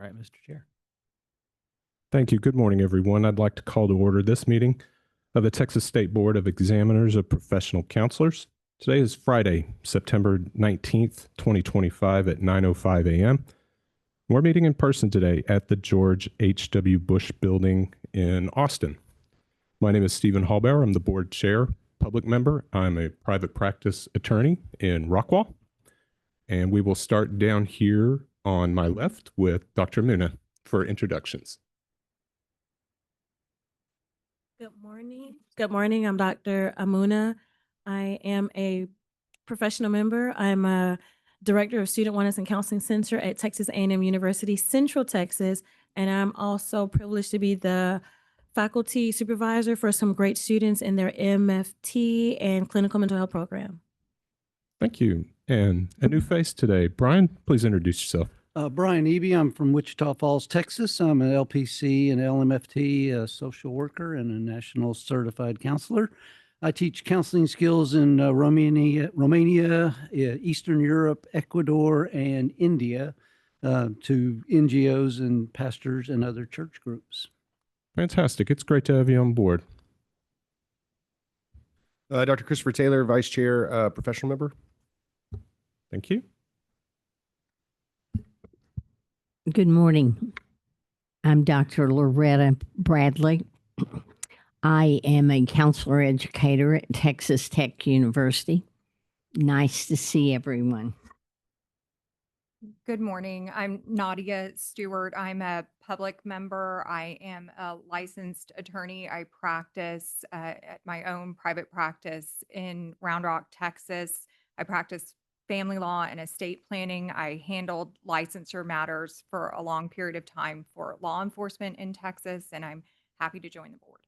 right, Mr. Chair. Thank you. Good morning, everyone. I'd like to call to order this meeting of the Texas State Board of Examiners of Professional Counselors. Today is Friday, September 19th, 2025 at 9:05 a.m. We're meeting in person today at the George H.W. Bush Building in Austin. My name is Stephen Hallbauer. I'm the board chair, public member. I'm a private practice attorney in Rockwall. And we will start down here on my left with Dr. Muna for introductions. Good morning. Good morning. I'm Dr. Amuna. I am a professional member. I'm a director of Student Wellness and Counseling Center at Texas A&M University, Central Texas, and I'm also privileged to be the faculty supervisor for some great students in their MFT and clinical mental health program. Thank you. And a new face today. Brian, please introduce yourself. Brian Eby, I'm from Wichita Falls, Texas. I'm an LPC and LMFT, a social worker and a national certified counselor. I teach counseling skills in Romania, Eastern Europe, Ecuador, and India to NGOs and pastors and other church groups. Fantastic. It's great to have you on board. Dr. Christopher Taylor, Vice Chair, professional member. Thank you. Good morning. I'm Dr. Loretta Bradley. I am a counselor educator at Texas Tech University. Nice to see everyone. Good morning. I'm Nadia Stewart. I'm a public member. I am a licensed attorney. I practice at my own private practice in Round Rock, Texas. I practice family law and estate planning. I handled licensure matters for a long period of time for law enforcement in Texas, and I'm happy to join the board.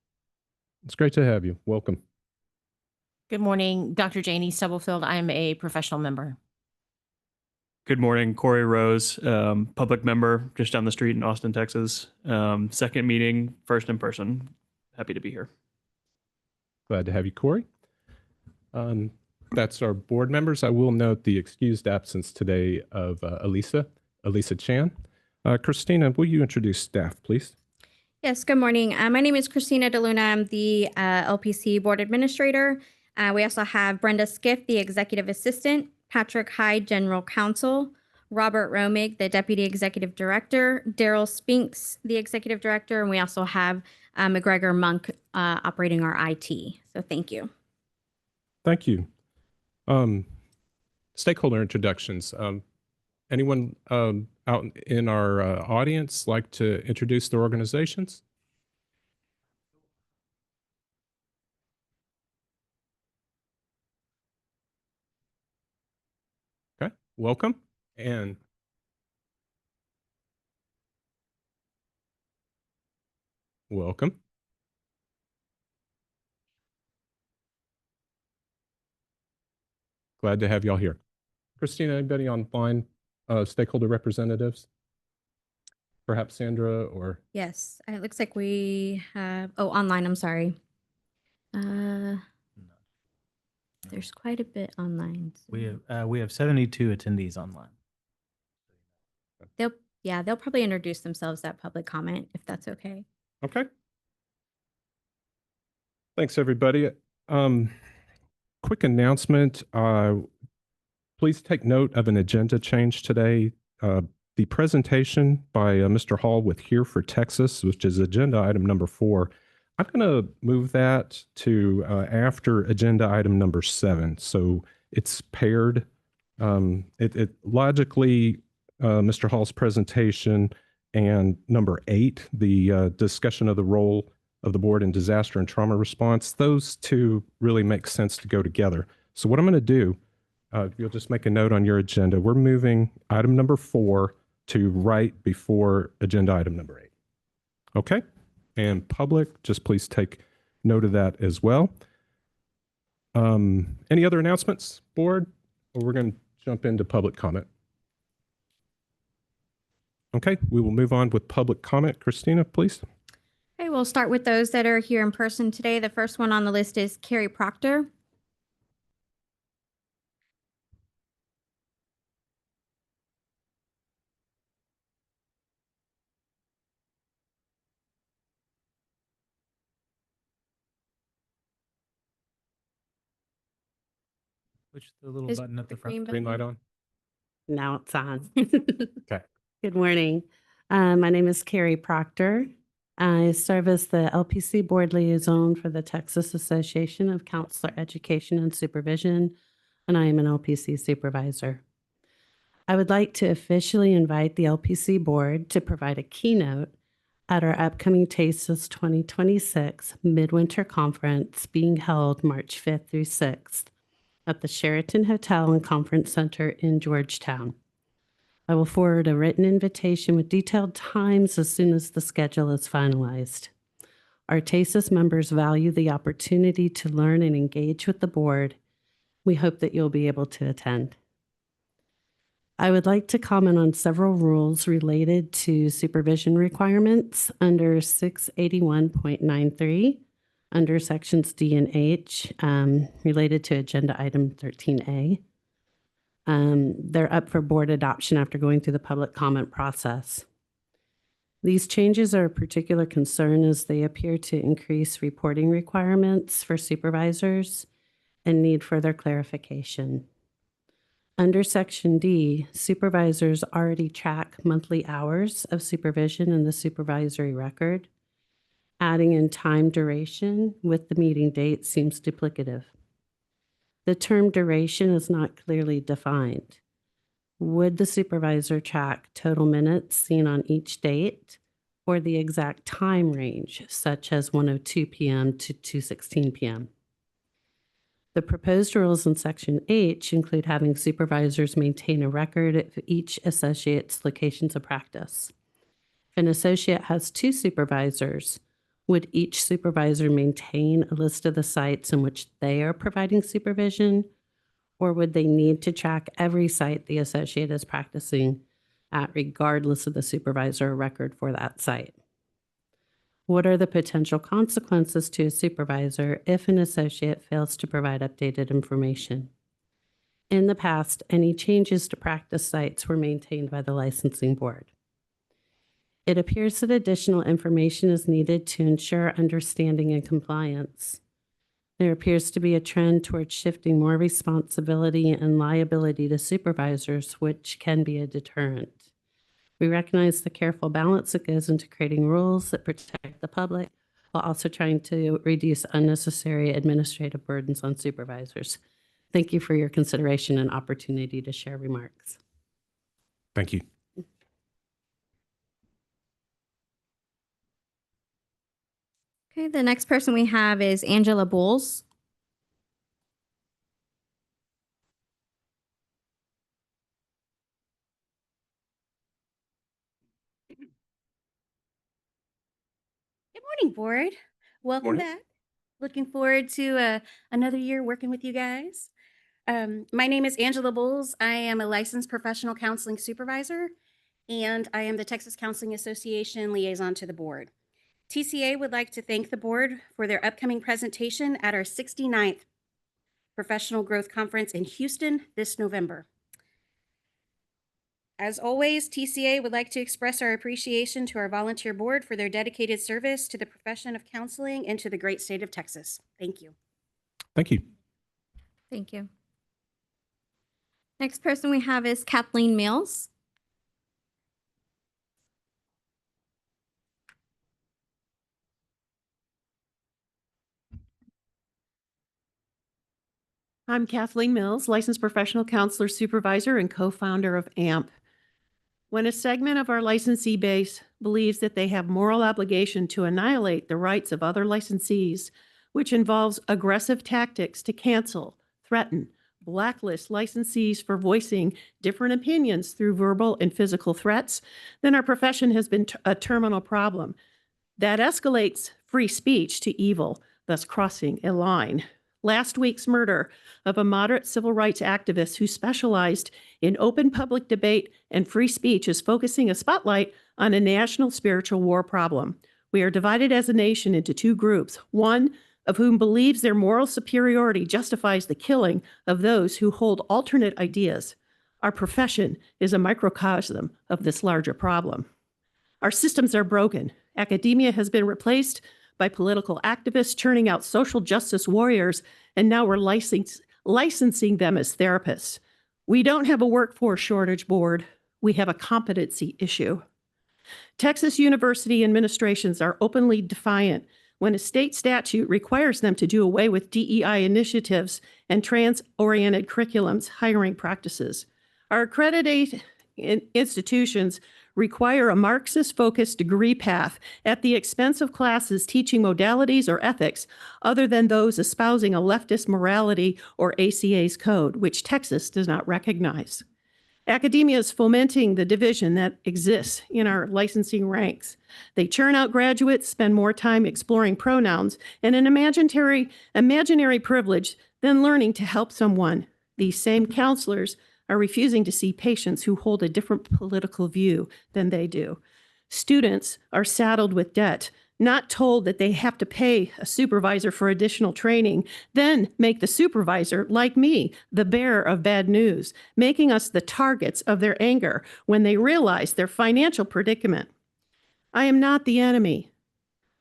It's great to have you. Welcome. Good morning, Dr. Janie Stubblefield. I'm a professional member. Good morning, Corey Rose, public member just down the street in Austin, Texas. Second meeting, first in person. Happy to be here. Glad to have you, Corey. That's our board members. I will note the excused absence today of Elisa Chan. Christina, will you introduce staff, please? Yes, good morning. My name is Christina DeLuna. I'm the LPC board administrator. We also have Brenda Skiff, the executive assistant, Patrick Hyde, general counsel, Robert Romig, the deputy executive director, Daryl Spinks, the executive director, and we also have McGregor Monk operating our IT. So thank you. Thank you. Stakeholder introductions. Anyone out in our audience like to introduce their organizations? Okay, welcome. And welcome. Glad to have y'all here. Christina, anybody online, stakeholder representatives? Perhaps Sandra or? Yes, it looks like we have, online, I'm sorry. There's quite a bit online. So. We have 72 attendees online. They'll probably introduce themselves at public comment if that's okay. Okay. Thanks, everybody. Quick announcement. Please take note of an agenda change today. The presentation by Mr. Hall with Here for Texas, which is agenda item number 4. I'm going to move that to after agenda item number 7. So it's paired. It logically, Mr. Hall's presentation and number 8, the discussion of the role of the board in disaster and trauma response, those two really make sense to go together. So what I'm going to do, you'll just make a note on your agenda. We're moving item number 4 to right before agenda item number 8. Okay? And public, just please take note of that as well. Any other announcements, board? Or we're going to jump into public comment. Okay, we will move on with public comment. Christina, please. Okay, we'll start with those that are here in person today. The first one on the list is Carrie Proctor. Push the little Is button at the the front. green Green light button? on? Now it's on. Okay. Good morning. My name is Carrie Proctor. I serve as the LPC Board Liaison for the Texas Association of Counselor Education and Supervision, and I am an LPC Supervisor. I would like to officially invite the LPC Board to provide a keynote at our upcoming TASIS 2026 Midwinter Conference being held March 5th through 6th at the Sheraton Hotel and Conference Center in Georgetown. I will forward a written invitation with detailed times as soon as the schedule is finalized. Our TASIS members value the opportunity to learn and engage with the board. We hope that you'll be able to attend. I would like to comment on several rules related to supervision requirements under 681.93, under sections D and H, related to agenda item 13A. They're up for board adoption after going through the public comment process. These changes are a particular concern as they appear to increase reporting requirements for supervisors and need further clarification. Under Section D, supervisors already track monthly hours of supervision in the supervisory record. Adding in time duration with the meeting date seems duplicative. The term duration is not clearly defined. Would the supervisor track total minutes seen on each date or the exact time range, such as 1:02 p.m. to 2:16 p.m.? The proposed rules in Section H include having supervisors maintain a record of each associate's locations of practice. If an associate has 2 supervisors, would each supervisor maintain a list of the sites in which they are providing supervision, or would they need to track every site the associate is practicing at regardless of the supervisor record for that site? What are the potential consequences to a supervisor if an associate fails to provide updated information? In the past, any changes to practice sites were maintained by the licensing board. It appears that additional information is needed to ensure understanding and compliance. There appears to be a trend towards shifting more responsibility and liability to supervisors, which can be a deterrent. We recognize the careful balance that goes into creating rules that protect the public while also trying to reduce unnecessary administrative burdens on supervisors. Thank you for your consideration and opportunity to share remarks. Thank you. Okay, the next person we have is Angela Bowles. Good morning, board. Welcome Morning. back. Looking forward to another year working with you guys. My name is Angela Bowles. I am a licensed professional counseling supervisor, and I am the Texas Counseling Association liaison to the board. TCA would like to thank the board for their upcoming presentation at our 69th Professional Growth Conference in Houston this November. As always, TCA would like to express our appreciation to our volunteer board for their dedicated service to the profession of counseling and to the great state of Texas. Thank you. Thank you. Thank you. Next person we have is Kathleen Mills. I'm Kathleen Mills, licensed professional counselor supervisor and co-founder of AMP. When a segment of our licensee base believes that they have moral obligation to annihilate the rights of other licensees, which involves aggressive tactics to cancel, threaten, blacklist licensees for voicing different opinions through verbal and physical threats, then our profession has been a terminal problem. That escalates free speech to evil, thus crossing a line. Last week's murder of a moderate civil rights activist who specialized in open public debate and free speech is focusing a spotlight on a national spiritual war problem. We are divided as a nation into 2 groups, one of whom believes their moral superiority justifies the killing of those who hold alternate ideas. Our profession is a microcosm of this larger problem. Our systems are broken. Academia has been replaced by political activists churning out social justice warriors, and now we're licensing them as therapists. We don't have a workforce shortage board. We have a competency issue. Texas university administrations are openly defiant when a state statute requires them to do away with DEI initiatives and trans-oriented curriculums hiring practices. Our accredited institutions require a Marxist-focused degree path at the expense of classes teaching modalities or ethics other than those espousing a leftist morality or ACA's code, which Texas does not recognize. Academia is fomenting the division that exists in our licensing ranks. They churn out graduates, spend more time exploring pronouns and an imaginary privilege than learning to help someone. These same counselors are refusing to see patients who hold a different political view than they do. Students are saddled with debt, not told that they have to pay a supervisor for additional training, then make the supervisor, like me, the bearer of bad news, making us the targets of their anger when they realize their financial predicament. I am not the enemy.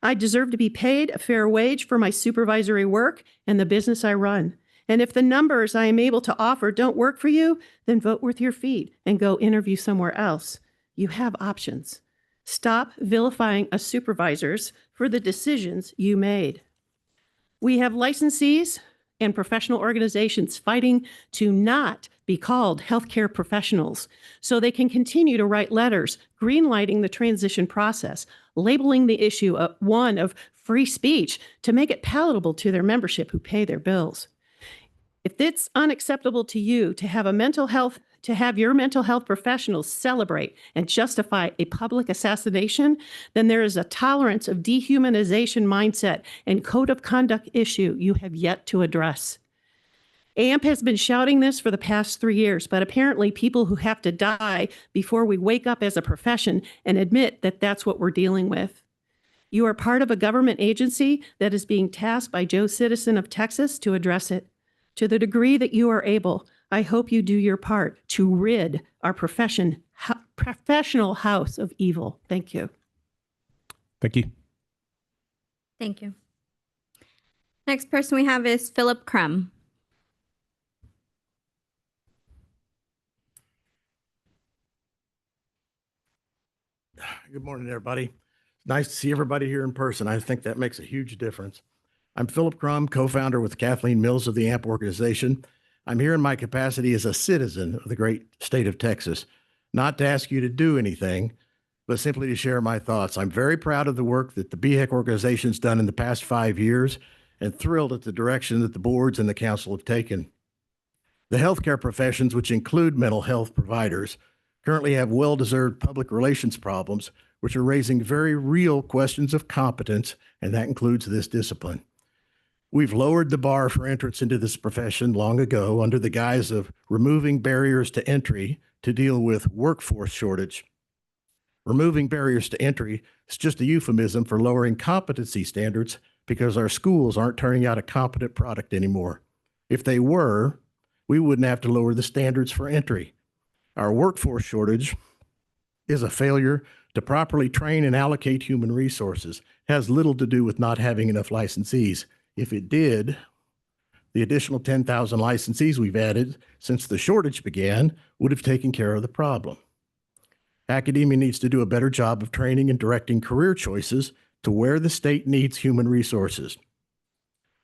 I deserve to be paid a fair wage for my supervisory work and the business I run. And if the numbers I am able to offer don't work for you, then vote with your feet and go interview somewhere else. You have options. Stop vilifying us supervisors for the decisions you made. We have licensees and professional organizations fighting to not be called healthcare professionals so they can continue to write letters, greenlighting the transition process, labeling the issue one of free speech to make it palatable to their membership who pay their bills. If it's unacceptable to you to have your mental health professionals celebrate and justify a public assassination, then there is a tolerance of dehumanization mindset and code of conduct issue you have yet to address. AMP has been shouting this for the past 3 years, but apparently people who have to die before we wake up as a profession and admit that that's what we're dealing with. You are part of a government agency that is being tasked by Joe Citizen of Texas to address it. To the degree that you are able, I hope you do your part to rid our professional house of evil. Thank you. Thank you. Thank you. Next person we have is Philip Crum. Good morning, everybody. Nice to see everybody here in person. I think that makes a huge difference. I'm Philip Crum, co-founder with Kathleen Mills of the AMP organization. I'm here in my capacity as a citizen of the great state of Texas, not to ask you to do anything, but simply to share my thoughts. I'm very proud of the work that the BHEC organization's done in the past 5 years and thrilled at the direction that the boards and the council have taken. The healthcare professions, which include mental health providers, currently have well-deserved public relations problems, which are raising very real questions of competence, and that includes this discipline. We've lowered the bar for entrance into this profession long ago under the guise of removing barriers to entry to deal with workforce shortage. Removing barriers to entry is just a euphemism for lowering competency standards because our schools aren't turning out a competent product anymore. If they were, we wouldn't have to lower the standards for entry. Our workforce shortage is a failure to properly train and allocate human resources. It has little to do with not having enough licensees. If it did, the additional 10,000 licensees we've added since the shortage began would have taken care of the problem. Academia needs to do a better job of training and directing career choices to where the state needs human resources.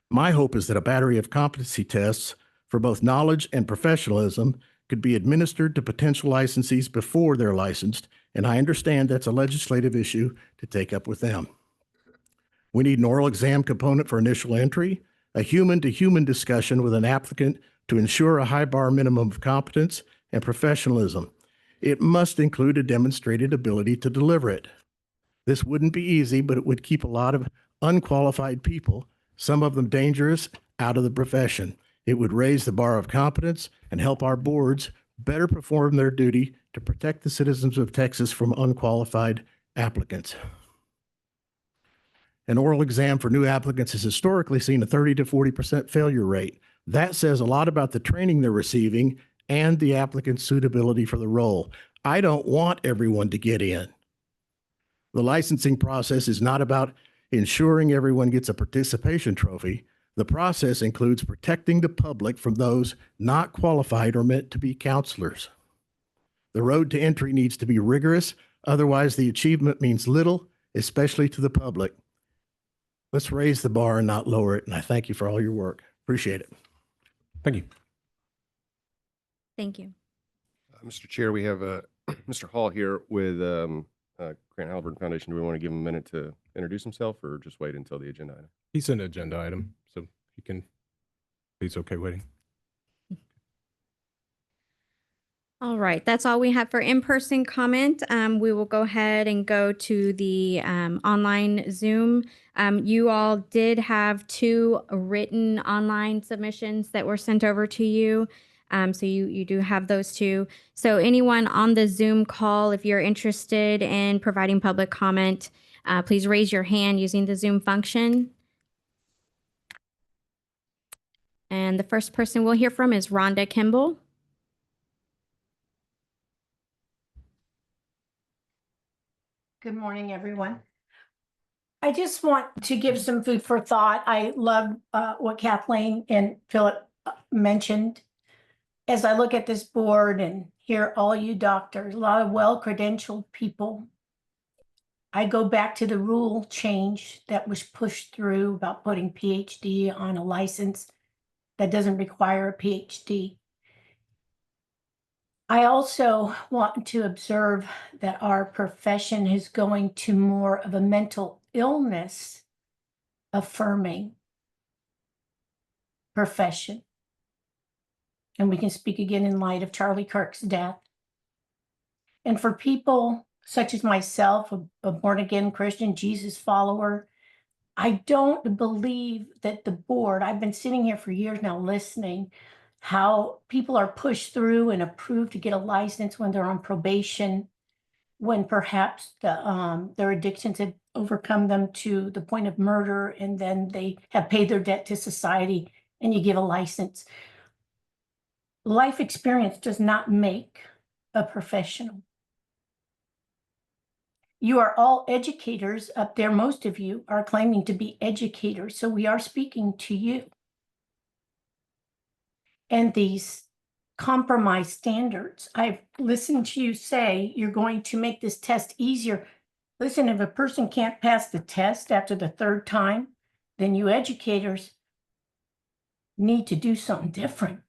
My hope is that a battery of competency tests for both knowledge and professionalism could be administered to potential licensees before they're licensed, and I understand that's a legislative issue to take up with them. We need an oral exam component for initial entry, a human-to-human discussion with an applicant to ensure a high bar minimum of competence and professionalism. It must include a demonstrated ability to deliver it. This wouldn't be easy, but it would keep a lot of unqualified people, some of them dangerous, out of the profession. It would raise the bar of competence and help our boards better perform their duty to protect the citizens of Texas from unqualified applicants. An oral exam for new applicants has historically seen a 30 to 40% failure rate. That says a lot about the training they're receiving and the applicant's suitability for the role. I don't want everyone to get in. The licensing process is not about ensuring everyone gets a participation trophy. The process includes protecting the public from those not qualified or meant to be counselors. The road to entry needs to be rigorous, otherwise the achievement means little, especially to the public. Let's raise the bar and not lower it, and I thank you for all your work. Appreciate it. Thank you. Thank you. Mr. Chair, we have Mr. Hall here with Grant Halliburton Foundation. Do we want to give him a minute to introduce himself or just wait until the agenda item? He's an agenda item, so he can, he's okay waiting. All right, that's all we have for in-person comment. We will go ahead and go to the online Zoom. You all did have 2 written online submissions that were sent over to you. So you do have those 2. So anyone on the Zoom call, if you're interested in providing public comment, please raise your hand using the Zoom function. And the first person we'll hear from is Rhonda Kimball. Good morning, everyone. I just want to give some food for thought. I love what Kathleen and Philip mentioned. As I look at this board and hear all you doctors, a lot of well-credentialed people, I go back to the rule change that was pushed through about putting PhD on a license that doesn't require a PhD. I also want to observe that our profession is going to more of a mental illness affirming profession. And we can speak again in light of Charlie Kirk's death. And for people such as myself, a born-again Christian Jesus follower, I don't believe that the board, I've been sitting here for years now listening, how people are pushed through and approved to get a license when they're on probation, when perhaps their addictions have overcome them to the point of murder, and then they have paid their debt to society, and you give a license. Life experience does not make a professional. You are all educators up there. Most of you are claiming to be educators, so we are speaking to you. And these compromise standards, I've listened to you say you're going to make this test easier. Listen, if a person can't pass the test after the 3rd time, then you educators need to do something different.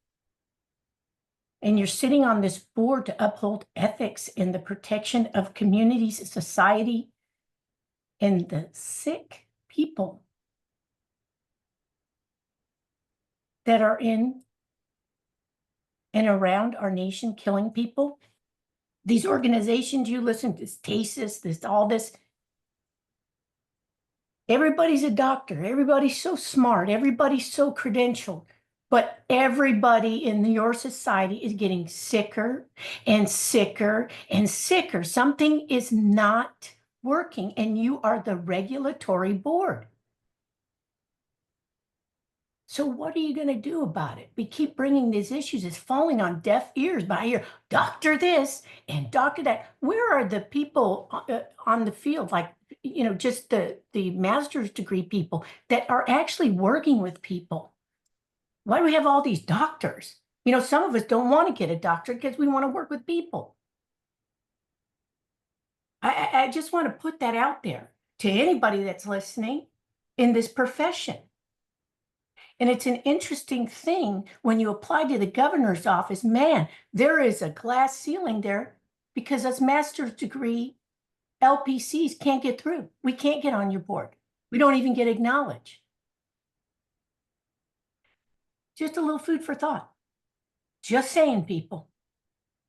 And you're sitting on this board to uphold ethics in the protection of communities, society, and the sick people that are in and around our nation killing people. These organizations you listen to, this TASIS, this, all this. Everybody's a doctor. Everybody's so smart. Everybody's so credentialed. But everybody in your society is getting sicker and sicker and sicker. Something is not working, and you are the regulatory board. So what are you going to do about it? We keep bringing these issues. It's falling on deaf ears, but I hear doctor this and doctor that. Where are the people on the field, like, you know, just the master's degree people that are actually working with people? Why do we have all these doctors? You know, some of us don't want to get a doctorate because we want to work with people. I just want to put that out there to anybody that's listening in this profession. And it's an interesting thing when you apply to the governor's office, man, there is a glass ceiling there because us master's degree LPCs can't get through. We can't get on your board. We don't even get acknowledged. Just a little food for thought. Just saying, people.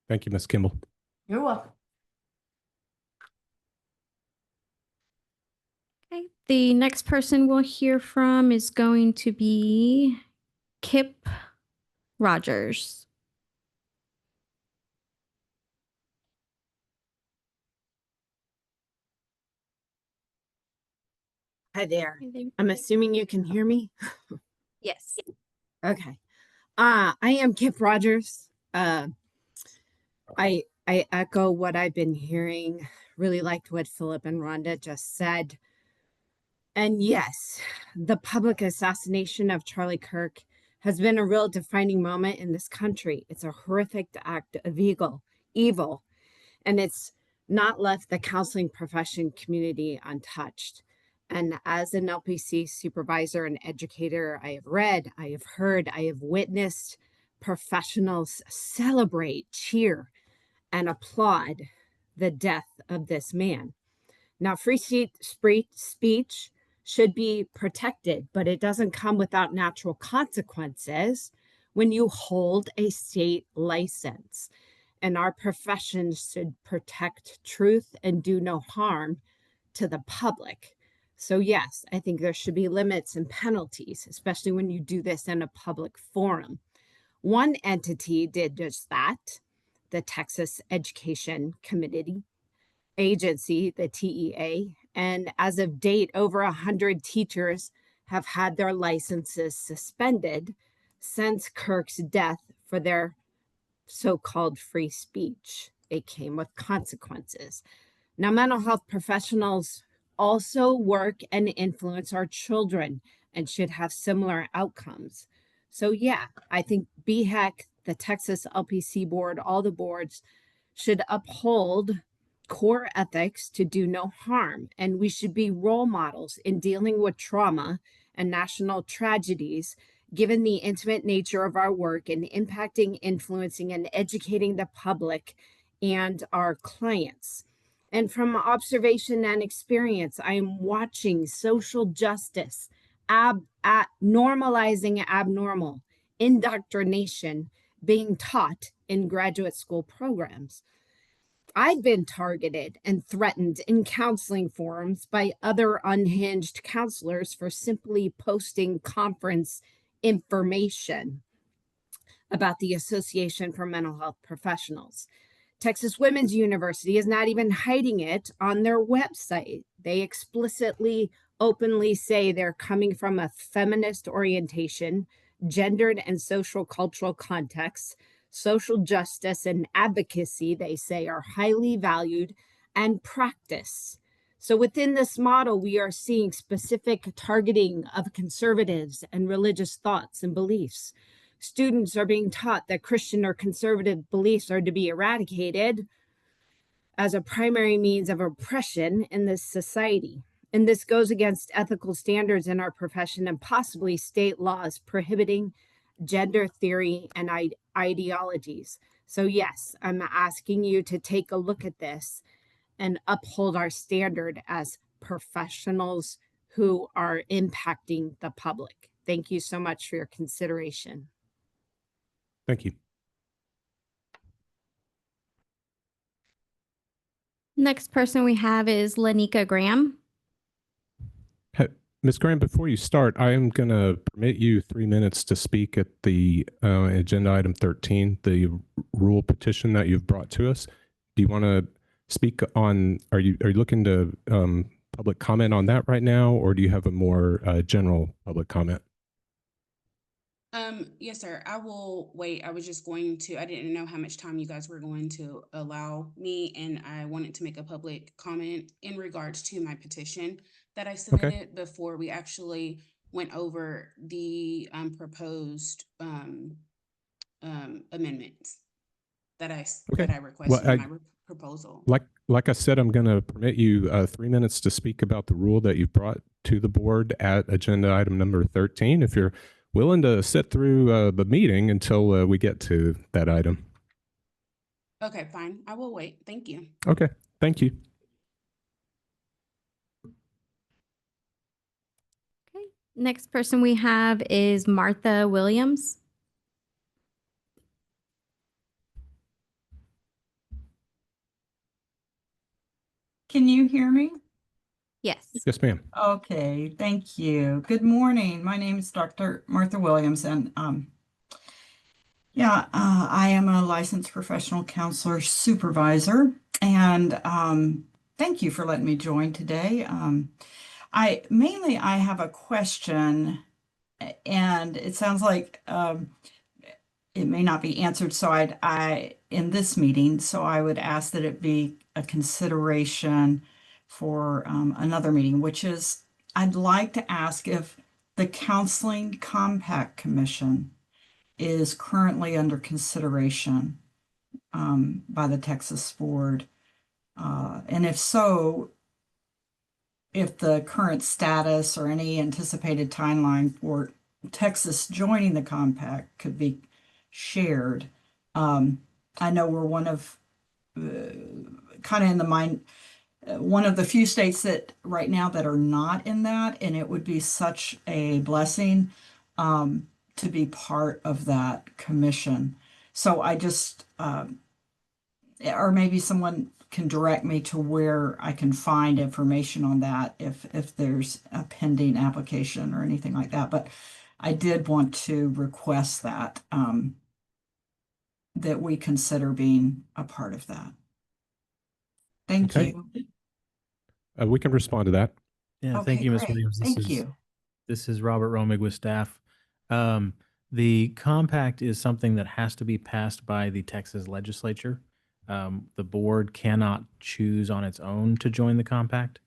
Thank you, Ms. Kimball. You're welcome. Okay, the next person we'll hear from is going to be Kip Rogers. Hi there. Hi there. I'm assuming you can hear me. Yes. Okay. I am Kip Rogers. I echo what I've been hearing. Really liked what Philip and Rhonda just said. And yes, the public assassination of Charlie Kirk has been a real defining moment in this country. It's a horrific act of evil, and it's not left the counseling profession community untouched. And as an LPC supervisor and educator, I have read, I have heard, I have witnessed professionals celebrate, cheer, and applaud the death of this man. Now, free speech should be protected, but it doesn't come without natural consequences when you hold a state license. And our profession should protect truth and do no harm to the public. So yes, I think there should be limits and penalties, especially when you do this in a public forum. One entity did just that, the Texas Education Committee Agency, the TEA, and as of date, over 100 teachers have had their licenses suspended since Kirk's death for their so-called free speech. It came with consequences. Now, mental health professionals also work and influence our children and should have similar outcomes. So yeah, I think BHEC, the Texas LPC board, all the boards should uphold core ethics to do no harm. And we should be role models in dealing with trauma and national tragedies, given the intimate nature of our work in impacting, influencing, and educating the public and our clients. And from observation and experience, I am watching social justice, normalizing abnormal, indoctrination being taught in graduate school programs. I've been targeted and threatened in counseling forums by other unhinged counselors for simply posting conference information about the Association for Mental Health Professionals. Texas Women's University is not even hiding it on their website. They explicitly, openly say they're coming from a feminist orientation, gendered and social cultural contexts. Social justice and advocacy, they say, are highly valued and practiced. So within this model, we are seeing specific targeting of conservatives and religious thoughts and beliefs. Students are being taught that Christian or conservative beliefs are to be eradicated as a primary means of oppression in this society. And this goes against ethical standards in our profession and possibly state laws prohibiting gender theory and ideologies. So yes, I'm asking you to take a look at this and uphold our standard as professionals who are impacting the public. Thank you so much for your consideration. Thank you. Next person we have is Lanika Graham. Ms. Graham, before you start, I am going to permit you 3 minutes to speak at the agenda item 13, the rule petition that you've brought to us. Do you want to speak on, are you looking to public comment on that right now, or do you have a more general public comment? Yes, sir. I will wait. I was just going to, I didn't know how much time you guys were going to allow me, and I wanted to make a public comment in regards to my petition that I submitted before we actually went over the proposed amendments that I requested in my proposal. Like I said, I'm going to permit you 3 minutes to speak about the rule that you've brought to the board at agenda item number 13. If you're willing to sit through the meeting until we get to that item. Okay, fine. I will wait. Thank you. Okay, thank you. Okay. Next person we have is Martha Williams. Can you hear me? Yes. Yes, ma'am. Okay, thank you. Good morning. My name is Dr. Martha Williams, and I am a licensed professional counselor supervisor, and thank you for letting me join today. I have a question, and it sounds like it may not be answered, so in this meeting, so I would ask that it be a consideration for another meeting, which is I'd like to ask if the Counseling Compact Commission is currently under consideration by the Texas Board. And if so, if the current status or any anticipated timeline for Texas joining the compact could be shared. I know we're one of kind of in the mind, one of the few states that right now that are not in that, and it would be such a blessing to be part of that commission. So I just, or maybe someone can direct me to where I can find information on that if there's a pending application or anything like that. But I did want to request that that we consider being a part of that. Thank Okay. you. We can respond to that. Yeah, Okay, thank you, Ms. great. Williams. Thank you. This is Robert Romig with staff. The compact is something that has to be passed by the Texas legislature. The board cannot choose on its own to join the compact.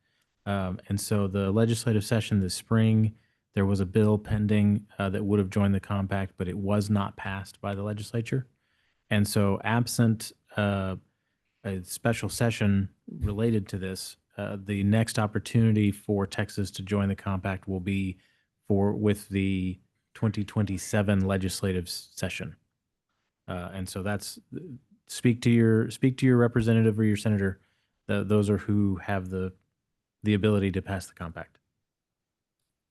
And so the legislative session this spring, there was a bill pending that would have joined the compact, but it was not passed by the legislature. And so absent a special session related to this, the next opportunity for Texas to join the compact will be with the 2027 legislative session. And so that's speak to your representative or your senator. Those are who have the ability to pass the compact.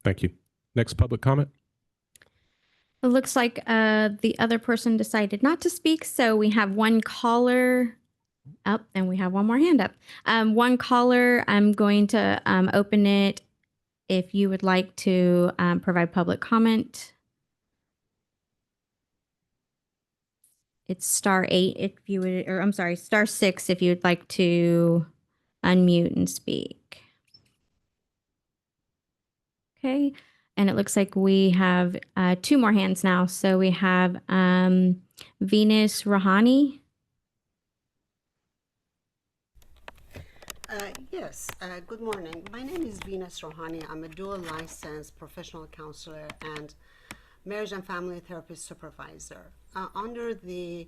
Thank you. Next public comment. It looks like the other person decided not to speak, so we have one caller up, and we have one more hand up. One caller, I'm going to open it if you would like to provide public comment. It's *8 if you would, or I'm sorry, *6 if you would like to unmute and speak. Okay, and it looks like we have two more hands now. So we have Venus Rahani. Yes, good morning. My name is Venus Rohani. I'm a dual licensed professional counselor and marriage and family therapist supervisor. Under the,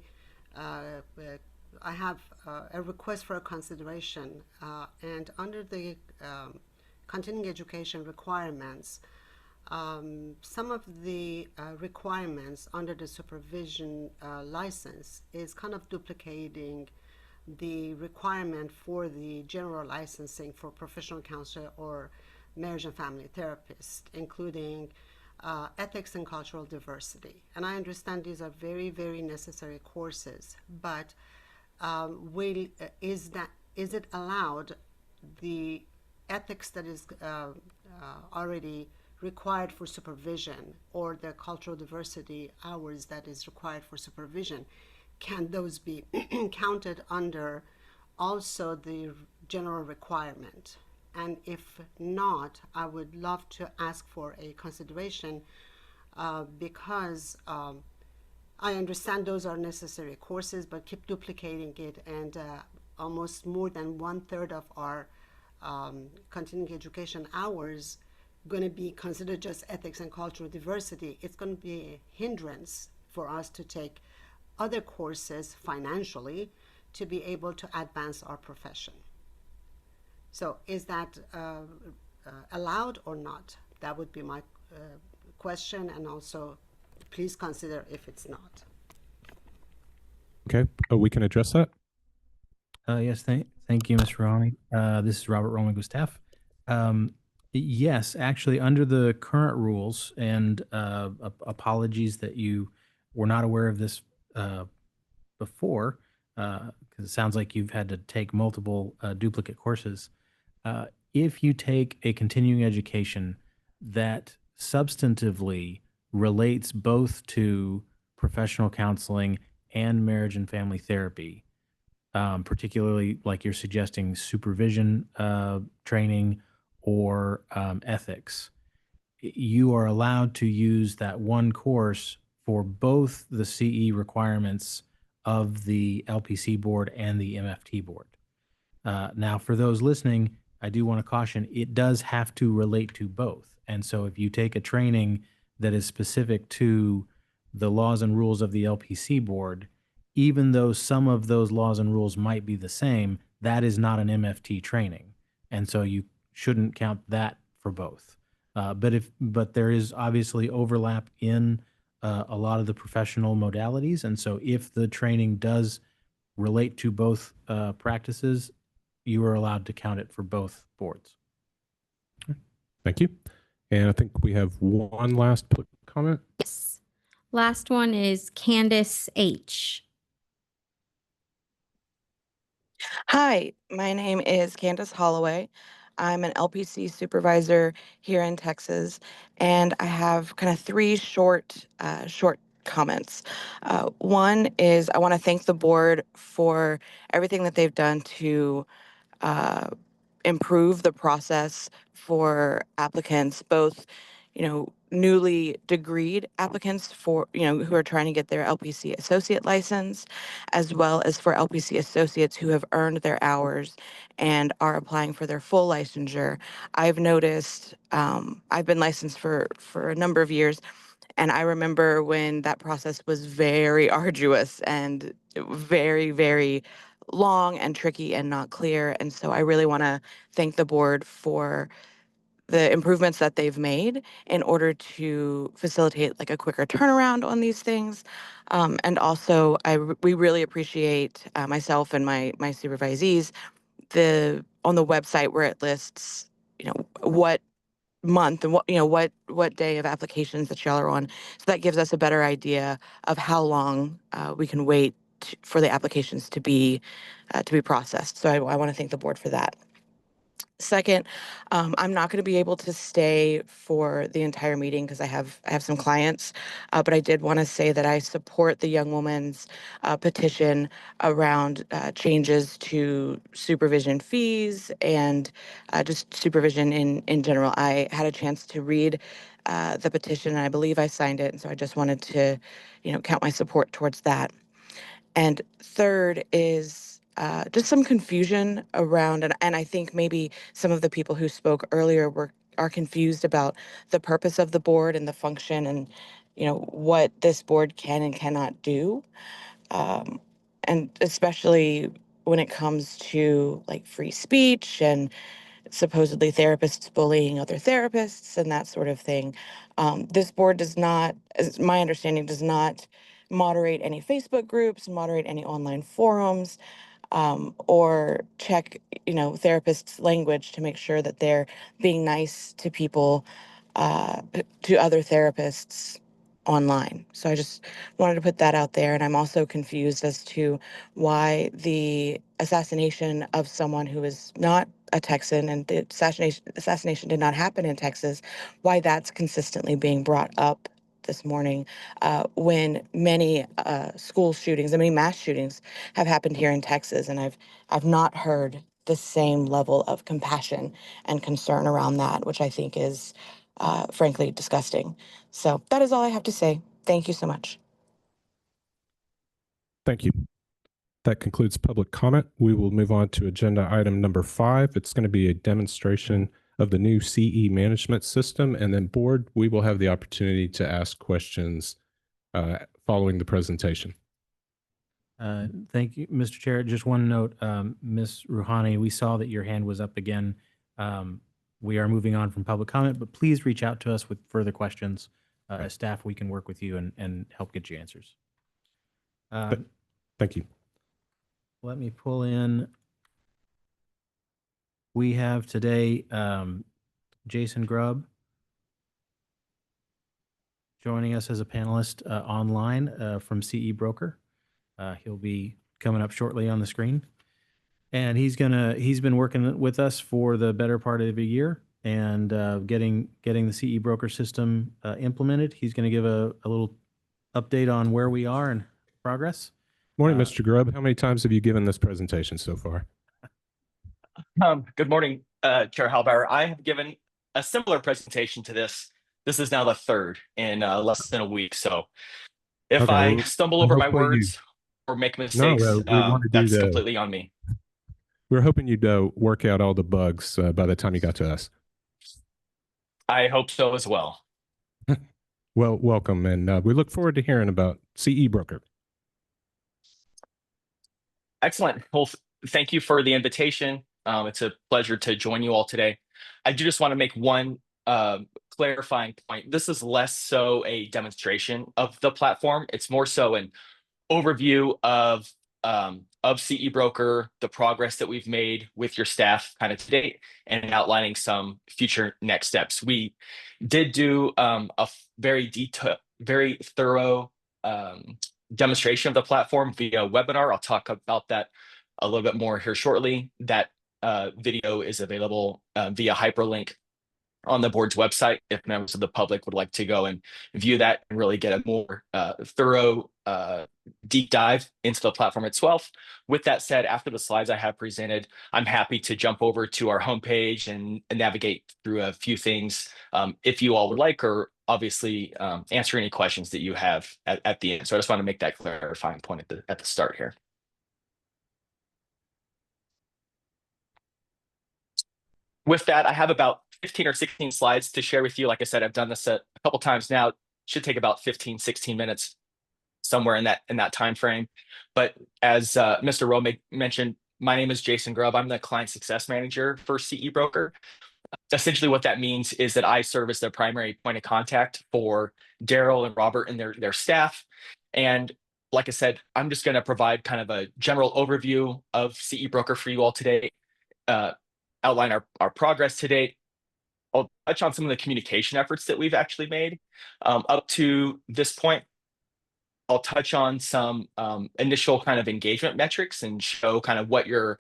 I have a request for a consideration, and under the continuing education requirements, some of the requirements under the supervision license is kind of duplicating the requirement for the general licensing for professional counselor or marriage and family therapist, including ethics and cultural diversity. And I understand these are very, very necessary courses, but is it allowed, the ethics that is already required for supervision or the cultural diversity hours that is required for supervision, can those be counted under also the general requirement? And if not, I would love to ask for a consideration because I understand those are necessary courses, but keep duplicating it, and almost more than 1/3 of our continuing education hours going to be considered just ethics and cultural diversity. It's going to be a hindrance for us to take other courses financially to be able to advance our profession. So is that allowed or not? That would be my question, and also please consider if it's not. Okay, we can address that. Yes, thank you, Mr. Romig. This is Robert Romig with staff. Yes, actually, under the current rules, and apologies that you were not aware of this before, because it sounds like you've had to take multiple duplicate courses. If you take a continuing education that substantively relates both to professional counseling and marriage and family therapy, particularly like you're suggesting supervision training or ethics, you are allowed to use that one course for both the CE requirements of the LPC board and the MFT board. Now, for those listening, I do want to caution, it does have to relate to both. And so if you take a training that is specific to the laws and rules of the LPC board, even though some of those laws and rules might be the same, that is not an MFT training. And so you shouldn't count that for both. But there is obviously overlap in a lot of the professional modalities. And so if the training does relate to both practices, you are allowed to count it for both boards. Thank you. And I think we have one last public comment. Yes. Last one is Candace H. Hi, my name is Candace Holloway. I'm an LPC supervisor here in Texas, and I have kind of three short comments. One is I want to thank the board for everything that they've done to improve the process for applicants, both, newly degreed applicants for, who are trying to get their LPC associate license, as well as for LPC associates who have earned their hours and are applying for their full licensure. I've noticed, I've been licensed for a number of years, and I remember when that process was very arduous and very, very long and tricky and not clear. And so I really want to thank the board for the improvements that they've made in order to facilitate like a quicker turnaround on these things. And also, we really appreciate myself and my supervisees on the website where it lists, what month and what day of applications that y'all are on. So that gives us a better idea of how long we can wait for the applications to be processed. So I want to thank the board for that. Second, I'm not going to be able to stay for the entire meeting because I have some clients, but I did want to say that I support the young woman's petition around changes to supervision fees and just supervision in general. I had a chance to read the petition, and I believe I signed it, and so I just wanted to, count my support towards that. And third is just some confusion around, and I think maybe some of the people who spoke earlier are confused about the purpose of the board and the function and, what this board can and cannot do. And especially when it comes to like free speech and supposedly therapists bullying other therapists and that sort of thing. This board does not, as my understanding, does not moderate any Facebook groups, moderate any online forums, or check, therapists' language to make sure that they're being nice to people, to other therapists online. So I just wanted to put that out there. And I'm also confused as to why the assassination of someone who is not a Texan, and the assassination did not happen in Texas, why that's consistently being brought up this morning, when many school shootings, many mass shootings have happened here in Texas, and I've not heard the same level of compassion and concern around that, which I think is frankly disgusting. So that is all I have to say. Thank you so much. Thank you. That concludes public comment. We will move on to agenda item number 5. It's going to be a demonstration of the new CE management system, and then board, we will have the opportunity to ask questions following the presentation. Thank you, Mr. Chair. Just one note, Ms. Rouhani, we saw that your hand was up again. We are moving on from public comment, but please reach out to us with further questions. As staff, we can work with you and help get you answers. Thank you. Let me pull in. We have today Jason Grubb joining us as a panelist online from CE Broker. He'll be coming up shortly on the screen. And he's been working with us for the better part of a year and getting the CE Broker system implemented. He's going to give a little update on where we are and progress. Morning, Mr. Grubb. How many times have you given this presentation so far? Good morning, Chair Halbauer. I have given a similar presentation to this. This is now the third in less than a week. So if I stumble over my words or make mistakes, that's completely on me. We were hoping you'd work out all the bugs by the time you got to us. I hope so as well. Well, welcome, and we look forward to hearing about CE Broker. Excellent. Well, thank you for the invitation. It's a pleasure to join you all today. I do just want to make one clarifying point. This is less so a demonstration of the platform. It's more so an overview of CE Broker, the progress that we've made with your staff kind of to date, and outlining some future next steps. We did do a very thorough demonstration of the platform via webinar. I'll talk about that a little bit more here shortly. That video is available via hyperlink on the board's website if members of the public would like to go and view that and really get a more thorough deep dive into the platform itself. With that said, after the slides I have presented, I'm happy to jump over to our homepage and navigate through a few things if you all would like, or obviously answer any questions that you have at the end. So I just want to make that clarifying point at the start here. With that, I have about 15 or 16 slides to share with you. Like I said, I've done this a couple times now. It should take about 15, 16 minutes, somewhere in that time frame. But as Mr. Romig mentioned, my name is Jason Grubb. I'm the Client Success Manager for CE Broker. Essentially what that means is that I serve as the primary point of contact for Daryl and Robert and their staff. And like I said, I'm just going to provide kind of a general overview of CE Broker for you all today, outline our progress to date. I'll touch on some of the communication efforts that we've actually made up to this point. I'll touch on some initial kind of engagement metrics and show kind of what your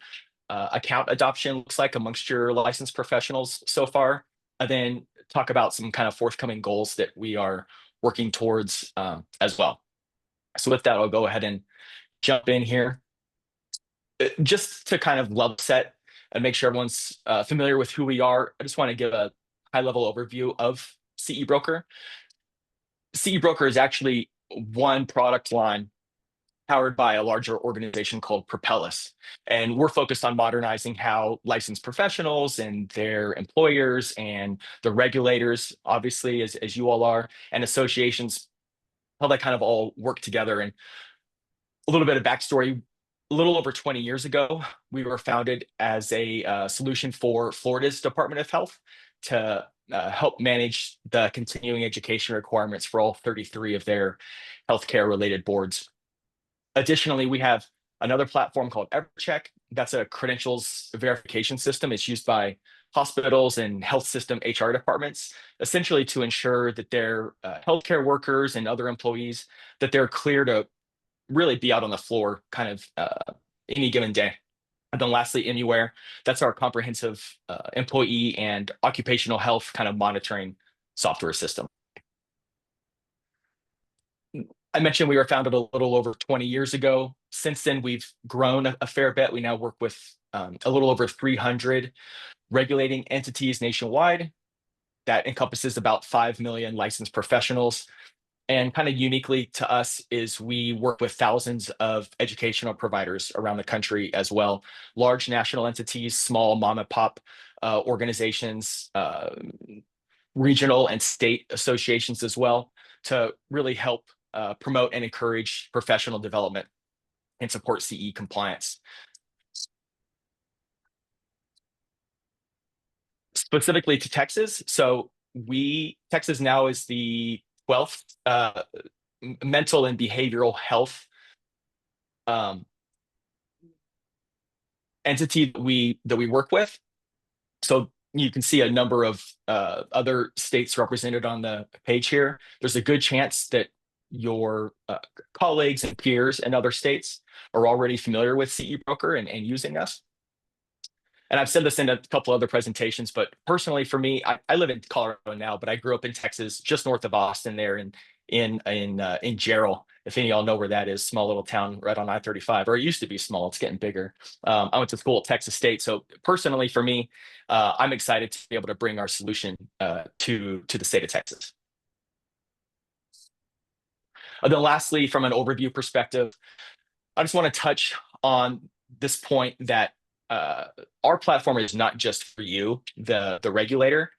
account adoption looks like amongst your licensed professionals so far, and then talk about some kind of forthcoming goals that we are working towards as well. So with that, I'll go ahead and jump in here. Just to kind of level set and make sure everyone's familiar with who we are, I just want to give a high-level overview of CE Broker. CE Broker is actually one product line powered by a larger organization called Propellus. And we're focused on modernizing how licensed professionals and their employers and the regulators, obviously, as you all are, and associations, how they kind of all work together. And a little bit of backstory. A little over 20 years ago, we were founded as a solution for Florida's Department of Health to help manage the continuing education requirements for all 33 of their healthcare related boards. Additionally, we have another platform called EverCheck. That's a credentials verification system. It's used by hospitals and health system HR departments, essentially to ensure that their healthcare workers and other employees, that they're clear to really be out on the floor kind of any given day. And then lastly, Anywhere, that's our comprehensive employee and occupational health kind of monitoring software system. I mentioned we were founded a little over 20 years ago. Since then, we've grown a fair bit. We now work with a little over 300 regulating entities nationwide. That encompasses about 5 million licensed professionals. And kind of uniquely to us is we work with thousands of educational providers around the country as well. Large national entities, small mom and pop organizations, regional and state associations as well, to really help promote and encourage professional development and support CE compliance. Specifically to Texas, so Texas now is the 12th mental and behavioral health entity that we work with. So you can see a number of other states represented on the page here. There's a good chance that your colleagues and peers in other states are already familiar with CE Broker and using us. And I've said this in a couple other presentations, but personally for me, I live in Colorado now, but I grew up in Texas, just north of Austin there in Jarrell. If any of y'all know where that is, small little town right on I-35, or it used to be small, it's getting bigger. I went to school at Texas State. So personally for me, I'm excited to be able to bring our solution to the state of Texas. And then lastly, from an overview perspective, I just want to touch on this point that our platform is not just for you, the regulator.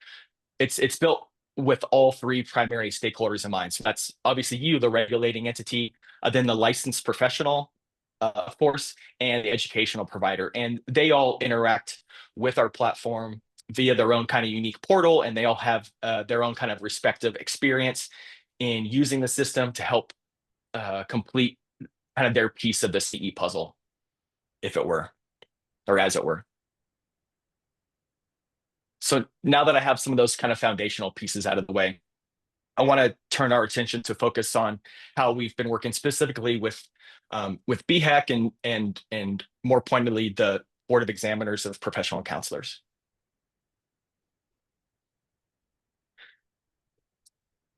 It's built with all three primary stakeholders in mind. So that's obviously you, the regulating entity, then the licensed professional, of course, and the educational provider. And they all interact with our platform via their own kind of unique portal, and they all have their own kind of respective experience in using the system to help complete kind of their piece of the CE puzzle, if it were, or as it were. So now that I have some of those kind of foundational pieces out of the way, I want to turn our attention to focus on how we've been working specifically with BHEC and more pointedly the Board of Examiners of Professional Counselors.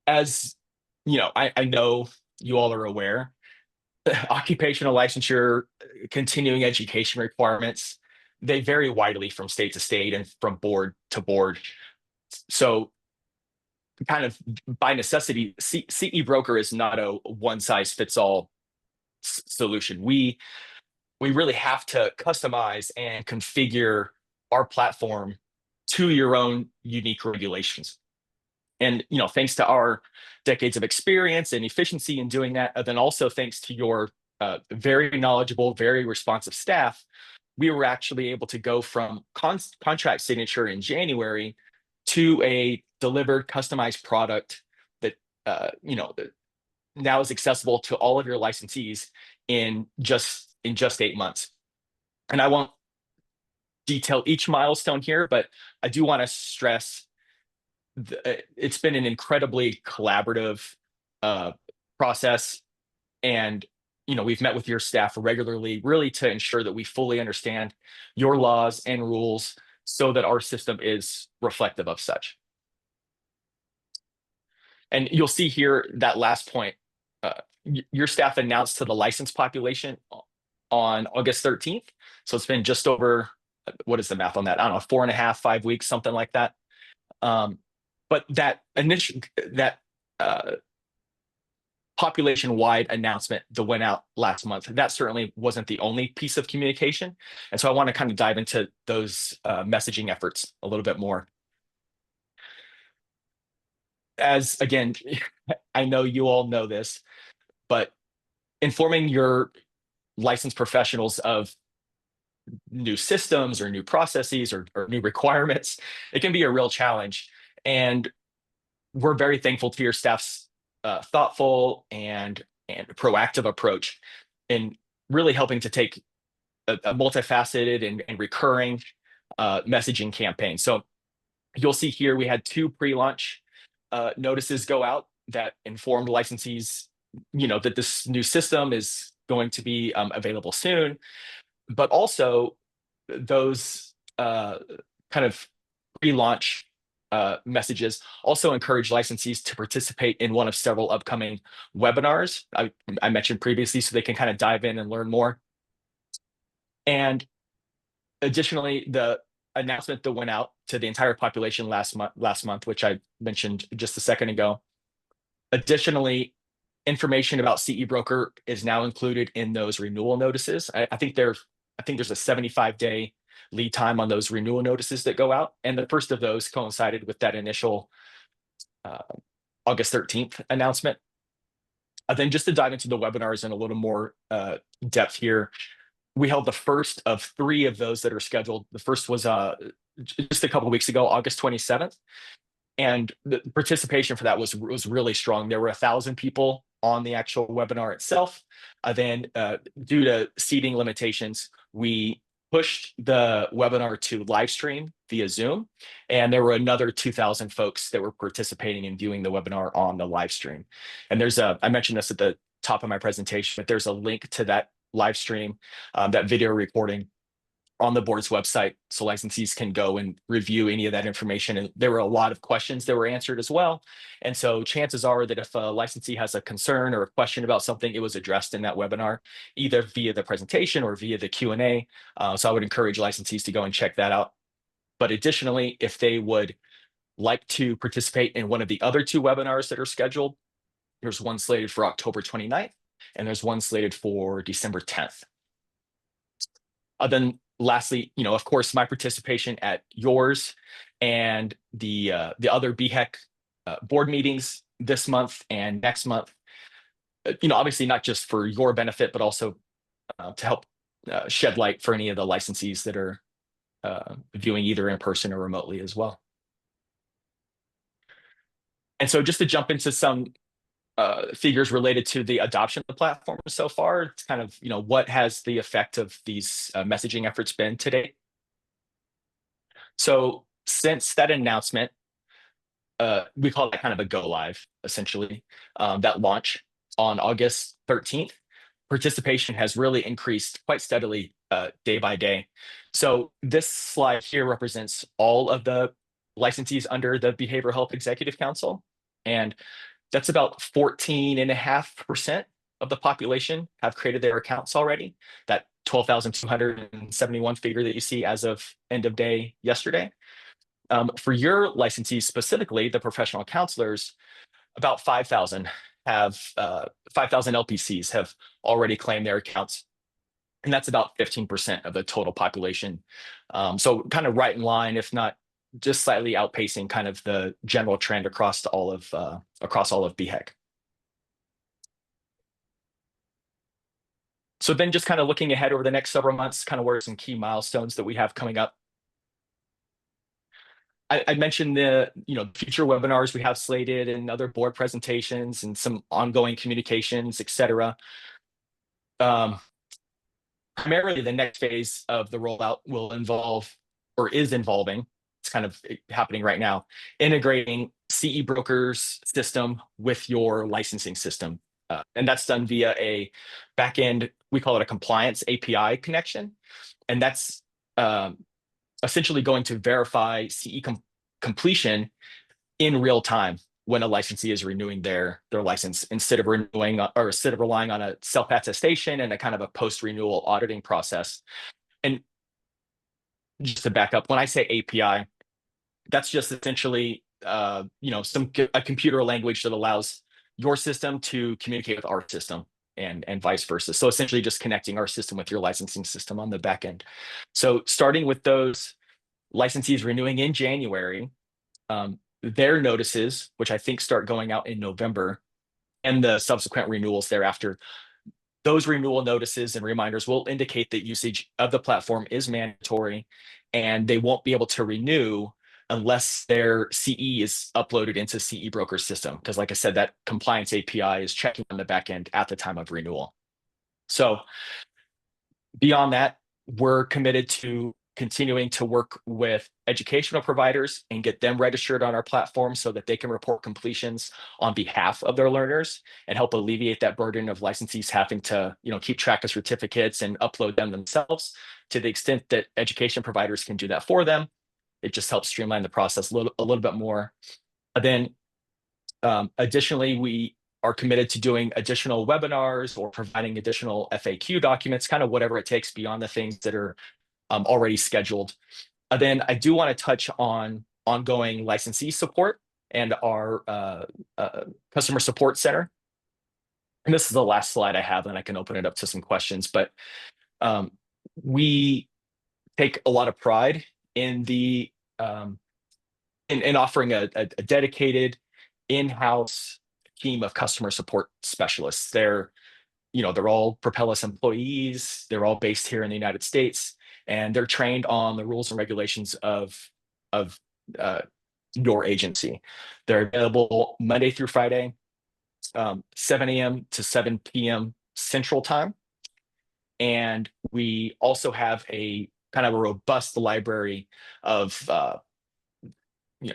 As you know, I know you all are aware, occupational licensure, continuing education requirements, they vary widely from state to state and from board to board. So kind of by necessity, CE broker is not a one size fits all solution. We really have to customize and configure our platform to your own unique regulations. And thanks to our decades of experience and efficiency in doing that, and then also thanks to your very knowledgeable, very responsive staff, we were actually able to go from contract signature in January to a delivered, customized product that now is accessible to all of your licensees in just 8 months. And I won't detail each milestone here, but I do want to stress it's been an incredibly collaborative process, and we've met with your staff regularly, really to ensure that we fully understand your laws and rules so that our system is reflective of such. And you'll see here that last point, your staff announced to the licensed population on August 13th. So it's been just over, what is the math on that? I don't know, 4.5, 5 weeks, something like that. But that initial, population-wide announcement that went out last month, that certainly wasn't the only piece of communication. And so I want to kind of dive into those messaging efforts a little bit more. As again, I know you all know this, but informing your licensed professionals of new systems or new processes or new requirements, it can be a real challenge. And we're very thankful to your staff's thoughtful and proactive approach in really helping to take a multifaceted and recurring messaging campaign. So you'll see here we had 2 pre-launch notices go out that informed licensees, that this new system is going to be available soon, but also those kind of pre-launch messages also encourage licensees to participate in one of several upcoming webinars I mentioned previously, so they can kind of dive in and learn more. And additionally, the announcement that went out to the entire population last month, which I mentioned just a second ago. Additionally, information about CE broker is now included in those renewal notices. I think there's a 75-day lead time on those renewal notices that go out. And the first of those coincided with that initial August 13th announcement. Then just to dive into the webinars in a little more depth here, we held the first of 3 of those that are scheduled. The first was just a couple of weeks ago, August 27th. And the participation for that was really strong. There were 1,000 people on the actual webinar itself. Then due to seating limitations, we pushed the webinar to live stream via Zoom. And there were another 2,000 folks that were participating in viewing the webinar on the live stream. And I mentioned this at the top of my presentation, but there's a link to that live stream, that video recording on the board's website, so licensees can go and review any of that information. And there were a lot of questions that were answered as well. And so chances are that if a licensee has a concern or a question about something, it was addressed in that webinar, either via the presentation or via the Q&A. So I would encourage licensees to go and check that out. But additionally, if they would like to participate in one of the other 2 webinars that are scheduled, there's one slated for October 29th, and there's one slated for December 10th. Then lastly, of course, my participation at yours and the other BHEC board meetings this month and next month. Obviously not just for your benefit, but also to help shed light for any of the licensees that are viewing either in person or remotely as well. And so just to jump into some figures related to the adoption of the platform so far, it's kind of, what has the effect of these messaging efforts been today? So since that announcement, we call that kind of a go live, essentially, that launch on August 13th, participation has really increased quite steadily day by day. So this slide here represents all of the licensees under the Behavioral Health Executive Council. And that's about 14.5% of the population have created their accounts already. That 12,271 figure that you see as of end of day yesterday. For your licensees specifically, the professional counselors, about 5,000 have 5,000 LPCs have already claimed their accounts, and that's about 15% of the total population. So kind of right in line, if not just slightly outpacing kind of the general trend across all of BHEC. So then just kind of looking ahead over the next several months, kind of what are some key milestones that we have coming up. I mentioned the future webinars we have slated and other board presentations and some ongoing communications, et cetera. Primarily, the next phase of the rollout will involve, or is involving, it's kind of happening right now, integrating CE Broker's system with your licensing system. And that's done via a backend, we call it a compliance API connection. And that's essentially going to verify CE completion in real time when a licensee is renewing their license, instead of relying on a self-attestation and a kind of a post-renewal auditing process. And just to back up, when I say API, that's just essentially a computer language that allows your system to communicate with our system and vice versa. So essentially just connecting our system with your licensing system on the back end. So starting with those licensees renewing in January, their notices, which I think start going out in November, and the subsequent renewals thereafter, those renewal notices and reminders will indicate that usage of the platform is mandatory, and they won't be able to renew unless their CE is uploaded into CE Broker's system. Because like I said, that compliance API is checking on the back end at the time of renewal. So beyond that, we're committed to continuing to work with educational providers and get them registered on our platform so that they can report completions on behalf of their learners and help alleviate that burden of licensees having to, keep track of certificates and upload them themselves. To the extent that education providers can do that for them, it just helps streamline the process a little bit more. And then additionally, we are committed to doing additional webinars or providing additional FAQ documents, kind of whatever it takes beyond the things that are already scheduled. And then I do want to touch on ongoing licensee support and our customer support center. And this is the last slide I have, and I can open it up to some questions. But we take a lot of pride in the in offering a dedicated in-house team of customer support specialists. They're all Propellus employees. They're all based here in the United States, and they're trained on the rules and regulations of your agency. They're available Monday through Friday, 7 a.m. to 7 p.m. Central Time. And we also have a kind of a robust library of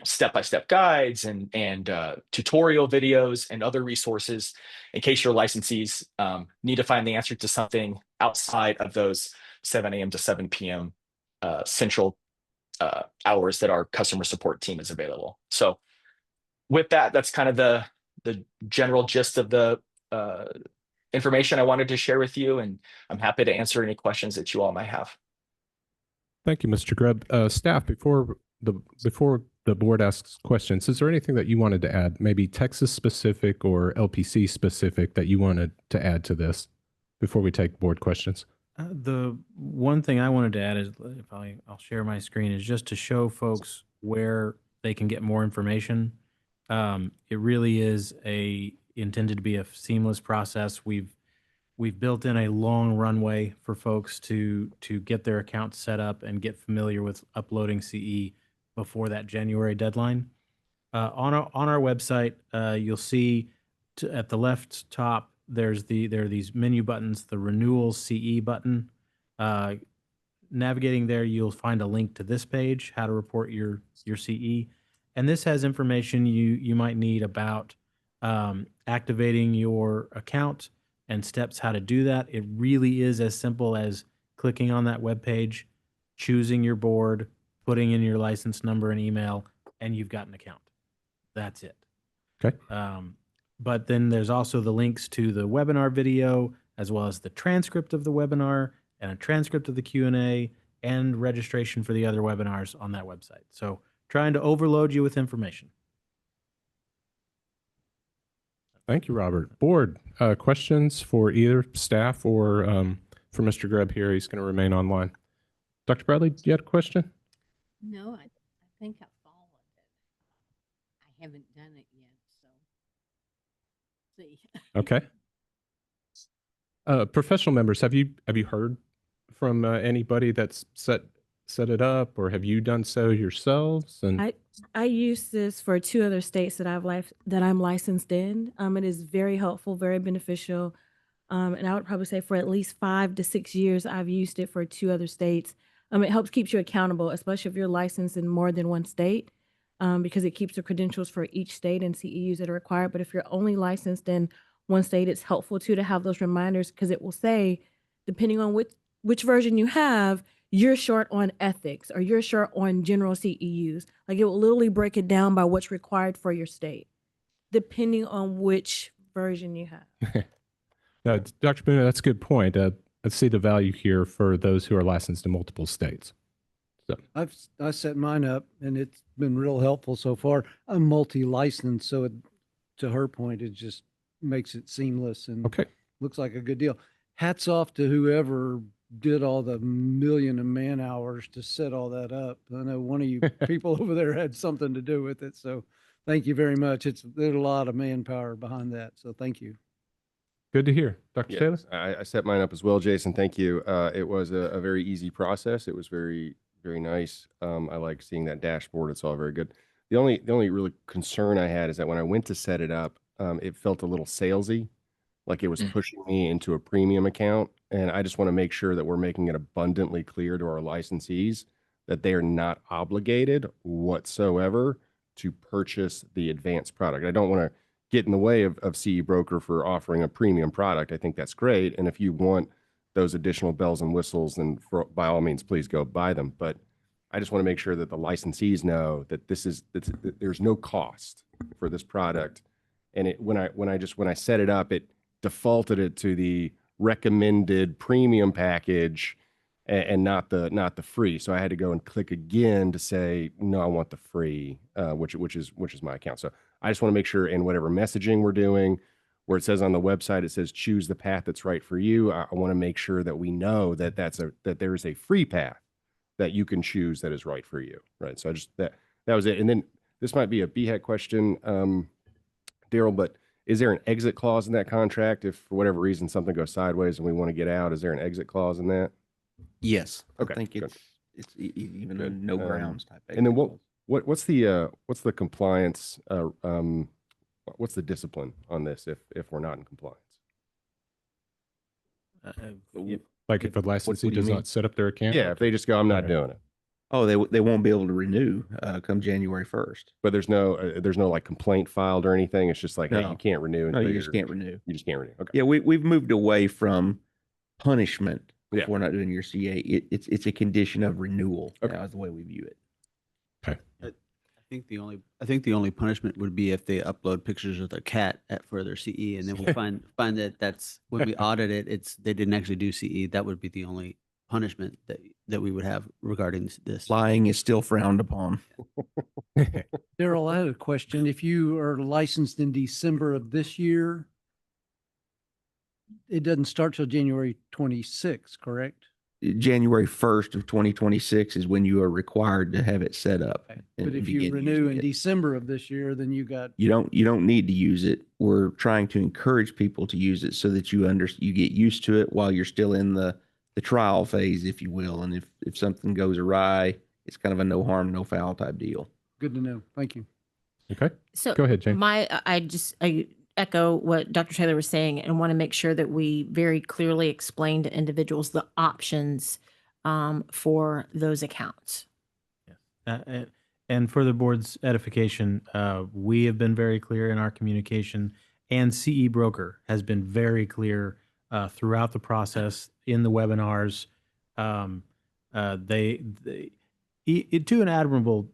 step-by-step guides and tutorial videos and other resources in case your licensees need to find the answer to something outside of those 7 a.m. to 7 p.m. Central hours that our customer support team is available. So with that, that's kind of the general gist of the information I wanted to share with you, and I'm happy to answer any questions that you all might have. Thank you, Mr. Grubb. Staff, before the board asks questions, is there anything that you wanted to add, maybe Texas specific or LPC specific, that you wanted to add to this before we take board questions? The one thing I wanted to add is, if I'll share my screen, is just to show folks where they can get more information. It really is intended to be a seamless process. We've built in a long runway for folks to get their accounts set up and get familiar with uploading CE before that January deadline. On our website, you'll see at the left top there are these menu buttons. The renewal CE button. Navigating there, you'll find a link to this page, how to report your CE, and this has information you might need about activating your account and steps how to do that. It really is as simple as clicking on that web page, choosing your board, putting in your license number and email, and you've got an account. That's it. Okay. But then there's also the links to the webinar video, as well as the transcript of the webinar and a transcript of the Q&A and registration for the other webinars on that website. So trying to overload you with information. Thank you, Robert. Board, questions for either staff or for Mr. Grubb here? He's going to remain online. Dr. Bradley, do you have a question? No, I think I followed it. I haven't done it yet, so see. Okay. Professional members, have you heard from anybody that's set it up, or have you done so yourselves? And I use this for 2 other states that I'm licensed in. It is very helpful, very beneficial. And I would probably say for at least 5 to 6 years, I've used it for 2 other states. It helps keep you accountable, especially if you're licensed in more than one state, because it keeps the credentials for each state and CEUs that are required. But if you're only licensed in one state, it's helpful too to have those reminders, because it will say, depending on which version you have, you're short on ethics or you're short on general CEUs. Like, it will literally break it down by what's required for your state, depending on which version you have. Dr. Boone, that's a good point. I see the value here for those who are licensed in multiple states. So I set mine up and it's been real helpful so far. I'm multi-licensed, so to her point, it just makes it seamless and looks like a good deal. Hats off to whoever did all the million of man hours to set all that up. I know one of you people over there had something to do with it. So thank you very much. There's a lot of manpower behind that. So thank you. Good to hear. Dr. Taylor? I set mine up as well, Jason. Thank you. It was a very easy process. It was very, very nice. I like seeing that dashboard. It's all very good. The only really concern I had is that when I went to set it up, it felt a little salesy, like it was pushing me into a premium account. And I just want to make sure that we're making it abundantly clear to our licensees that they are not obligated whatsoever to purchase the advanced product. I don't want to get in the way of CE Broker for offering a premium product. I think that's great. And if you want those additional bells and whistles, then by all means, please go buy them. But I just want to make sure that the licensees know that there's no cost for this product. And when I set it up, it defaulted it to the recommended premium package and not the free. So I had to go and click again to say, no, I want the free, which is my account. So I just want to make sure in whatever messaging we're doing, where it says on the website, it says choose the path that's right for you. I want to make sure that we know that that there is a free path that you can choose that is right for you. Right. So that was it. And then this might be a BHAC question, Daryl, but is there an exit clause in that contract? If for whatever reason something goes sideways and we want to get out, is there an exit clause in that? Yes. Okay. I think it's even a Good. no grounds type. And then what's the compliance? What's the discipline on this if we're not in compliance? Like if a licensee does not set up their account? Yeah, if they just go, I'm not doing it. Oh, they won't be able to renew come January 1st. But there's no like complaint filed or anything. It's just like, hey, No. you can't renew. No, until you just can't renew. You just can't renew. Okay. Yeah, we've moved away from punishment Yeah. if we're not doing your CA. It's a condition of renewal. Okay. Now is the way we view it. I think the only punishment would be if they upload pictures of their cat for their CE, and then we find that's when we audit it, they didn't actually do CE. That would be the only punishment that we would have regarding this. Lying is still frowned upon. Daryl, I had a question. If you are licensed in December of this year, it doesn't start till January 26th, correct? January 1st of 2026 is when you are required to have it set up. and But if begin you renew using in it. December of this year, then you got, You don't need to use it. We're trying to encourage people to use it so that you get used to it while you're still in the trial phase, if you will. And if something goes awry, it's kind of a no harm, no foul type deal. good to know. Thank you. Okay. So Go ahead, Jane. I echo what Dr. Taylor was saying and want to make sure that we very clearly explain to individuals the options for those accounts. And for the board's edification, we have been very clear in our communication, and CE Broker has been very clear throughout the process in the webinars. They to an admirable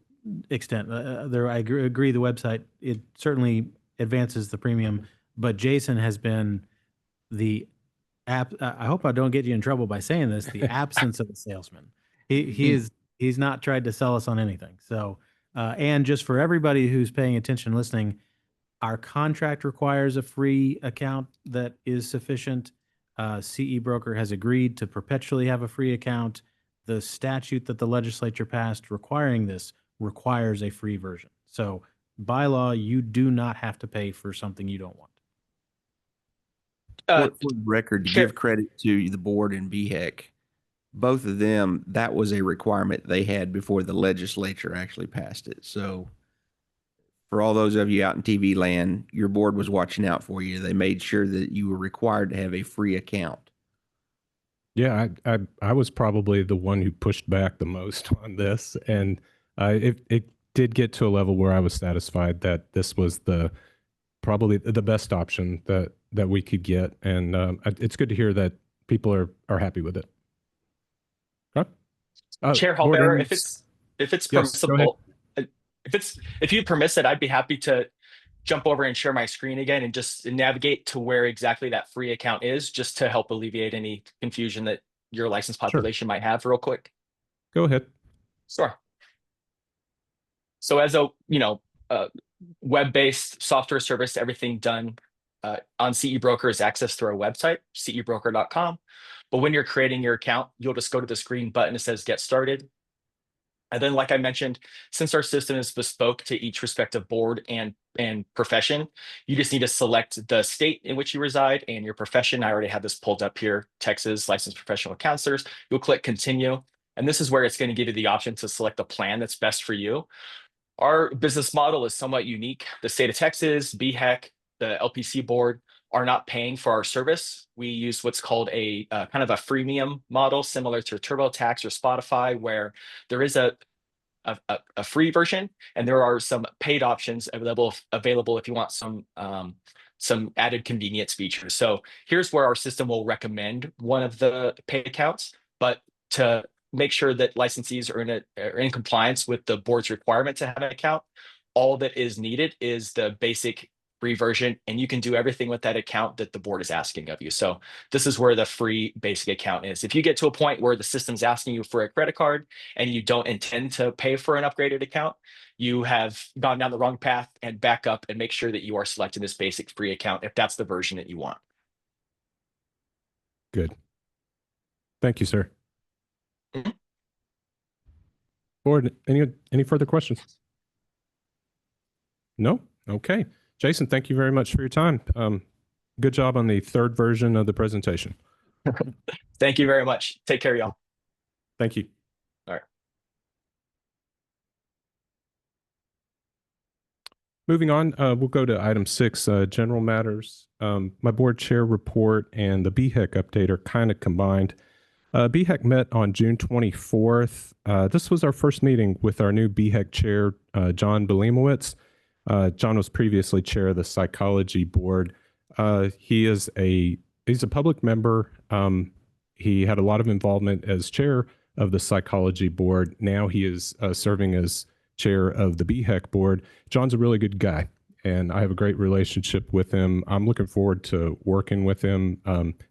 extent. I agree. The website, it certainly advances the premium, but Jason has been the I hope I don't get you in trouble by saying this, the absence of a salesman. He's not tried to sell us on anything. So, and just for everybody who's paying attention, listening, our contract requires a free account that is sufficient. CE Broker has agreed to perpetually have a free account. The statute that the legislature passed requiring this requires a free version. So by law, you do not have to pay for something you don't want. For the record, to give credit to the board and BHEC, both of them, that was a requirement they had before the legislature actually passed it. So for all those of you out in TV land, your board was watching out for you. They made sure that you were required to have a free account. Yeah, I was probably the one who pushed back the most on this, and it did get to a level where I was satisfied that this was probably the best option that we could get, and it's good to hear that people are happy with it. Huh? Chair Hallbearer, if it's permissible, if you permit it, I'd be happy to jump over and share my screen again and just navigate to where exactly that free account is, just to help alleviate any confusion that your licensed population might have real quick. Go ahead. Sure. So as a web-based software service, everything done on CE Broker is accessed through our website, cebroker.com. But when you're creating your account, you'll just go to this green button that says Get Started. And then, like I mentioned, since our system is bespoke to each respective board and profession, you just need to select the state in which you reside and your profession. I already have this pulled up here, Texas Licensed Professional Counselors. You'll click Continue. And this is where it's going to give you the option to select the plan that's best for you. Our business model is somewhat unique. The state of Texas, BHEC, the LPC board are not paying for our service. We use what's called a kind of a freemium model, similar to TurboTax or Spotify, where there is a free version and there are some paid options available if you want some added convenience features. So here's where our system will recommend one of the paid accounts, but to make sure that licensees are in compliance with the board's requirement to have an account, all that is needed is the basic free version, and you can do everything with that account that the board is asking of you. So this is where the free basic account is. If you get to a point where the system's asking you for a credit card and you don't intend to pay for an upgraded account, you have gone down the wrong path, and back up and make sure that you are selecting this basic free account if that's the version that you want. Good. Thank you, sir. Board, any further questions? No? Okay. Jason, thank you very much for your time. Good job on the third version of the presentation. Thank you very much. Take care, y'all. Thank you. All right. Moving on, we'll go to item 6, general matters. My board chair report and the BHEC update are kind of combined. BHEC met on June 24th. This was our first meeting with our new BHEC chair, John Belimowitz. John was previously chair of the psychology board. He's a public member. He had a lot of involvement as chair of the psychology board. Now he is serving as chair of the BHEC board. John's a really good guy, and I have a great relationship with him. I'm looking forward to working with him.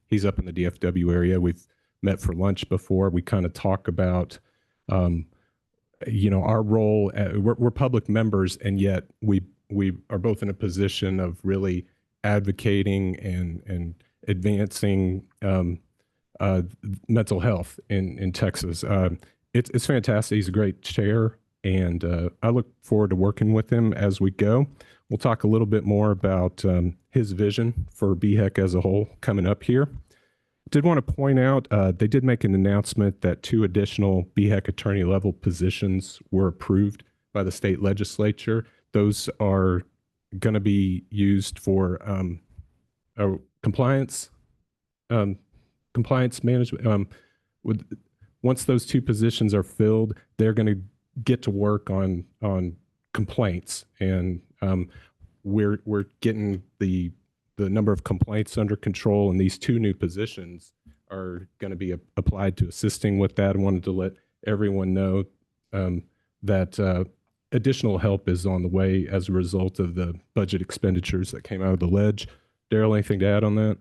He's up in the DFW area. We've met for lunch before. We kind of talk about our role. We're public members, and yet we are both in a position of really advocating and advancing mental health in Texas. It's fantastic. He's a great chair, and I look forward to working with him as we go. We'll talk a little bit more about his vision for BHEC as a whole coming up here. Did want to point out, they did make an announcement that 2 additional BHEC attorney level positions were approved by the state legislature. Those are going to be used for compliance management. Once those 2 positions are filled, they're going to get to work on complaints, and we're getting the number of complaints under control, and these 2 new positions are going to be applied to assisting with that. I wanted to let everyone know that additional help is on the way as a result of the budget expenditures that came out of the ledge. Daryl, anything to add on that?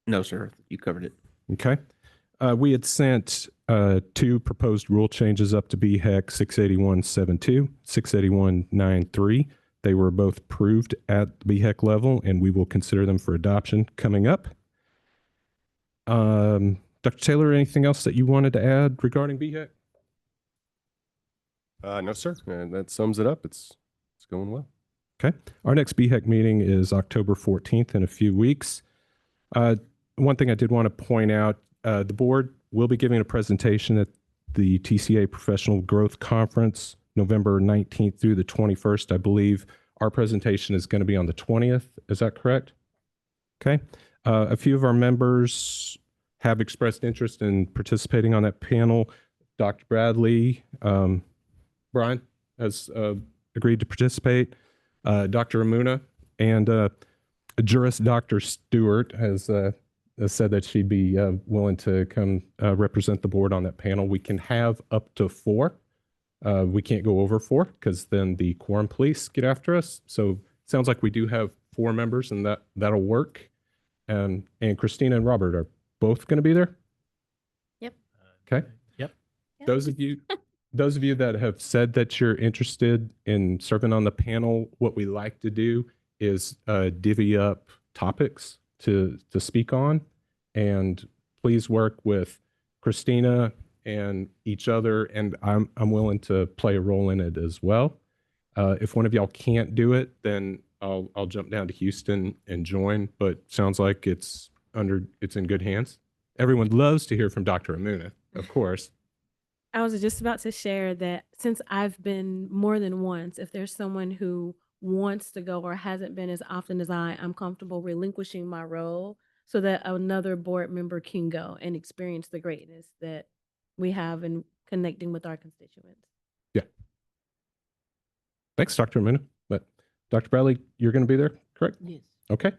No, sir. You covered it. Okay. We had sent 2 proposed rule changes up to BHEC 681.72, 681.93. They were both approved at the BHEC level, and we will consider them for adoption coming up. Dr. Taylor, anything else that you wanted to add regarding BHEC? No, sir. That sums it up. It's going well. Okay. Our next BHEC meeting is October 14th in a few weeks. One thing I did want to point out, the board will be giving a presentation at the TCA Professional Growth Conference, November 19th through the 21st, I believe. Our presentation is going to be on the 20th. Is that correct? Okay. A few of our members have expressed interest in participating on that panel. Dr. Bradley, Brian has agreed to participate. Dr. Amuna and jurist Dr. Stewart has said that she'd be willing to come represent the board on that panel. We can have up to 4. We can't go over 4 because then the quorum police get after us. So it sounds like we do have 4 members, and that'll work. And Christina and Robert are both going to be there. Yep. Okay. Yep. Those of you that have said that you're interested in serving on the panel, what we like to do is divvy up topics to speak on, and please work with Christina and each other, and I'm willing to play a role in it as well. If one of y'all can't do it, then I'll jump down to Houston and join, but sounds like it's in good hands. Everyone loves to hear from Dr. Amuna, of course. I was just about to share that since I've been more than once, if there's someone who wants to go or hasn't been as often as I'm comfortable relinquishing my role so that another board member can go and experience the greatness that we have in connecting with our constituents. Yeah. Thanks, Dr. Amuna. But Dr. Bradley, you're going to be there, correct? Yes. Okay.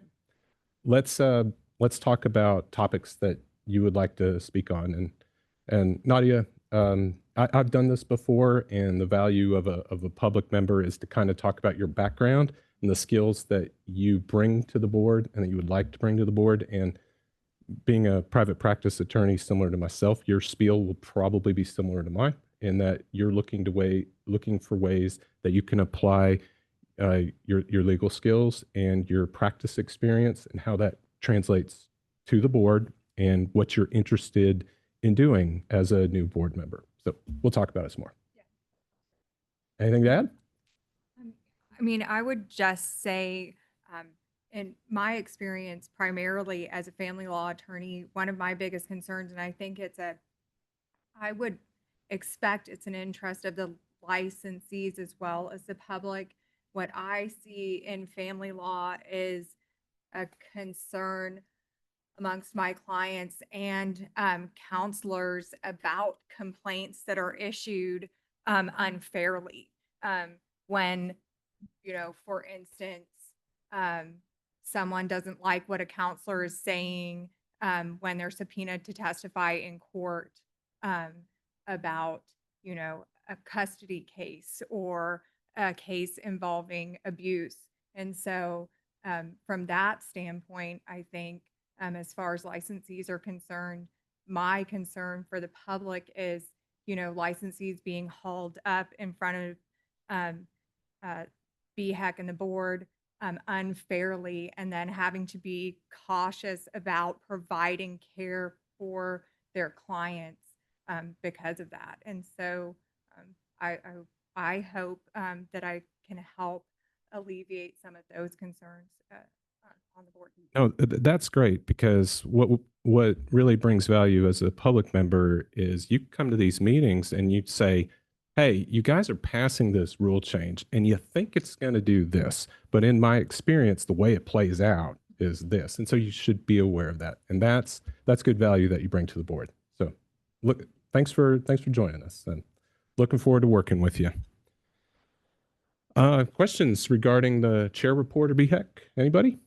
Let's talk about topics that you would like to speak on. And Nadia, I've done this before, and the value of a public member is to kind of talk about your background and the skills that you bring to the board and that you would like to bring to the board. And being a private practice attorney similar to myself, your spiel will probably be similar to mine in that you're looking for ways that you can apply your legal skills and your practice experience and how that translates to the board and what you're interested in doing as a new board member. So we'll talk about it some more. Yeah. Anything to add? I mean, I would just say, in my experience, primarily as a family law attorney, one of my biggest concerns, and I think I would expect it's an interest of the licensees as well as the public. What I see in family law is a concern amongst my clients and counselors about complaints that are issued unfairly. When, for instance, someone doesn't like what a counselor is saying when they're subpoenaed to testify in court about, a custody case or a case involving abuse. And so from that standpoint, I think as far as licensees are concerned, my concern for the public is, licensees being hauled up in front of BHEC and the board unfairly, and then having to be cautious about providing care for their clients because of that. And so I hope that I can help alleviate some of those concerns on the board. No, that's great, because what really brings value as a public member is you come to these meetings and you say, hey, you guys are passing this rule change and you think it's going to do this, but in my experience, the way it plays out is this. And so you should be aware of that. And that's good value that you bring to the board. So look, thanks for joining us, and looking forward to working with you. Questions regarding the chair report or BHEC? Anybody?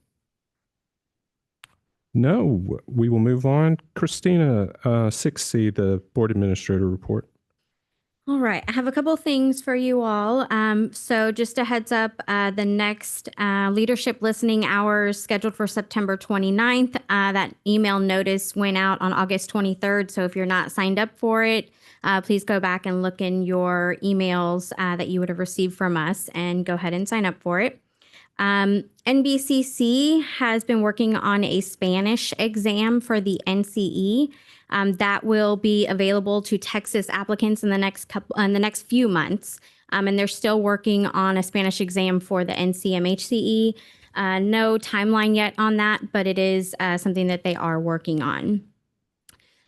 No, we will move on. Christina, 6C, the board administrator report. All right, I have a couple things for you all. So just a heads up, the next leadership listening hours scheduled for September 29th. That email notice went out on August 23rd. So if you're not signed up for it, please go back and look in your emails that you would have received from us and go ahead and sign up for it. NBCC has been working on a Spanish exam for the NCE. That will be available to Texas applicants in the next few months. And they're still working on a Spanish exam for the NCMHCE. No timeline yet on that, but it is something that they are working on.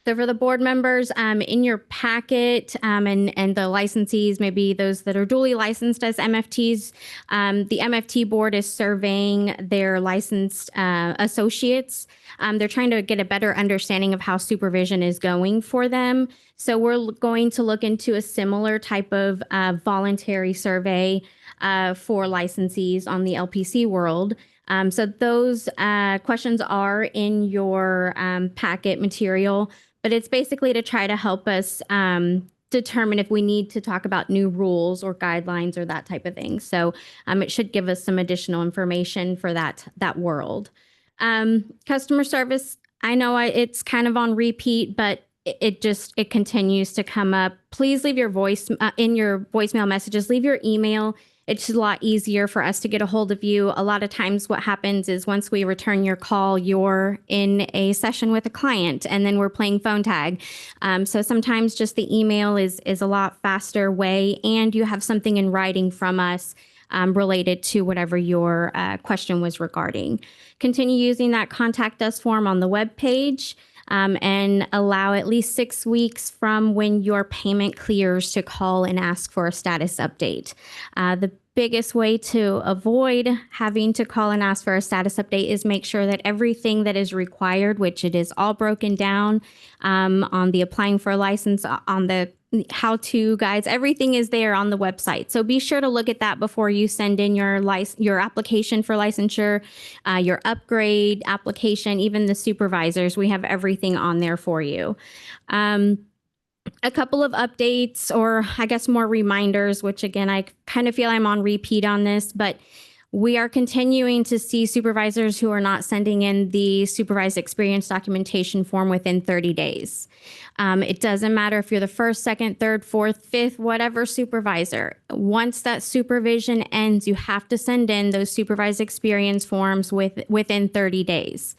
So for the board members, in your packet and the licensees, maybe those that are duly licensed as MFTs, the MFT board is surveying their licensed associates. They're trying to get a better understanding of how supervision is going for them. So we're going to look into a similar type of voluntary survey for licensees on the LPC world. So those questions are in your packet material, but it's basically to try to help us determine if we need to talk about new rules or guidelines or that type of thing. So it should give us some additional information for that world. Customer service, I know it's kind of on repeat, but it continues to come up. Please leave your voice in your voicemail messages, leave your email. It's a lot easier for us to get a hold of you. A lot of times what happens is once we return your call, you're in a session with a client and then we're playing phone tag. So sometimes just the email is a lot faster way, and you have something in writing from us related to whatever your question was regarding. Continue using that contact us form on the web page. And allow at least 6 weeks from when your payment clears to call and ask for a status update. The biggest way to avoid having to call and ask for a status update is make sure that everything that is required, which it is all broken down on the applying for a license, on the how-to guides, everything is there on the website. So be sure to look at that before you send in your application for licensure, your upgrade application, even the supervisors. We have everything on there for you. A couple of updates, or I guess more reminders, which again, I kind of feel I'm on repeat on this, but we are continuing to see supervisors who are not sending in the supervised experience documentation form within 30 days. It doesn't matter if you're the first, second, third, fourth, fifth, whatever supervisor. Once that supervision ends, you have to send in those supervised experience forms within 30 days.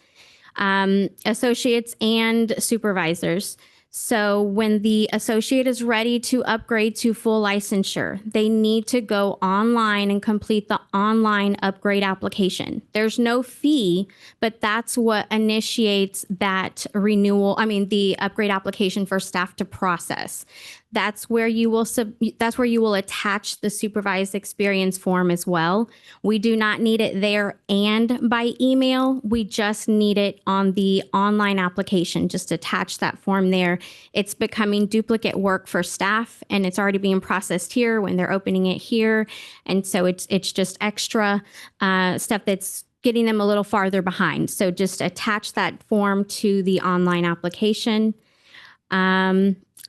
Associates and supervisors. So when the associate is ready to upgrade to full licensure, they need to go online and complete the online upgrade application. There's no fee, but that's what initiates that the upgrade application for staff to process. That's where you will attach the supervised experience form as well. We do not need it there and by email. We just need it on the online application. Just attach that form there. It's becoming duplicate work for staff, and it's already being processed here when they're opening it here. And so it's just extra stuff that's getting them a little farther behind. So just attach that form to the online application.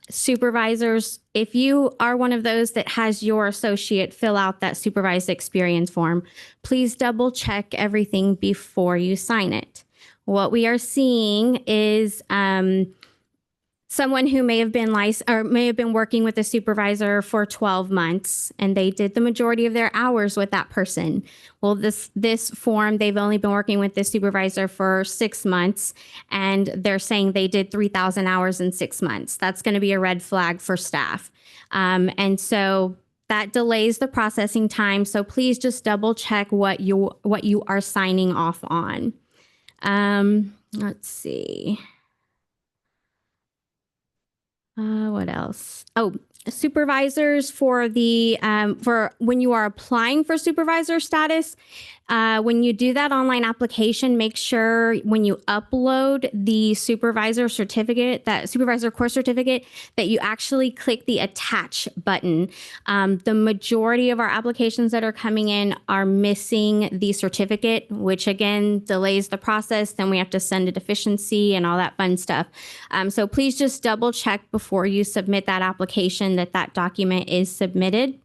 Supervisors, if you are one of those that has your associate fill out that supervised experience form, please double check everything before you sign it. What we are seeing is someone who may have been licensed or may have been working with a supervisor for 12 months and they did the majority of their hours with that person. Well, this form, they've only been working with this supervisor for 6 months and they're saying they did 3,000 hours in 6 months. That's going to be a red flag for staff. And so that delays the processing time. So please just double check what you are signing off on. Let's see. What else? Oh, supervisors for the for when you are applying for supervisor status, when you do that online application, make sure when you upload the supervisor certificate, that supervisor course certificate, that you actually click the attach button. The majority of our applications that are coming in are missing the certificate, which again delays the process. Then we have to send a deficiency and all that fun stuff. So please just double check before you submit that application that that document is submitted.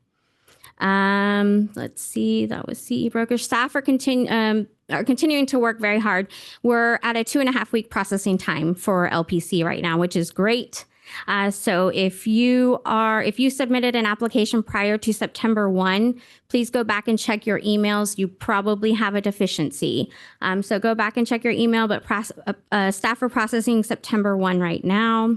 Let's see, that was CE brokerage. Staff are continuing to work very hard. We're at a 2.5 week processing time for LPC right now, which is great. So if you submitted an application prior to September 1, please go back and check your emails. You probably have a deficiency. So go back and check your email, but staff are processing September 1 right now.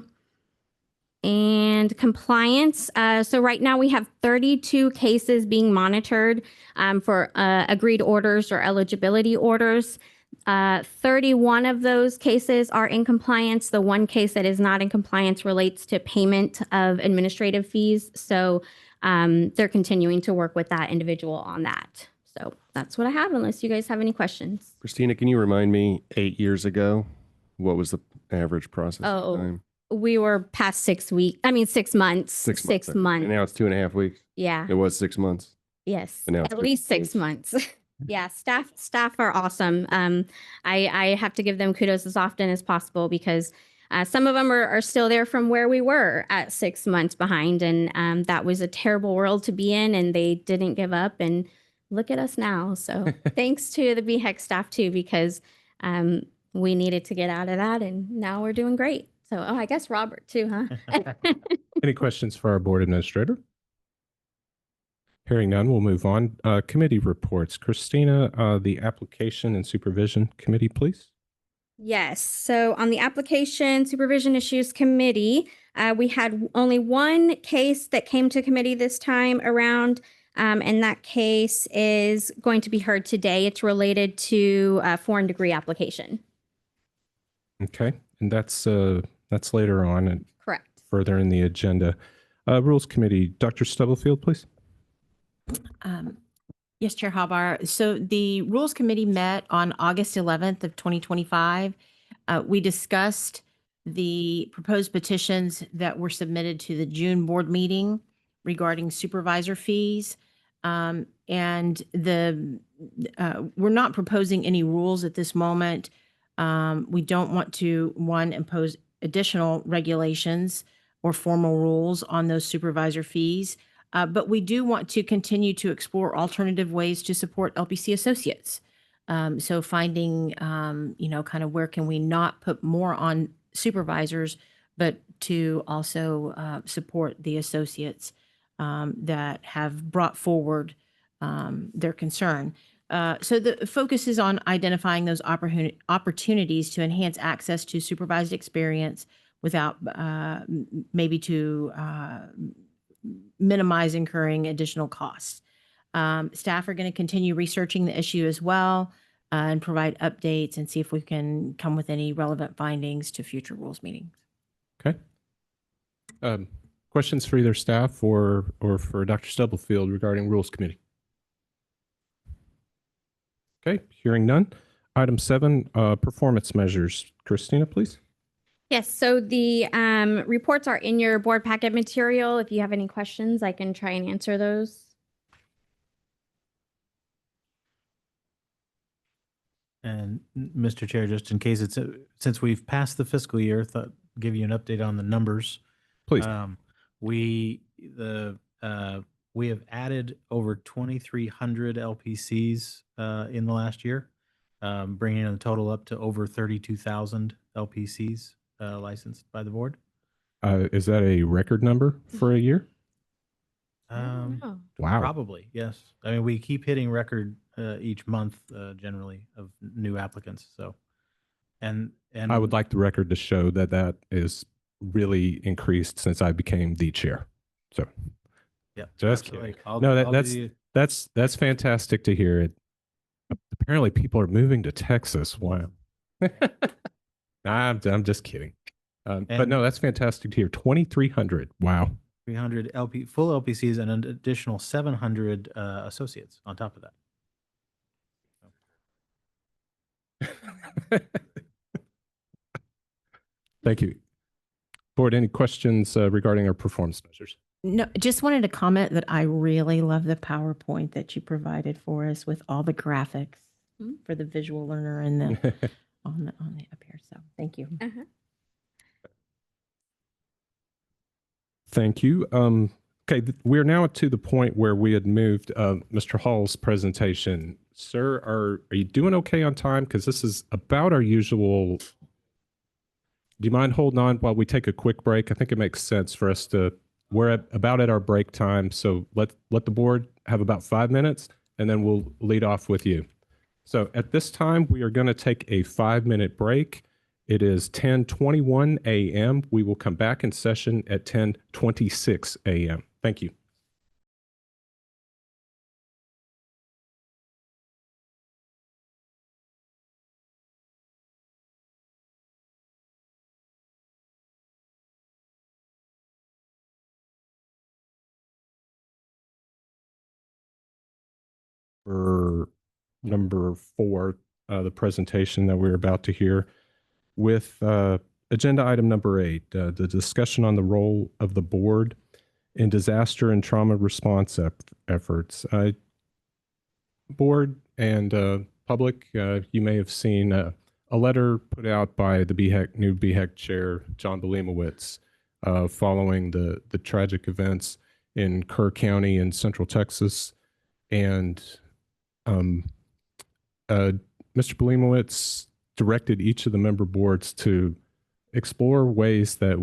And compliance. So right now we have 32 cases being monitored for agreed orders or eligibility orders. 31 of those cases are in compliance. The one case that is not in compliance relates to payment of administrative fees. So they're continuing to work with that individual on that. So that's what I have, unless you guys have any questions. Christina, can you remind me 8 years ago, what was the average process time? We were past 6 weeks. I mean, 6 months. 6 months. And now it's 2.5 weeks. Yeah. It was 6 months. Yes. And now At least 6 months. Yeah. Staff are awesome. I have to give them kudos as often as possible because some of them are still there from where we were at 6 months behind. And that was a terrible world to be in. And they didn't give up. And look at us now. So thanks to the BHEC staff too, because we needed to get out of that. And now we're doing great. So, I guess Robert too, huh? Any questions for our board administrator? Hearing none, we'll move on. Committee reports. Christina, the application and supervision committee, please. Yes. So on the application supervision issues committee, we had only one case that came to committee this time around. And that case is going to be heard today. It's related to a foreign degree application. Okay. And that's later on and Correct. further in the agenda. Rules Committee, Dr. Stubblefield, please. Yes, Chair Habar. So the Rules Committee met on August 11th of 2025. We discussed the proposed petitions that were submitted to the June board meeting regarding supervisor fees. And we're not proposing any rules at this moment. We don't want to, impose additional regulations or formal rules on those supervisor fees. But we do want to continue to explore alternative ways to support LPC associates. So finding, kind of where can we not put more on supervisors, but to also support the associates that have brought forward their concern. So the focus is on identifying those opportunities to enhance access to supervised experience without maybe to minimize incurring additional costs. Staff are going to continue researching the issue as well and provide updates and see if we can come with any relevant findings to future rules meetings. Okay. Questions for either staff or for Dr. Stubblefield regarding Rules Committee? Okay, hearing none. Item 7, performance measures. Christina, please. Yes, so the reports are in your board packet material. If you have any questions, I can try and answer those. And Mr. Chair, just in case since we've passed the fiscal year, thought give you an update on the numbers. Please. We have added over 2,300 LPCs in the last year, bringing the total up to over 32,000 LPCs licensed by the board. Is that a record number for a year? know. Wow. Probably, yes. I mean, we keep hitting record each month generally of new applicants. So, and I would like the record to show that that is really increased since I became the chair. So, yeah, just absolutely. kidding. No, that's fantastic to hear. It. Apparently, people are moving to Texas. Wow. I'm just kidding. But no, that's fantastic to hear. 2,300. Wow. 300 full LPCs and an additional 700 associates on top of that. Thank you. Board, any questions regarding our performance measures? No, just wanted to comment that I really love the PowerPoint that you provided for us with all the graphics for the visual learner and the on the up here. So thank you. Thank you. Okay, we're now to the point where we had moved Mr. Hall's presentation. Sir, are you doing okay on time? Because this is about our usual. Do you mind holding on while we take a quick break? I think it makes sense for us to. We're about at our break time, so let the board have about 5 minutes, and then we'll lead off with you. So at this time, we are going to take a 5-minute break. It is 10:21 a.m. We will come back in session at 10:26 a.m. Thank you. For number 4, the presentation that we're about to hear with agenda item number 8, the discussion on the role of the board in disaster and trauma response efforts. Board and public, you may have seen a letter put out by the new BHEC chair, John Belemowitz, following the tragic events in Kerr County in Central Texas. And Mr. Belemowitz directed each of the member boards to explore ways that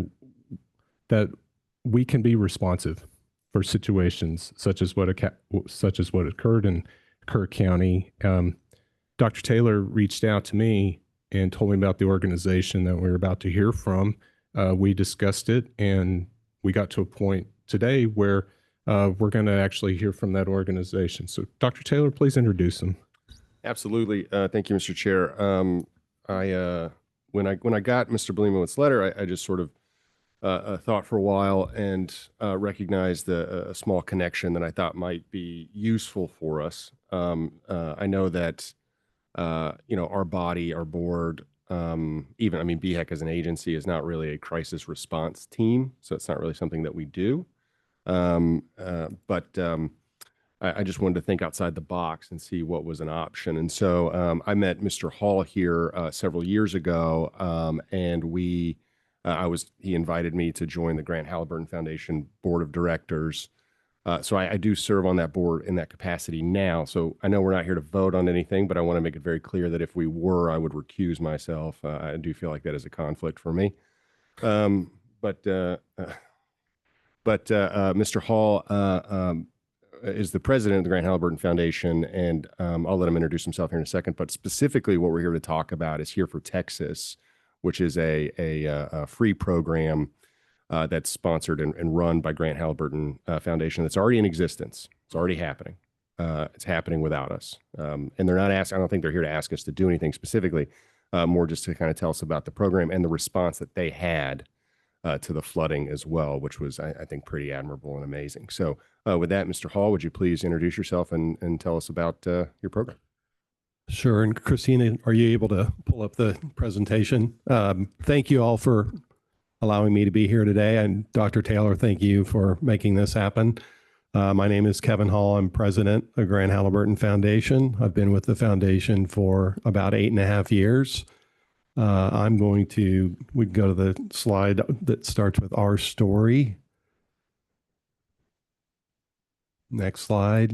we can be responsive for situations such as what occurred in Kerr County. Dr. Taylor reached out to me and told me about the organization that we're about to hear from. We discussed it, and we got to a point today where we're going to actually hear from that organization. So, Dr. Taylor, please introduce them. Absolutely. Thank you, Mr. Chair. When I got Mr. Blemowitz's letter, I just sort of thought for a while and recognized a small connection that I thought might be useful for us. I know that our body, our board, BHEC as an agency is not really a crisis response team, so it's not really something that we do. But I just wanted to think outside the box and see what was an option. And so I met Mr. Hall here several years ago, and he invited me to join the Grant Halliburton Foundation Board of Directors. So I do serve on that board in that capacity now. So I know we're not here to vote on anything, but I want to make it very clear that if we were, I would recuse myself. I do feel like that is a conflict for me. But Mr. Hall is the president of the Grant Halliburton Foundation, and I'll let him introduce himself here in a second. But specifically, what we're here to talk about is Here for Texas, which is a free program that's sponsored and run by Grant Halliburton Foundation. That's already in existence. It's already happening. It's happening without us, and they're not asking. I don't think they're here to ask us to do anything specifically. More just to kind of tell us about the program and the response that they had to the flooding as well, which was, I think, pretty admirable and amazing. So with that, Mr. Hall, would you please introduce yourself and tell us about your program? Sure. And Christina, are you able to pull up the presentation? Thank you all for allowing me to be here today. And Dr. Taylor, thank you for making this happen. My name is Kevin Hall. I'm president of Grant Halliburton Foundation. I've been with the foundation for about 8.5 years. We go to the slide that starts with our story. Next slide.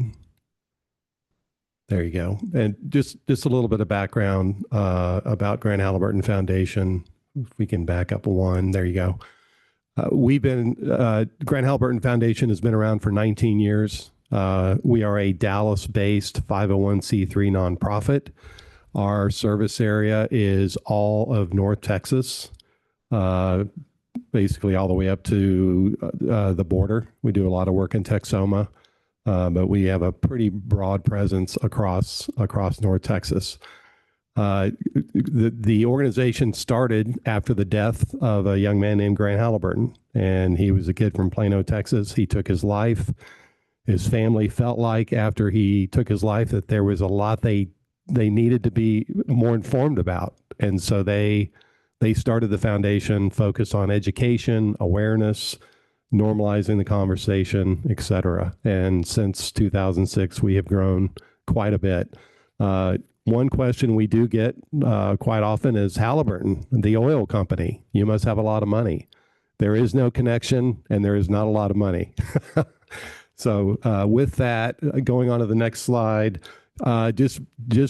There you go. And just a little bit of background about Grant Halliburton Foundation. If we can back up one, there you go. Grant Halliburton Foundation has been around for 19 years. We are a Dallas-based 501c3 nonprofit. Our service area is all of North Texas, basically all the way up to the border. We do a lot of work in Texoma, but we have a pretty broad presence across North Texas. The organization started after the death of a young man named Grant Halliburton, and he was a kid from Plano, Texas. He took his life. His family felt like after he took his life that there was a lot they needed to be more informed about. And so they started the foundation focused on education, awareness, normalizing the conversation, et cetera. And since 2006, we have grown quite a bit. One question we do get quite often is Halliburton, the oil company. You must have a lot of money. There is no connection, and there is not a lot of money. So with that, going on to the next slide, just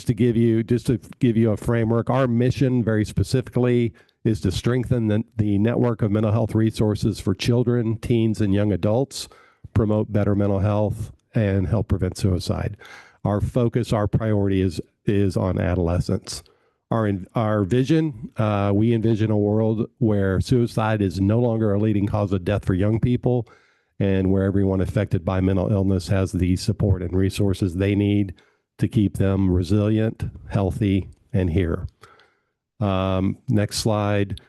to give you a framework, our mission very specifically is to strengthen the network of mental health resources for children, teens, and young adults, promote better mental health, and help prevent suicide. Our focus, our priority is on adolescents. Our vision, we envision a world where suicide is no longer a leading cause of death for young people, and where everyone affected by mental illness has the support and resources they need to keep them resilient, healthy, and here. Next slide.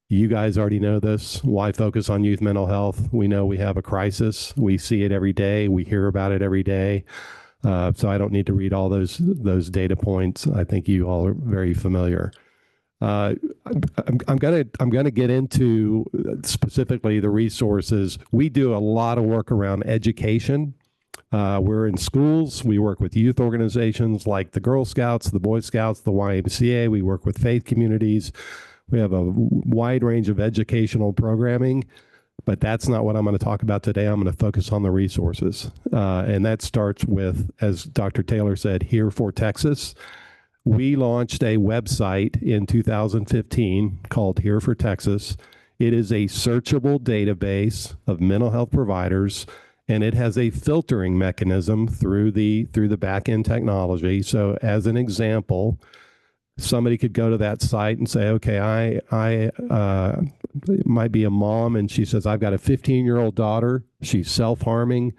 You guys already know this. Why focus on youth mental health? We know we have a crisis. We see it every day. We hear about it every day. So I don't need to read all those data points. I think you all are very familiar. I'm gonna get into specifically the resources. We do a lot of work around education. We're in schools. We work with youth organizations like the Girl Scouts, the Boy Scouts, the YMCA. We work with faith communities. We have a wide range of educational programming, but that's not what I'm going to talk about today. I'm going to focus on the resources. And that starts with, as Dr. Taylor said, Here for Texas. We launched a website in 2015 called Here for Texas. It is a searchable database of mental health providers, and it has a filtering mechanism through the back-end technology. So as an example, somebody could go to that site and say, okay, I might be a mom, and she says, I've got a 15-year-old daughter. She's self-harming.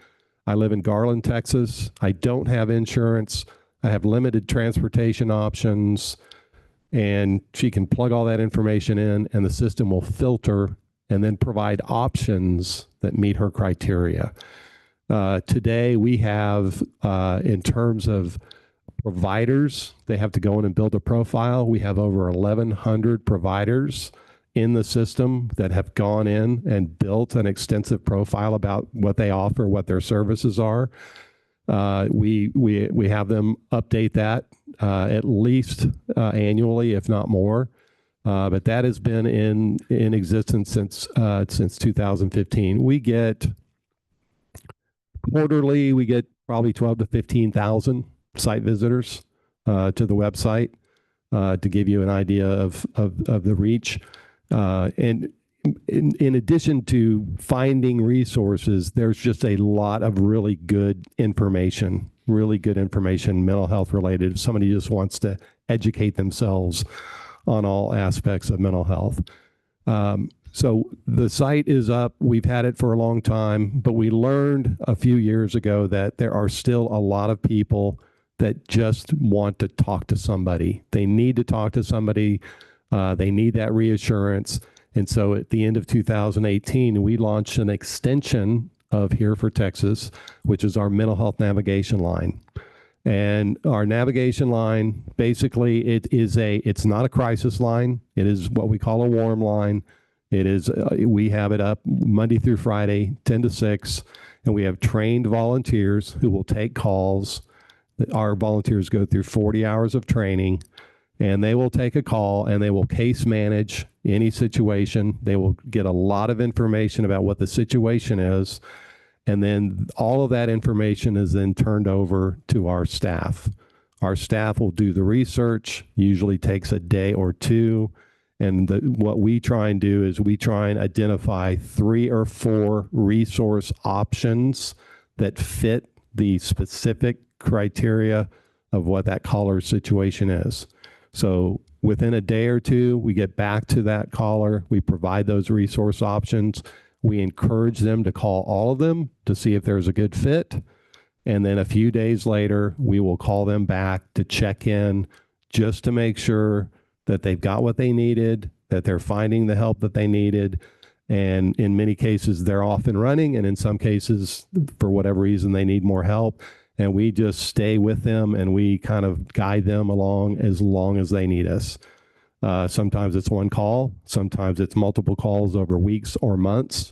I live in Garland, Texas. I don't have insurance. I have limited transportation options. And she can plug all that information in, and the system will filter and then provide options that meet her criteria. Today, we have, in terms of providers, they have to go in and build a profile. We have over 1,100 providers in the system that have gone in and built an extensive profile about what they offer, what their services are. We have them update that at least annually, if not more. But that has been in existence since 2015. We get quarterly, we get probably 12 to 15,000 site visitors to the website to give you an idea of the reach. And in addition to finding resources, there's just a lot of really good information, mental health related. If somebody just wants to educate themselves on all aspects of mental health. So the site is up. We've had it for a long time, but we learned a few years ago that there are still a lot of people that just want to talk to somebody. They need to talk to somebody. They need that reassurance. And so at the end of 2018, we launched an extension of Here for Texas, which is our mental health navigation line. And our navigation line, basically, it's not a crisis line. It is what we call a warm line. It is, we have it up Monday through Friday, 10 to 6, and we have trained volunteers who will take calls. Our volunteers go through 40 hours of training, and they will take a call and they will case manage any situation. They will get a lot of information about what the situation is. And then all of that information is then turned over to our staff. Our staff will do the research, usually takes a day or two, And what we try and do is we try and identify 3 or 4 resource options that fit the specific criteria of what that caller's situation is. So within a day or two, we get back to that caller. We provide those resource options. We encourage them to call all of them to see if there's a good fit. And then a few days later, we will call them back to check in just to make sure that they've got what they needed, that they're finding the help that they needed. And in many cases, they're off and running. And in some cases, for whatever reason, they need more help. And we just stay with them and we kind of guide them along as they need us. Sometimes it's one call, sometimes it's multiple calls over weeks or months,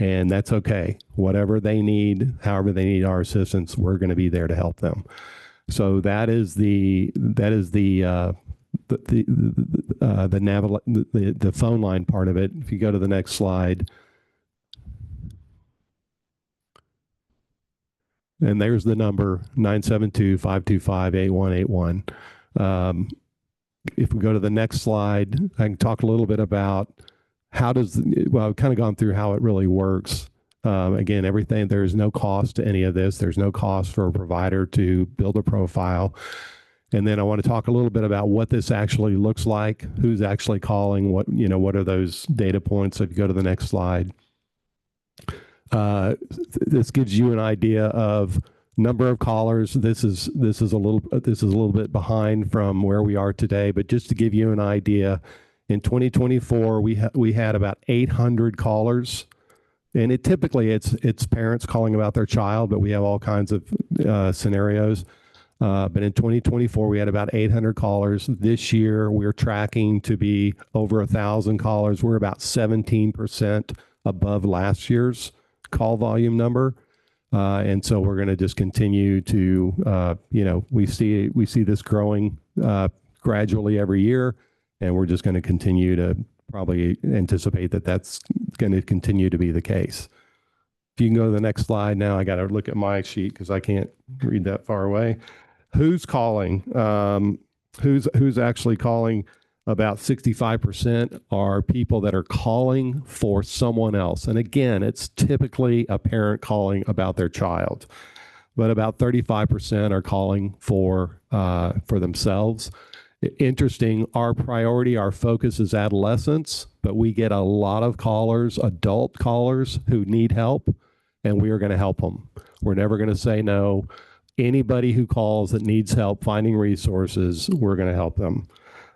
and that's okay. Whatever they need, however they need our assistance, we're going to be there to help them. So the phone line part of it. If you go to the next slide. And there's the number, 972-525-8181. If we go to the next slide, I can talk a little bit about I've kind of gone through how it really works. Again, everything, there is no cost to any of this. There's no cost for a provider to build a profile. And then I want to talk a little bit about what this actually looks like, who's actually calling, what are those data points. So if you go to the next slide. This gives you an idea of number of callers. This is a little bit behind from where we are today, but just to give you an idea, in 2024 we had about 800 callers, and typically it's parents calling about their child, but we have all kinds of scenarios. But in 2024 we had about 800 callers. This year we're tracking to be over 1,000 callers. We're about 17% above last year's call volume number. And so we're going to just continue to, we see this growing gradually every year, and we're just going to continue to probably anticipate that that's going to continue to be the case. If you can go to the next slide now, I got to look at my sheet because I can't read that far away. Who's calling? Who's actually calling? About 65% are people that are calling for someone else. And again, it's typically a parent calling about their child, but about 35% are calling for themselves. Interesting, our focus is adolescents, but we get a lot of callers, adult callers who need help, and we are going to help them. We're never going to say no. Anybody who calls that needs help finding resources, we're going to help them.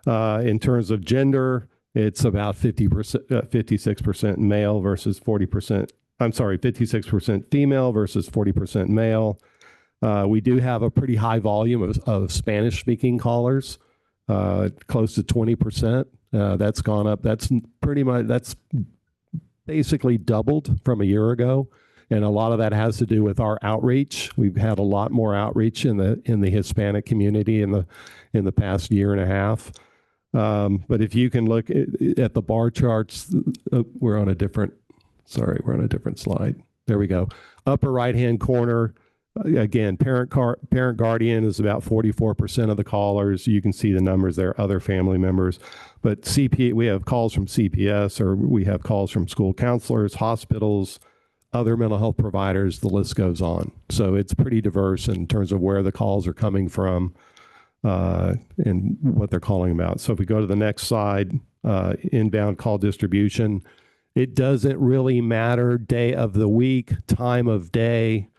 In terms of gender, it's about 56% male versus 40%. I'm sorry, 56% female versus 40% male. We do have a pretty high volume of Spanish-speaking callers, close to 20%. That's gone up. That's basically doubled from a year ago. And a lot of that has to do with our outreach. We've had a lot more outreach in the Hispanic community in the past year and a half. But if you can look at the bar charts, we're on a different slide. There we go. Upper right-hand corner, again, parent guardian is about 44% of the callers. You can see the numbers there, other family members. But we have calls from CPS, or we have calls from school counselors, hospitals, other mental health providers, the list goes on. So it's pretty diverse in terms of where the calls are coming from. And what they're calling about. So if we go to the next slide, inbound call distribution, it doesn't really matter day of the week, time of day.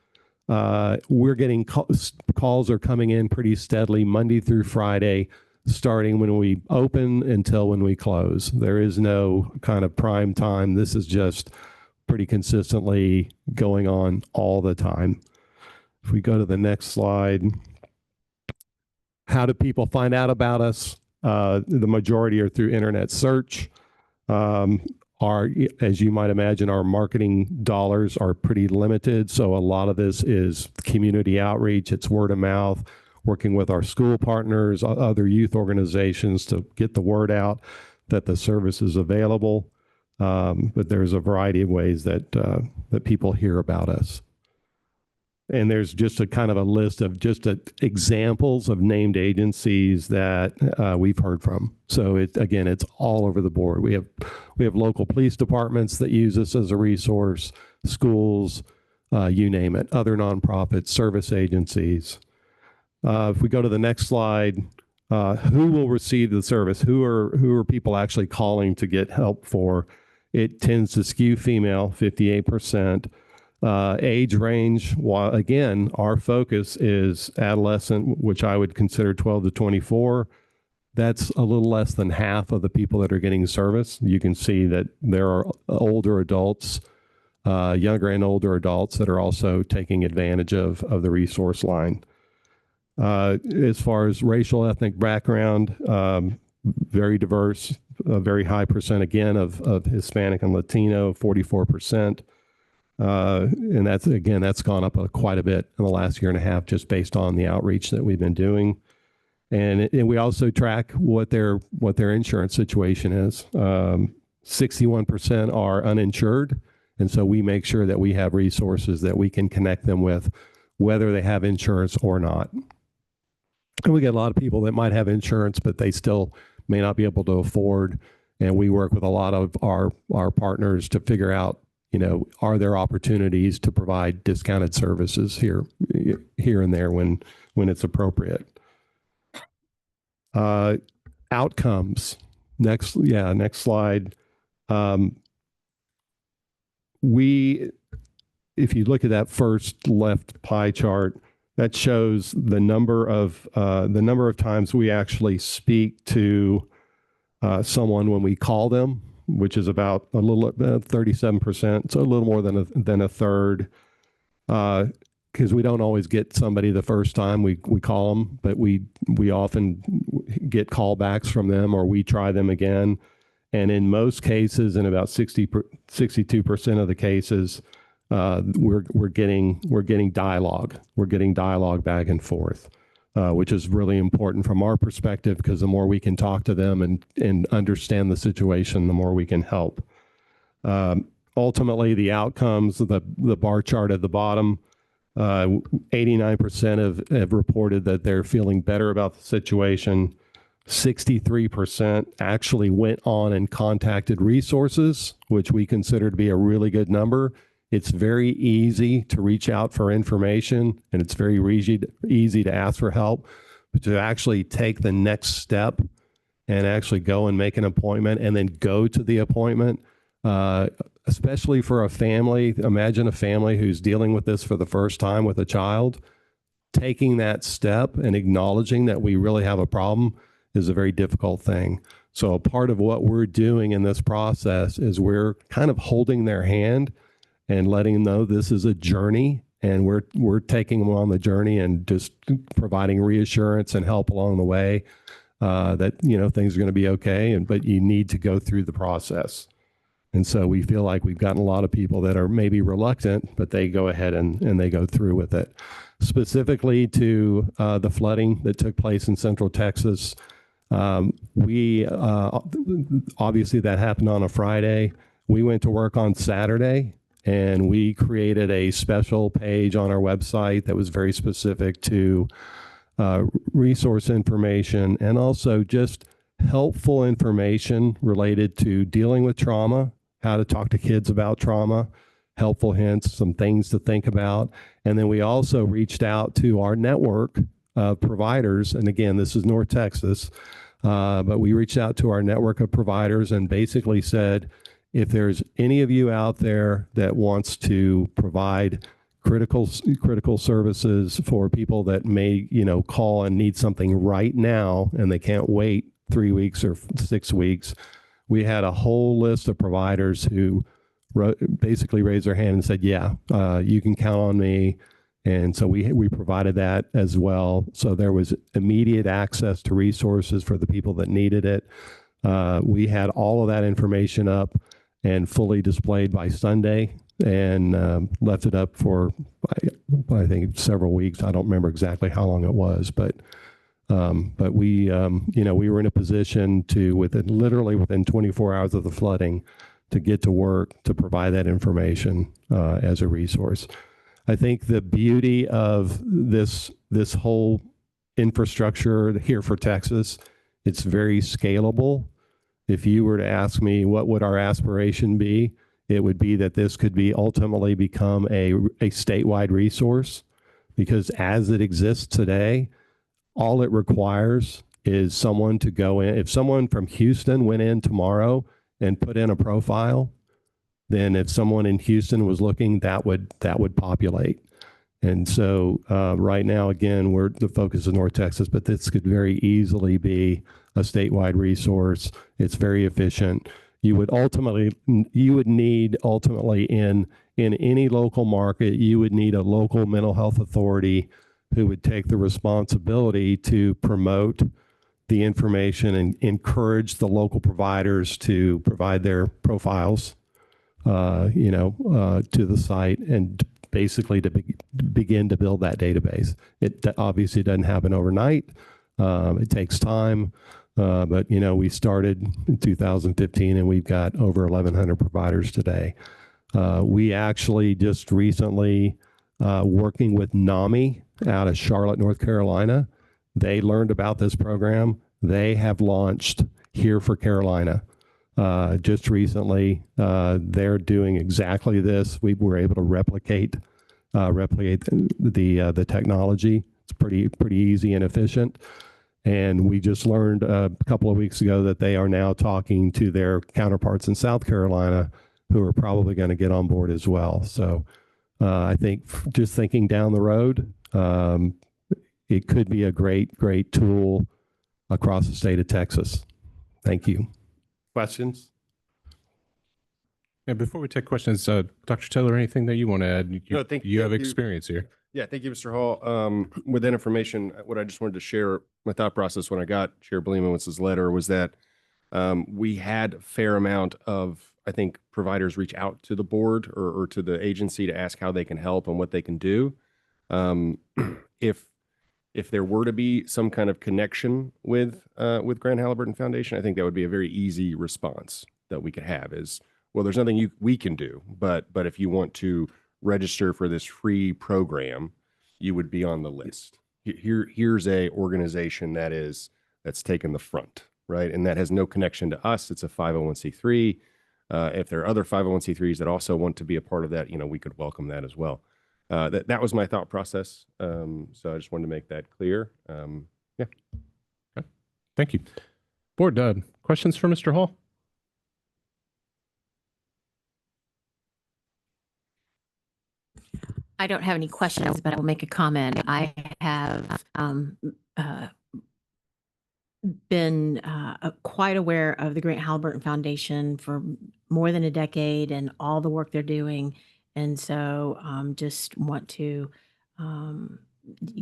We're getting calls are coming in pretty steadily Monday through Friday, starting when we open until when we close. There is no kind of prime time. This is just pretty consistently going on all the time. If we go to the next slide. How do people find out about us? The majority are through internet search. As you might imagine, our marketing dollars are pretty limited. So a lot of this is community outreach. It's word of mouth, working with our school partners, other youth organizations to get the word out that the service is available. But there's a variety of ways that people hear about us. And there's just a kind of a list of just examples of named agencies that we've heard from. So again, it's all over the board. We have local police departments that use us as a resource, schools, you name it, other nonprofits, service agencies. If we go to the next slide, who will receive the service? Who are people actually calling to get help for? It tends to skew female, 58%. Age range, while again, our focus is adolescent, which I would consider 12 to 24. That's a little less than half of the people that are getting service. You can see that there are older adults, younger and older adults that are also taking advantage of the resource line. As far as racial ethnic background, very diverse, a very high percent again of Hispanic and Latino, 44%. And that's gone up quite a bit in the last year and a half, just based on the outreach that we've been doing. And we also track what their insurance situation is. 61% are uninsured. And so we make sure that we have resources that we can connect them with, whether they have insurance or not. And we get a lot of people that might have insurance, but they still may not be able to afford. And we work with a lot of our partners to figure out, are there opportunities to provide discounted services here and there when it's appropriate. Outcomes. Next slide. If you look at that first left pie chart, that shows the number of times we actually speak to someone when we call them, which is about 37%, so a little more than a third. Because we don't always get somebody the first time we call them, but we often get callbacks from them, or we try them again. And in most cases, in about 62% of the cases, we're getting dialogue. We're getting dialogue back and forth, which is really important from our perspective, because the more we can talk to them and understand the situation, the more we can help. Ultimately, the outcomes, the bar chart at the bottom, 89% have reported that they're feeling better about the situation. 63% actually went on and contacted resources, which we consider to be a really good number. It's very easy to reach out for information, and it's very easy to ask for help, but to actually take the next step and actually go and make an appointment and then go to the appointment, especially for a family. Imagine a family who's dealing with this for the first time with a child. Taking that step and acknowledging that we really have a problem is a very difficult thing. So a part of what we're doing in this process is we're kind of holding their hand and letting them know this is a journey, and we're taking them on the journey and just providing reassurance and help along the way, that things are going to be okay, but you need to go through the process. And so we feel like we've gotten a lot of people that are maybe reluctant, but they go ahead and they go through with it. Specifically to the flooding that took place in Central Texas, we obviously that happened on a Friday. We went to work on Saturday, and we created a special page on our website that was very specific to resource information and also just helpful information related to dealing with trauma, how to talk to kids about trauma, helpful hints, some things to think about. And then we also reached out to our network of providers. And again, this is North Texas, but we reached out to our network of providers and basically said, if there's any of you out there that wants to provide critical services for people that may, call and need something right now, and they can't wait 3 weeks or 6 weeks, we had a whole list of providers who basically raised their hand and said, yeah, you can count on me. And so we provided that as well. So there was immediate access to resources for the people that needed it. We had all of that information up and fully displayed by Sunday, and left it up for, I think, several weeks. I don't remember exactly how long it was, but we, we were in a position to, within 24 hours of the flooding, to get to work to provide that information as a resource. I think the beauty of this whole infrastructure here for Texas, it's very scalable. If you were to ask me what would our aspiration be, it would be that this could be ultimately become a statewide resource, because as it exists today, all it requires is someone to go in. If someone from Houston went in tomorrow and put in a profile, then if someone in Houston was looking, that would populate. And so right now, again, the focus is North Texas, but this could very easily be a statewide resource. It's very efficient. You would need ultimately in any local market, you would need a local mental health authority who would take the responsibility to promote the information and encourage the local providers to provide their profiles, to the site, and basically to begin to build that database. It obviously doesn't happen overnight. It takes time. But, we started in 2015 and we've got over 1,100 providers today. We actually just recently, working with NAMI out of Charlotte, North Carolina, they learned about this program. They have launched Here for Carolina. Just recently, they're doing exactly this. We were able to replicate the technology. It's pretty easy and efficient. And we just learned a couple of weeks ago that they are now talking to their counterparts in South Carolina, who are probably going to get on board as well. So I think just thinking down the road, it could be a great tool across the state of Texas. Thank you. Questions? Yeah, before we take questions, Dr. Taylor, anything that you want to add? You have experience here. Yeah, thank you, Mr. Hall. With that information, what I just wanted to share, my thought process when I got Chair Bleemanwitz's letter was that we had a fair amount of, I think, providers reach out to the board or to the agency to ask how they can help and what they can do. If there were to be some kind of connection with Grant Halliburton Foundation, I think that would be a very easy response that we could have is, well, there's nothing we can do, but if you want to register for this free program, you would be on the list. Here's a organization that's taken the front, right? And that has no connection to us. It's a 501c3. If there are other 501c3s that also want to be a part of that, we could welcome that as well. That was my thought process. So I just wanted to make that clear. Yeah. Okay. Thank you. Board, questions for Mr. Hall? I don't have any questions, but I will make a comment. I have been quite aware of the Grant Halliburton Foundation for more than a decade and all the work they're doing. And so just want to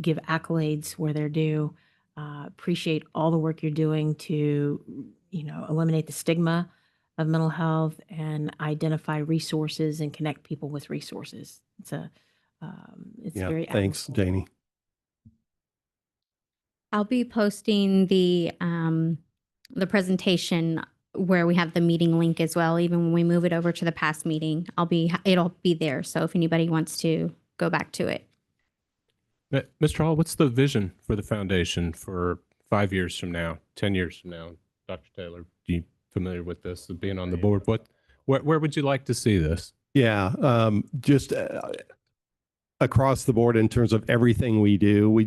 give accolades where they're due. Appreciate all the work you're doing to, eliminate the stigma of mental health and identify resources and connect people with resources. It's very thanks, admirable. Janie. I'll be posting the presentation where we have the meeting link as well. Even when we move it over to the past meeting, it'll be there. So if anybody wants to go back to it. Mr. Hall, what's the vision for the foundation for 5 years from now, 10 years from now? Dr. Taylor, are you familiar with this, being on the board? Where would you like to see this? Yeah, just across the board in terms of everything we do, we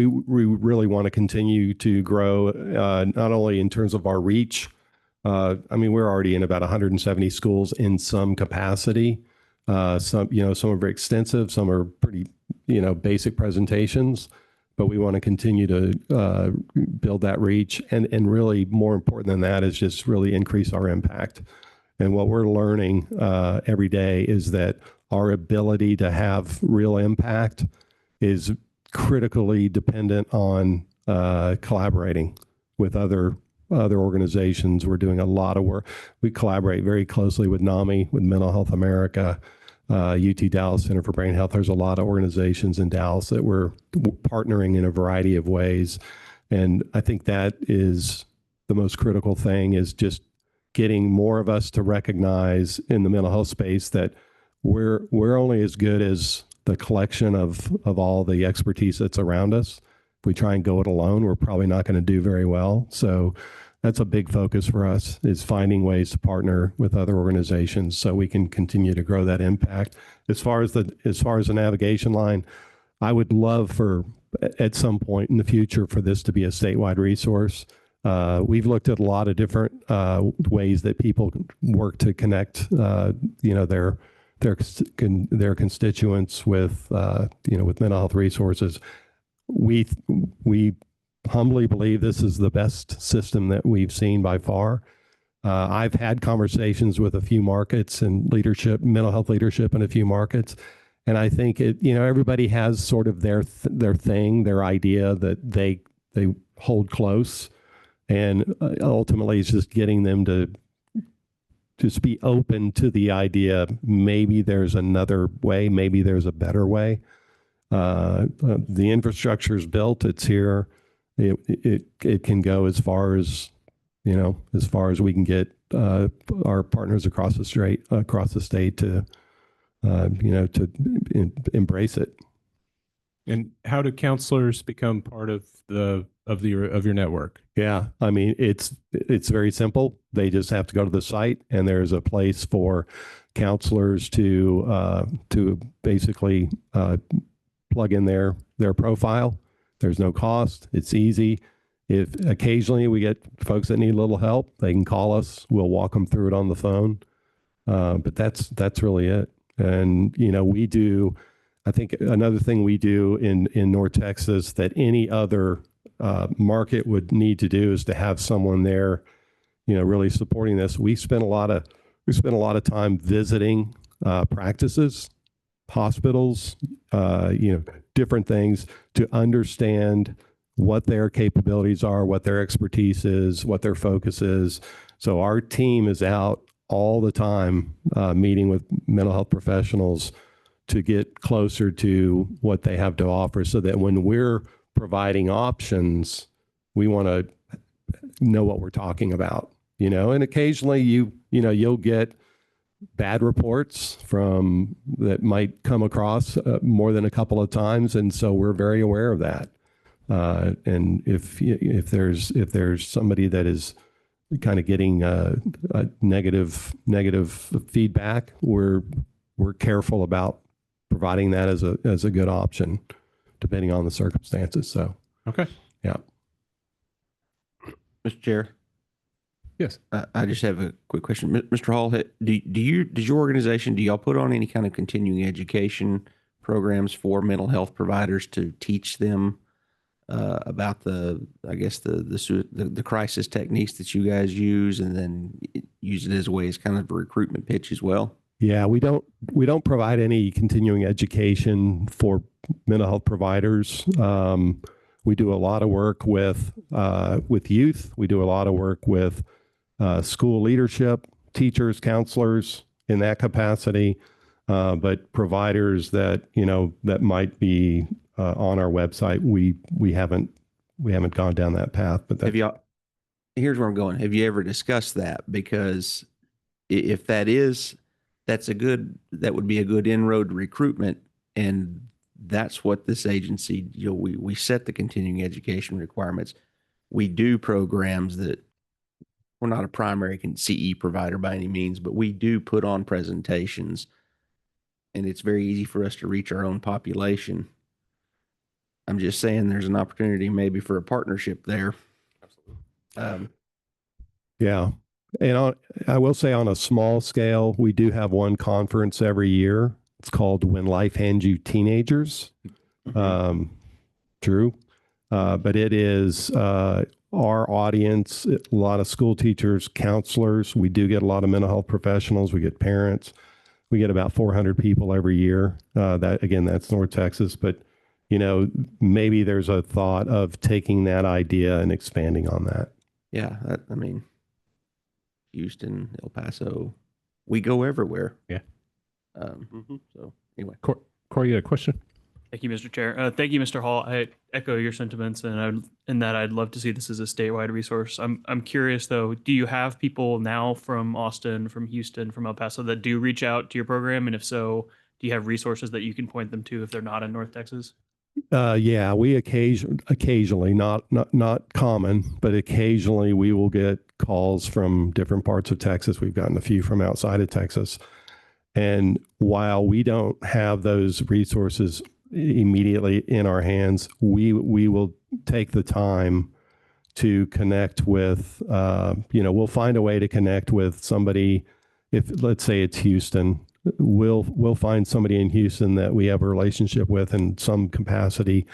really want to continue to grow, not only in terms of our reach. We're already in about 170 schools in some capacity. Some are very extensive, some are pretty, basic presentations, but we want to continue to build that reach. And really more important than that is just really increase our impact. And what we're learning every day is that our ability to have real impact is critically dependent on collaborating with other organizations. We're doing a lot of work. We collaborate very closely with NAMI, with Mental Health America, UT Dallas Center for Brain Health. There's a lot of organizations in Dallas that we're partnering in a variety of ways. And I think that is the most critical thing, is just getting more of us to recognize in the mental health space that we're only as good as the collection of all the expertise that's around us. If we try and go it alone, we're probably not going to do very well. So that's a big focus for us, is finding ways to partner with other organizations so we can continue to grow that impact. As far as the navigation line, I would love for at some point in the future for this to be a statewide resource. We've looked at a lot of different ways that people work to connect, their constituents with, with mental health resources. We humbly believe this is the best system that we've seen by far. I've had conversations with a few markets and leadership, mental health leadership in a few markets. And I think everybody has sort of their thing, their idea that they hold close. And ultimately it's just getting them to just be open to the idea, maybe there's another way, maybe there's a better way. The infrastructure is built, it's here. It can go as far as we can get our partners across the state to embrace it. And how do counselors become part of your network? Yeah, I mean, it's very simple. They just have to go to the site, and there's a place for counselors to basically plug in their profile. There's no cost. It's easy. If occasionally we get folks that need a little help, they can call us. We'll walk them through it on the phone. But that's really it. And we do. I think another thing we do in North Texas that any other market would need to do is to have someone there, really supporting this. We spend a lot of time visiting practices, hospitals, different things to understand what their capabilities are, what their expertise is, what their focus is. So our team is out all the time meeting with mental health professionals to get closer to what they have to offer, so that when we're providing options, we want to know what we're talking about, and occasionally you'll get bad reports that might come across more than a couple of times. And so we're very aware of that. And if there's somebody that is kind of getting a negative feedback, we're careful about providing that as a good option, depending on the circumstances. So, okay. Yeah. Mr. Chair. Yes. I just have a quick question. Mr. Hall, does your organization, do y'all put on any kind of continuing education programs for mental health providers to teach them about the crisis techniques that you guys use, and then use it as a way as kind of a recruitment pitch as well? Yeah, we don't provide any continuing education for mental health providers. We do a lot of work with youth. We do a lot of work with school leadership, teachers, counselors in that capacity. But providers that might be on our website, we haven't gone down that path. But here's where I'm going. Have you ever discussed that? Because if that would be a good inroad to recruitment, and that's what this agency, we set the continuing education requirements. We do programs that we're not a primary CE provider by any means, but we do put on presentations, and it's very easy for us to reach our own population. I'm just saying there's an opportunity maybe for a partnership there. Absolutely. Yeah. And I will say, on a small scale, we do have one conference every year. It's called When Life Hands You Teenagers. True. But it is our audience, a lot of school teachers, counselors. We do get a lot of mental health professionals. We get parents. We get about 400 people every year. That's North Texas. But, maybe there's a thought of taking that idea and expanding on that. Yeah. Houston, El Paso, we go everywhere. Yeah. So anyway, Corey, you had a question? Thank you, Mr. Chair. Thank you, Mr. Hall. I echo your sentiments, and I'd love to see this as a statewide resource. I'm curious though, do you have people now from Austin, from Houston, from El Paso that do reach out to your program? And if so, do Do you have resources that you can point them to if they're not in North Texas? Yeah, we occasionally, not common, but occasionally we will get calls from different parts of Texas. We've gotten a few from outside of Texas. And while we don't have those resources immediately in our hands, we will take the time to connect with, we'll find a way to connect with somebody. If let's say it's Houston, we'll find somebody in Houston that we have a relationship with in some capacity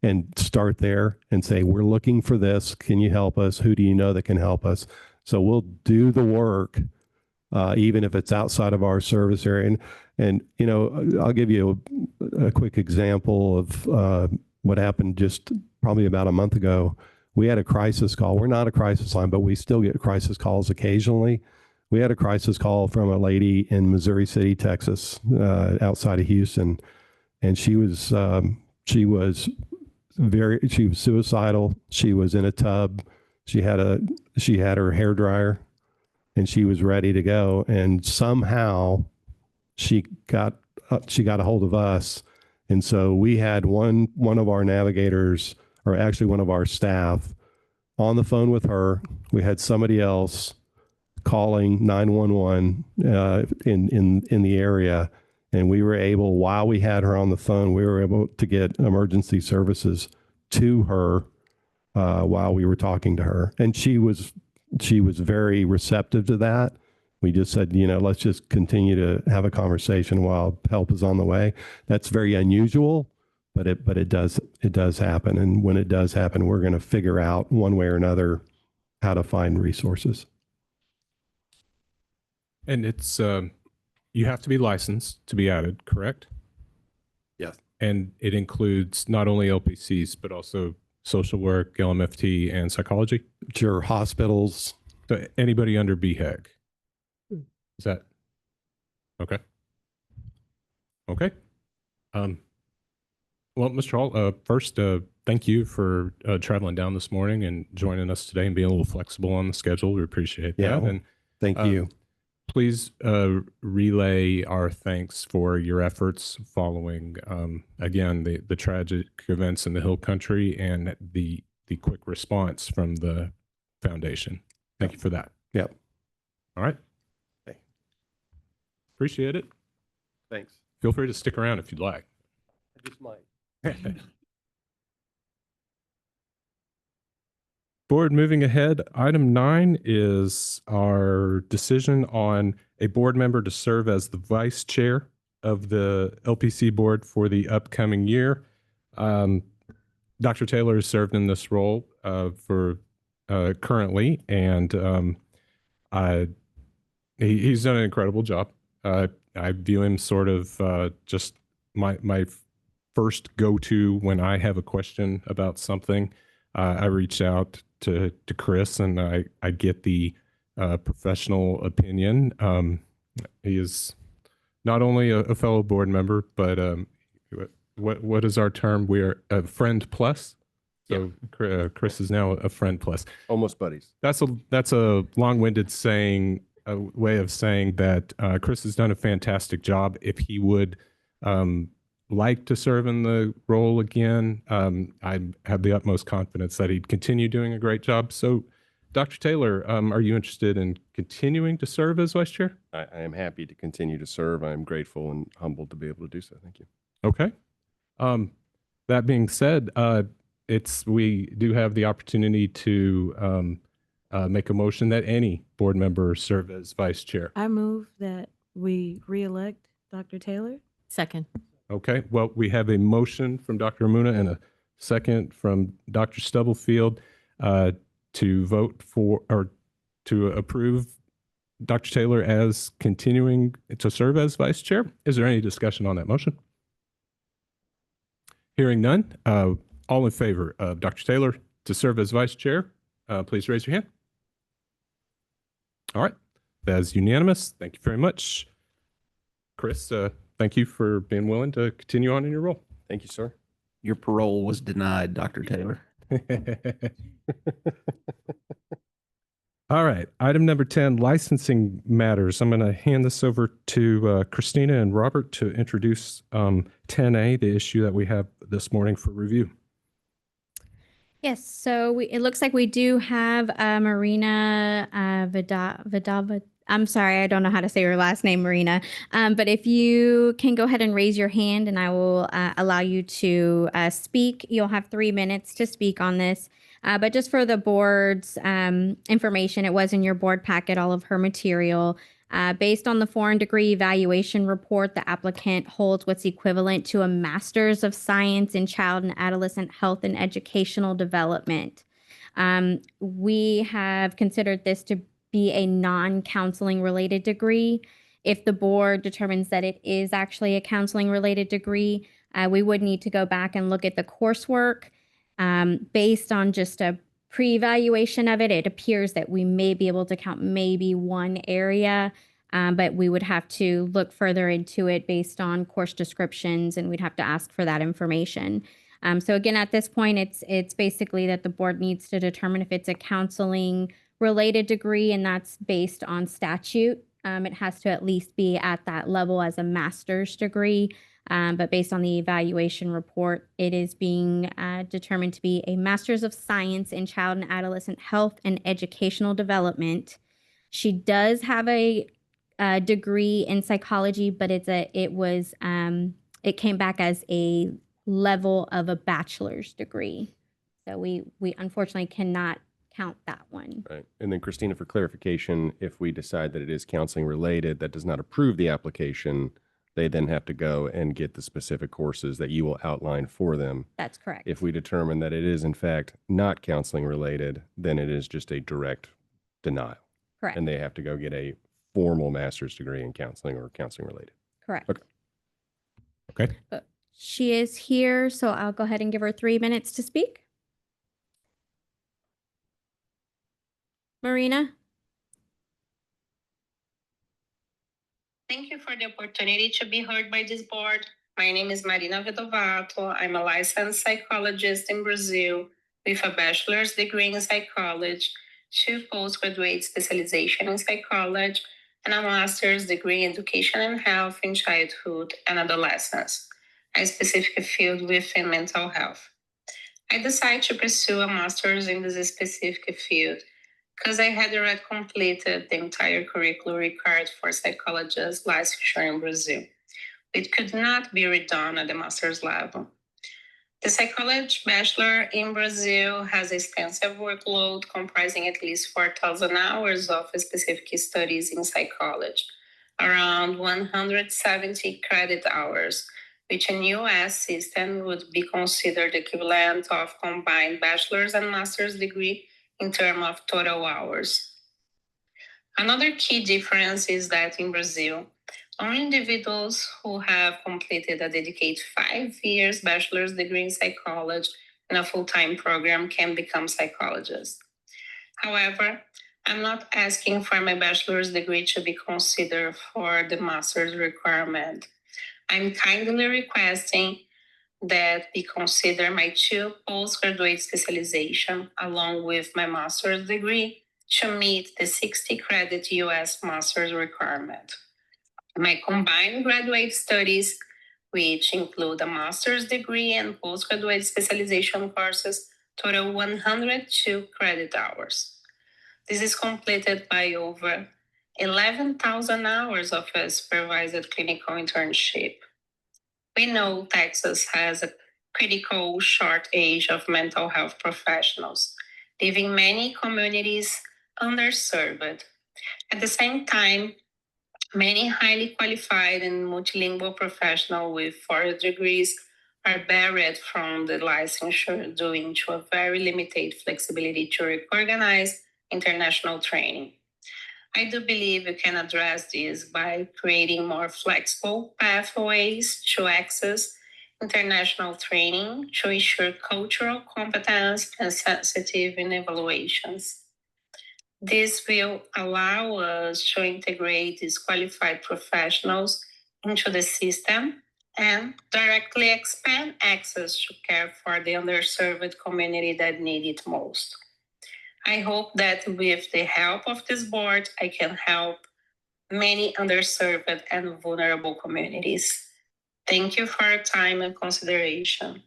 and start there and say, we're looking for this. Can you help us? Who do you know that can help us? So we'll do the work, even if it's outside of our service area. And I'll give you a quick example of what happened just probably about a month ago. We had a crisis call. We're not a crisis line, but we still get crisis calls occasionally. We had a crisis call from a lady in Missouri City, Texas, outside of Houston, and she was suicidal. She was in a tub. She had her hair dryer, and she was ready to go. And somehow, she got a hold of us, and so we had one of our navigators, or actually one of our staff, on the phone with her. We had somebody else calling 911 in the area, and we were able, while we had her on the phone, we were able to get emergency services to her while we were talking to her, and she was very receptive to that. We just said, let's just continue to have a conversation while help is on the way. That's very unusual, but it does happen, and when it does happen, we're going to figure out one way or another how to find resources. And it's, you have to be licensed to be added, correct? Yes. And it includes not only LPCs, but also social work, LMFT, and psychology? Sure, hospitals. So anybody under BHEG? Is that? Okay. Okay. Well, Mr. Hall, first, thank you for traveling down this morning and joining us today and being a little flexible on the schedule. We appreciate that. Yeah, well, and thank you. Please relay our thanks for your efforts following, again, the tragic events in the Hill Country and the quick response from the foundation. Thank you for that. Yep. All right. Okay. Appreciate it. Thanks. Feel free to stick around if you'd like. I just might. Board, moving ahead, item 9 is our decision on a board member to serve as the vice chair of the LPC board for the upcoming year. Dr. Taylor has served in this role for currently, and he's done an incredible job. I view him sort of just my first go-to when I have a question about something. I reach out to Chris, and I get the professional opinion. He is not only a fellow board member, but what is our term? We're a friend plus. So yeah. Chris is now a friend plus. Almost buddies. That's a long-winded saying, a way of saying that Chris has done a fantastic job. If he would like to serve in the role again, I have the utmost confidence that he'd continue doing a great job. So, Dr. Taylor, are you interested in continuing to serve as vice chair? I am happy to continue to serve. I am grateful and humbled to be able to do so. Thank you. Okay. That being said, we do have the opportunity to make a motion that any board member serve as vice chair. I move that we reelect Dr. Taylor. Second. Okay, well, we have a motion from Dr. Amuna and a second from Dr. Stubblefield to vote for or to approve Dr. Taylor as continuing to serve as vice chair. Is there any discussion on that motion? Hearing none, all in favor of Dr. Taylor to serve as vice chair, please raise your hand. All right, that is unanimous. Thank you very much. Chris, thank you for being willing to continue on in your role. Thank you, sir. Your parole was denied, Dr. Taylor. All right. Item number 10, licensing matters. I'm going to hand this over to Christina and Robert to introduce 10A, the issue that we have this morning for review. Yes, so it looks like we do have Marina Vidava. I'm sorry, I don't know how to say her last name, Marina. But if you can go ahead and raise your hand and I will allow you to speak. You'll have 3 minutes to speak on this. But just for the board's information, it was in your board packet, all of her material. Based on the foreign degree evaluation report, the applicant holds what's equivalent to a Master's of Science in Child and Adolescent Health and Educational Development. We have considered this to be a non-counseling related degree. If the board determines that it is actually a counseling related degree, we would need to go back and look at the coursework. Based on just a pre-evaluation of it, it appears that we may be able to count maybe one area, but we would have to look further into it based on course descriptions, and we'd have to ask for that information. So again, at this point, it's basically that the board needs to determine if it's a counseling related degree, and that's based on statute. It has to at least be at that level as a master's degree. But based on the evaluation report, it is being determined to be a Master's of Science in Child and Adolescent Health and Educational Development. She does have a degree in psychology, but it came back as a level of a bachelor's degree. So we unfortunately cannot count that one. Right. And then Christina, for clarification, if we decide that it is counseling related, that does not approve the application, they then have to go and get the specific courses that you will outline for them. That's correct. If we determine that it is in fact not counseling related, then it is just a direct denial. Correct. And they have to go get a formal master's degree in counseling or counseling related. Correct. Okay. Okay. But she is here, so I'll go ahead and give her 3 minutes to speak. Marina? Thank you for the opportunity to be heard by this board. My name is Marina Vedovato. I'm a licensed psychologist in Brazil with a bachelor's degree in psychology, 2 postgraduate specialization in psychology, and a master's degree in education and health in childhood and adolescence, a specific field within mental health. I decided to pursue a master's in this specific field because I had already completed the entire curriculum required for psychologists licensure in Brazil. It could not be redone at the master's level. The psychology bachelor in Brazil has extensive workload comprising at least 4,000 hours of specific studies in psychology, around 170 credit hours, which in US system would be considered equivalent of combined bachelor's and master's degree in terms of total hours. Another key difference is that in Brazil, only individuals who have completed a dedicated 5 years bachelor's degree in psychology in a full-time program can become psychologists. However, I'm not asking for my bachelor's degree to be considered for the master's requirement. I'm kindly requesting that we consider my 2 postgraduate specialization along with my master's degree to meet the 60 credit US master's requirement. My combined graduate studies, which include a master's degree and postgraduate specialization courses, total 102 credit hours. This is completed by over 11,000 hours of a supervised clinical internship. We know Texas has a critical shortage of mental health professionals, leaving many communities underserved. At the same time, many highly qualified and multilingual professionals with 4 degrees are barred from the licensure due to a very limited flexibility to organize international training. I do believe we can address this by creating more flexible pathways to access international training to ensure cultural competence and sensitive in evaluations. This will allow us to integrate these qualified professionals into the system and directly expand access to care for the underserved community that need it most. I hope that with the help of this board, I can help many underserved and vulnerable communities. Thank you for your time and consideration.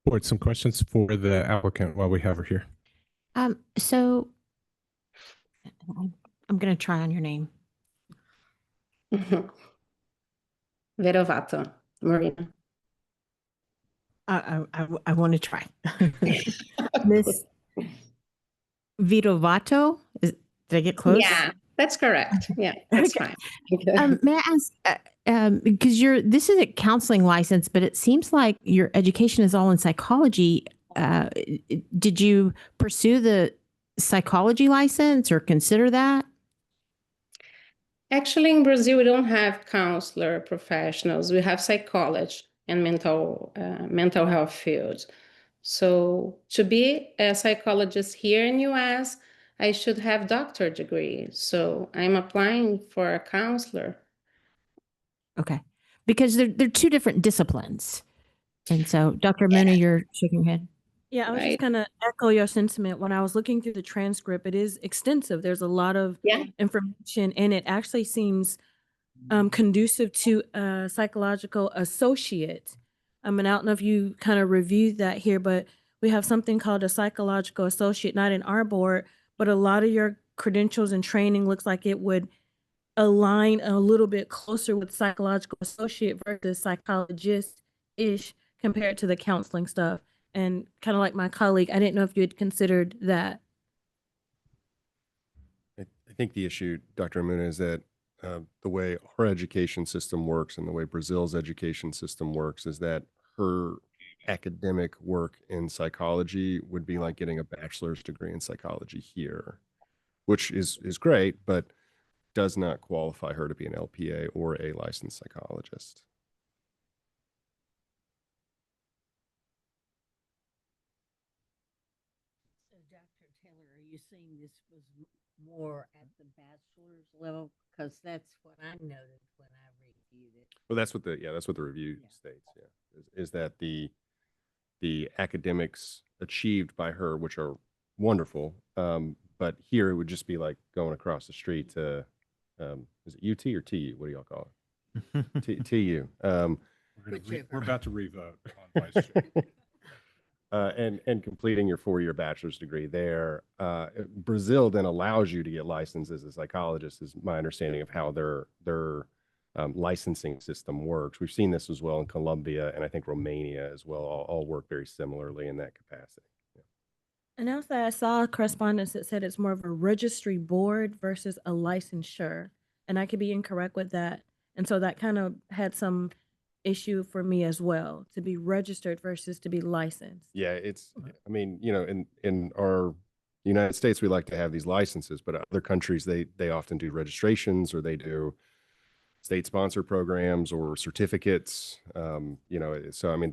Board, some questions for the applicant while we have her here. So I'm going to try on your name. Verovato, Marina. I want to try. Miss Vidovato? Did I get close? Yeah, that's correct. Yeah, that's Okay. fine. May I ask, because this is a counseling license, but it seems like your education is all in psychology. Did you pursue the psychology license or consider that? Actually, in Brazil, we don't have counselor professionals. We have psychology and mental health fields. So to be a psychologist here in US, I should have doctorate degree. So I'm applying for a counselor. Okay. Because they're two different disciplines. And so, Dr. Muna, you're shaking your head. Yeah, I was just going to echo your sentiment. When I was looking through the transcript, it is extensive. There's a lot of information, and it actually seems conducive to a psychological associate. And I don't know if you kind of reviewed that here, but we have something called a psychological associate, not in our board, but a lot of your credentials and training looks like it would align a little bit closer with psychological associate versus psychologist-ish compared to the counseling stuff. And kind of like my colleague, I didn't know if you had considered that. I think the issue, Dr. Amuna, is that the way our education system works and the way Brazil's education system works is that her academic work in psychology would be like getting a bachelor's degree in psychology here, which is great, but does not qualify her to be an LPA or a licensed psychologist. So, Dr. Taylor, are you saying this was more at the bachelor's level? Because that's what I noted when I reviewed it. Well, that's what the review states. Yeah, is that the academics achieved by her, which are wonderful, but here it would just be like going across the street to, is it UT or TU? What do y'all call it? TU. We're about to revote on vice chair. And completing your 4-year bachelor's degree there. Brazil then allows you to get licensed as a psychologist, is my understanding of how their licensing system works. We've seen this as well in Colombia, and I think Romania as well, all work very similarly in that capacity. And also, I saw correspondence that said it's more of a registry board versus a licensure. And I could be incorrect with that. And so that kind of had some issue for me as well, to be registered versus to be licensed. Yeah, I mean, in our United States, we like to have these licenses, but other countries, they often do registrations or they do state sponsor programs or certificates. So I mean,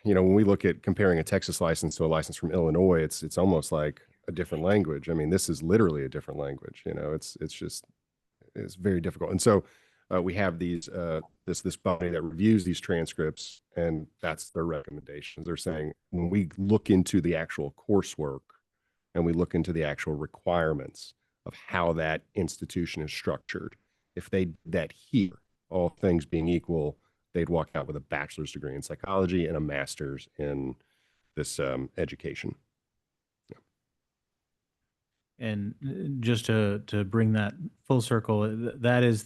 when we look at comparing a Texas license to a license from Illinois, it's almost like a different language. I mean, this is literally a different language. It's very difficult. And so we have these this body that reviews these transcripts, and that's their recommendations. They're saying when we look into the actual coursework and we look into the actual requirements of how that institution is structured, if they did that here, all things being equal, they'd walk out with a bachelor's degree in psychology and a master's in this education. And just to bring that full circle, that is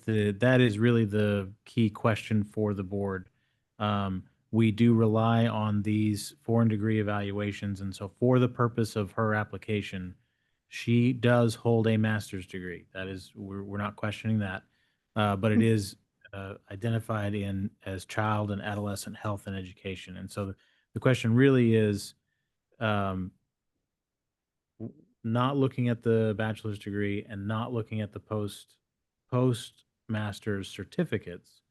really the key question for the board. We do rely on these foreign degree evaluations, and so for the purpose of her application, she does hold a master's degree. That is, we're not questioning that, but it is identified as child and adolescent health and education. And so the question really is, not looking at the bachelor's degree and not looking at the post master's certificates,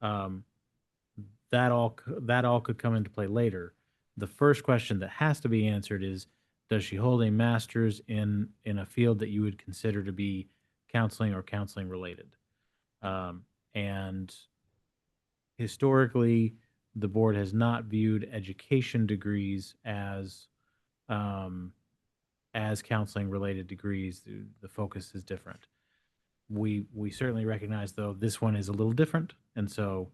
that all could come into play later. The first question that has to be answered is, does she hold a master's in a field that you would consider to be counseling or counseling related? And historically, the board has not viewed education degrees as counseling related degrees. The focus is different. We certainly recognize, though, this one is a little different, and so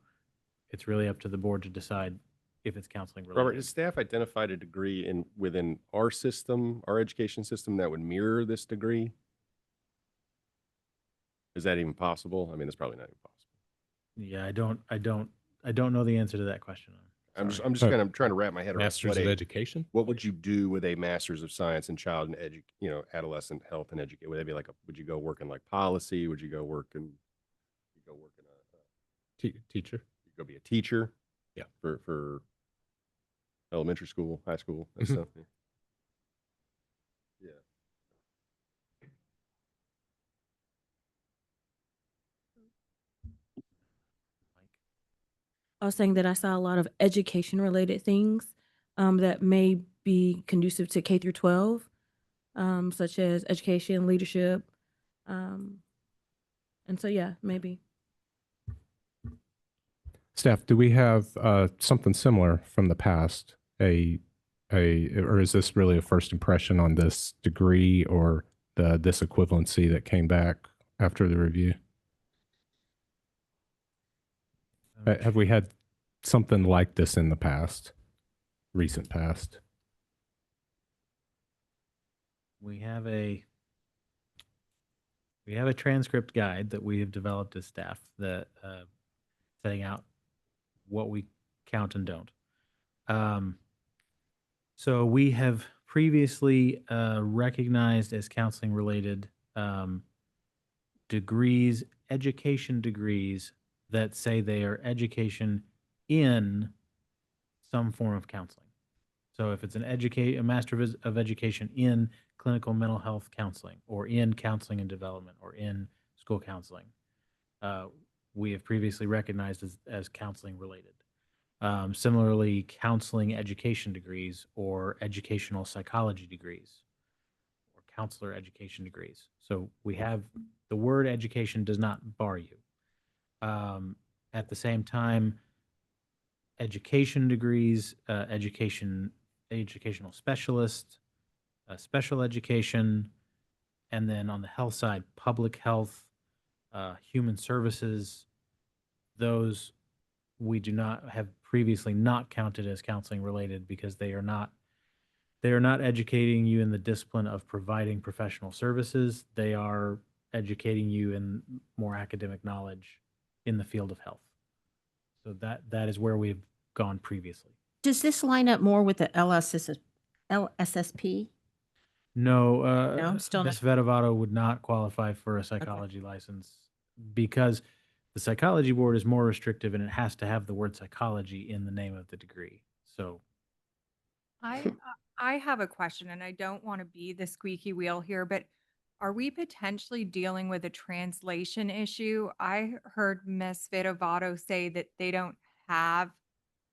it's really up to the board to decide if it's counseling related. Robert, has staff identified a degree within our system, our education system, that would mirror this degree? Is that even possible? I mean, it's probably not even possible. Yeah, I don't know the answer to that question. I'm just So, kind of trying to wrap my head around Masters of Education? What would you do with a Master's of Science in Child and Adolescent Health and Education? Would that be like would you go work in like policy? Would you go work in Teacher? You go be a teacher? Yeah. For elementary school, high school, and stuff. Yeah. I was saying that I saw a lot of education related things that may be conducive to K through 12, such as education, leadership. And so, yeah, maybe. Staff, do we have something similar from the past? Or is this really a first impression on this degree or this equivalency that came back after the review? Have we had something like this in the past, recent past? We have a transcript guide that we have developed as staff that setting out what we count and don't. So we have previously recognized as counseling related degrees, education degrees that say they are education in some form of counseling. So if it's a Master of Education in clinical mental health counseling, or in counseling and development, or in school counseling, we have previously recognized as counseling related. Similarly, counseling education degrees or educational psychology degrees or counselor education degrees. So we have the word education does not bar you. At the same time, education degrees, educational specialist, special education, and then on the health side, public health, human services, those we do not have previously not counted as counseling related because they are not educating you in the discipline of providing professional services. They are educating you in more academic knowledge in the field of health. So that is where we've gone previously. Does this line up more with the LSSP? No, No, still not. Ms. Vedovato would not qualify for a psychology license because the psychology board is more restrictive and it has to have the word psychology in the name of the degree. So I have a question, and I don't want to be the squeaky wheel here, but are we potentially dealing with a translation issue? I heard Ms. Vedovato say that they don't have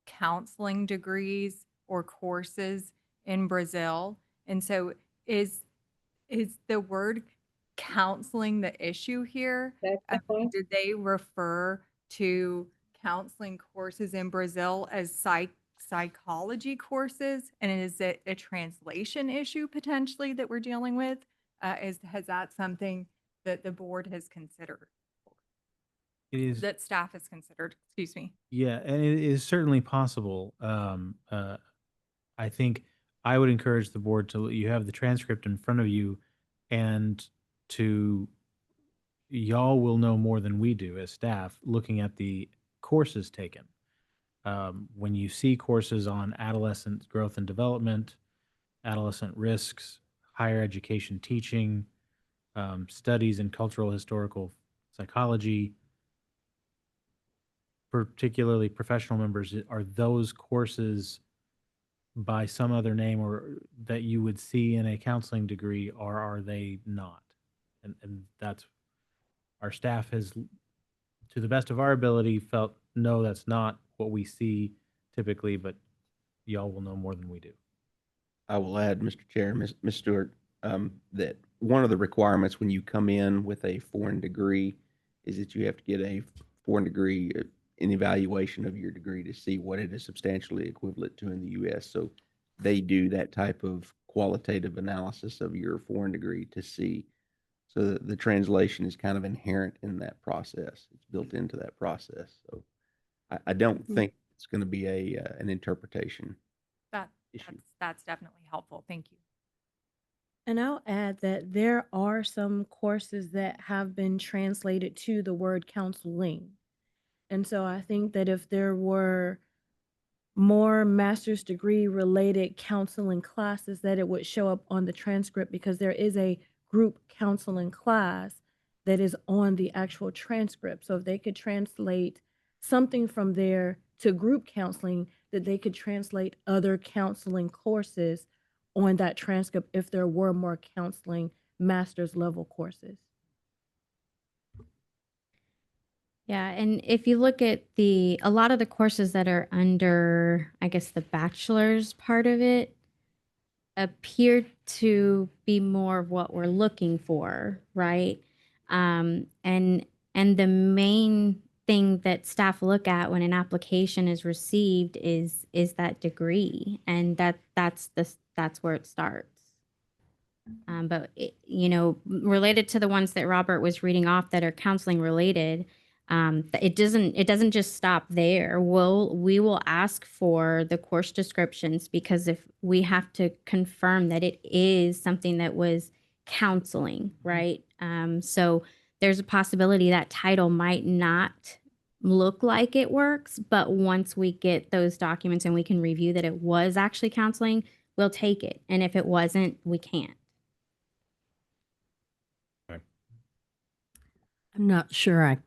counseling degrees or courses in Brazil. And so is the word counseling the issue here? Did they refer to counseling courses in Brazil as psychology courses? And is it a translation issue potentially that we're dealing with? Has that something that the board has considered? it is That staff has considered, excuse me. Yeah, and it is certainly possible. I think I would encourage the board to, you have the transcript in front of you, and y'all will know more than we do as staff looking at the courses taken. When you see courses on adolescent growth and development, adolescent risks, higher education teaching, studies in cultural historical psychology, particularly professional members, are those courses by some other name or that you would see in a counseling degree, or are they not? And that's, our staff has, to the best of our ability, felt, no, that's not what we see typically, but y'all will know more than we do. I will add, Mr. Chair, Ms. Stewart, that one of the requirements when you come in with a foreign degree is that you have to get a foreign degree an evaluation of your degree to see what it is substantially equivalent to in the U.S. So they do that type of qualitative analysis of your foreign degree to see. So the translation is kind of inherent in that process. It's built into that process. So I don't think it's going to be an interpretation issue. That's definitely helpful. Thank you. And I'll add that there are some courses that have been translated to the word counseling. And so I think that if there were more master's degree related counseling classes, that it would show up on the transcript, because there is a group counseling class that is on the actual transcript. So if they could translate something from there to group counseling, that they could translate other counseling courses on that transcript if there were more counseling master's level courses. Yeah, and if you look at a lot of the courses that are under, I guess, the bachelor's part of it appear to be more of what we're looking for, right? And the main thing that staff look at when an application is received is that degree, and that's where it starts. But related to the ones that Robert was reading off that are counseling related, it doesn't just stop there. We will ask for the course descriptions, because if we have to confirm that it is something that was counseling, right? So there's a possibility that title might not look like it works, but once we get those documents and we can review that it was actually counseling, we'll take it. And if it wasn't, we can't. I'm not sure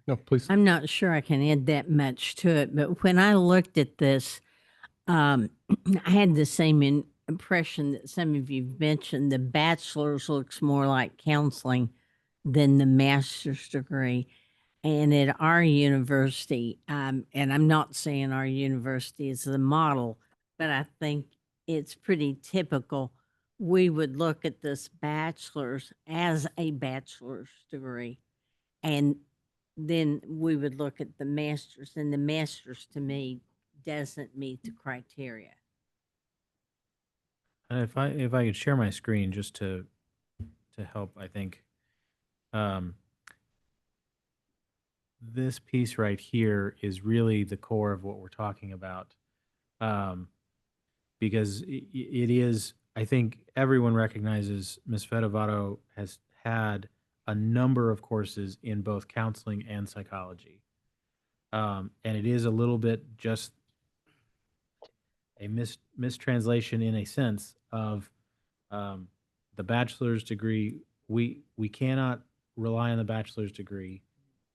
No, please. I'm not sure I can add that much to it, but when I looked at this, I had the same impression that some of you mentioned. The bachelor's looks more like counseling than the master's degree. And at our university, and I'm not saying our university is the model, but I think it's pretty typical. We would look at this bachelor's as a bachelor's degree, and then we would look at the master's, and the master's to me doesn't meet the criteria. If I could share my screen just to help, I think this piece right here is really the core of what we're talking about, because it is. I think everyone recognizes Ms. Fedovato has had a number of courses in both counseling and psychology. And it is a little bit just a mistranslation in a sense of the bachelor's degree. We cannot rely on the bachelor's degree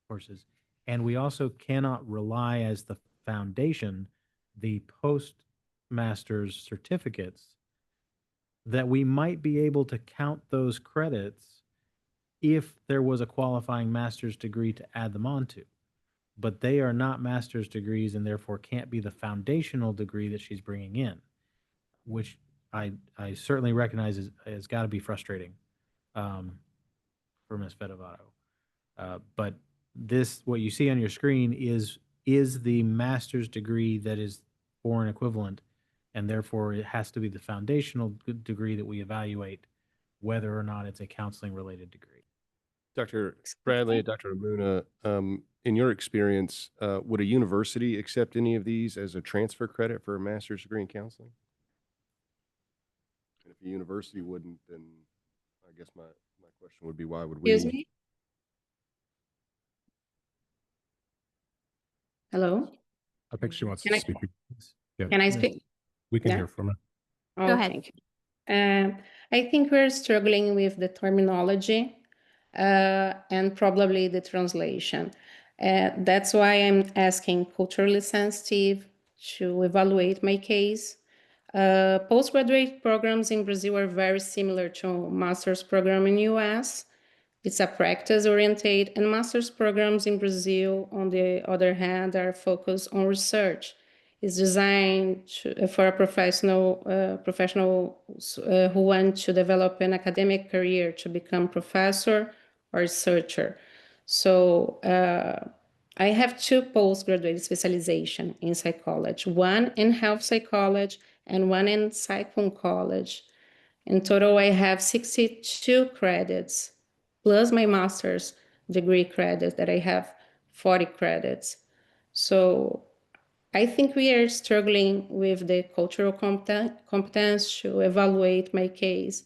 courses. And we also cannot rely as the foundation, the postmaster's certificates, that we might be able to count those credits if there was a qualifying master's degree to add them onto. But they are not master's degrees and therefore can't be the foundational degree that she's bringing in, which I certainly recognize has got to be frustrating for Ms. Fedovato. But this, what you see on your screen is the master's degree that is foreign equivalent, and therefore it has to be the foundational degree that we evaluate whether or not it's a counseling related degree. Dr. Bradley, Dr. Luna, in your experience, would a university accept any of these as a transfer credit for a master's degree in counseling? And if a university wouldn't, then I guess my question would be, why would we? Excuse me? Hello? I think she wants Can to I- speak. Yeah. Can I speak? We can Yeah. hear from her. Oh, Go ahead. thank you. I think we're struggling with the terminology and probably the translation. That's why I'm asking culturally sensitive to evaluate my case. Postgraduate programs in Brazil are very similar to master's program in US. It's a practice-oriented, and master's programs in Brazil, on the other hand, are focused on research. It's designed for a professional who want to develop an academic career to become professor or researcher. So I have 2 postgraduate specialization in psychology, one in health psychology and one in psychoncology. In total, I have 62 credits, plus my master's degree credits that I have 40 credits. So I think we are struggling with the cultural competence to evaluate my case.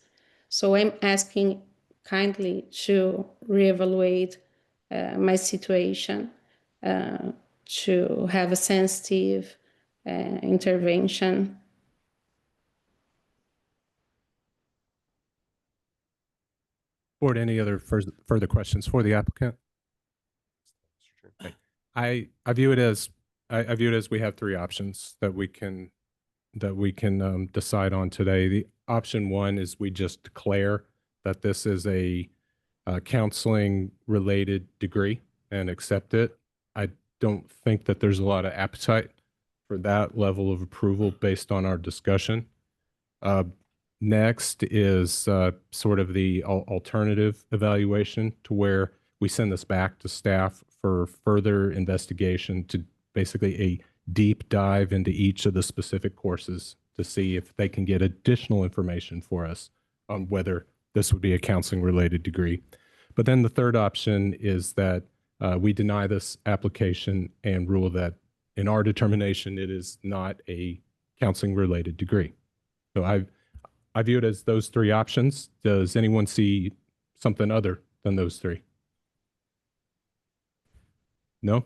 So I'm asking kindly to reevaluate my situation, to have a sensitive intervention. Board, any other further questions for the applicant? Okay. I view it as I view it as we have 3 options that we can decide on today. The option 1 is we just declare that this is a counseling related degree and accept it. I don't think that there's a lot of appetite for that level of approval based on our discussion. Next is sort of the alternative evaluation, to where we send this back to staff for further investigation, to basically a deep dive into each of the specific courses to see if they can get additional information for us on whether this would be a counseling related degree. But then the third option is that we deny this application and rule that in our determination it is not a counseling related degree. So I view it as those 3 options. Does anyone see something other than those 3? No?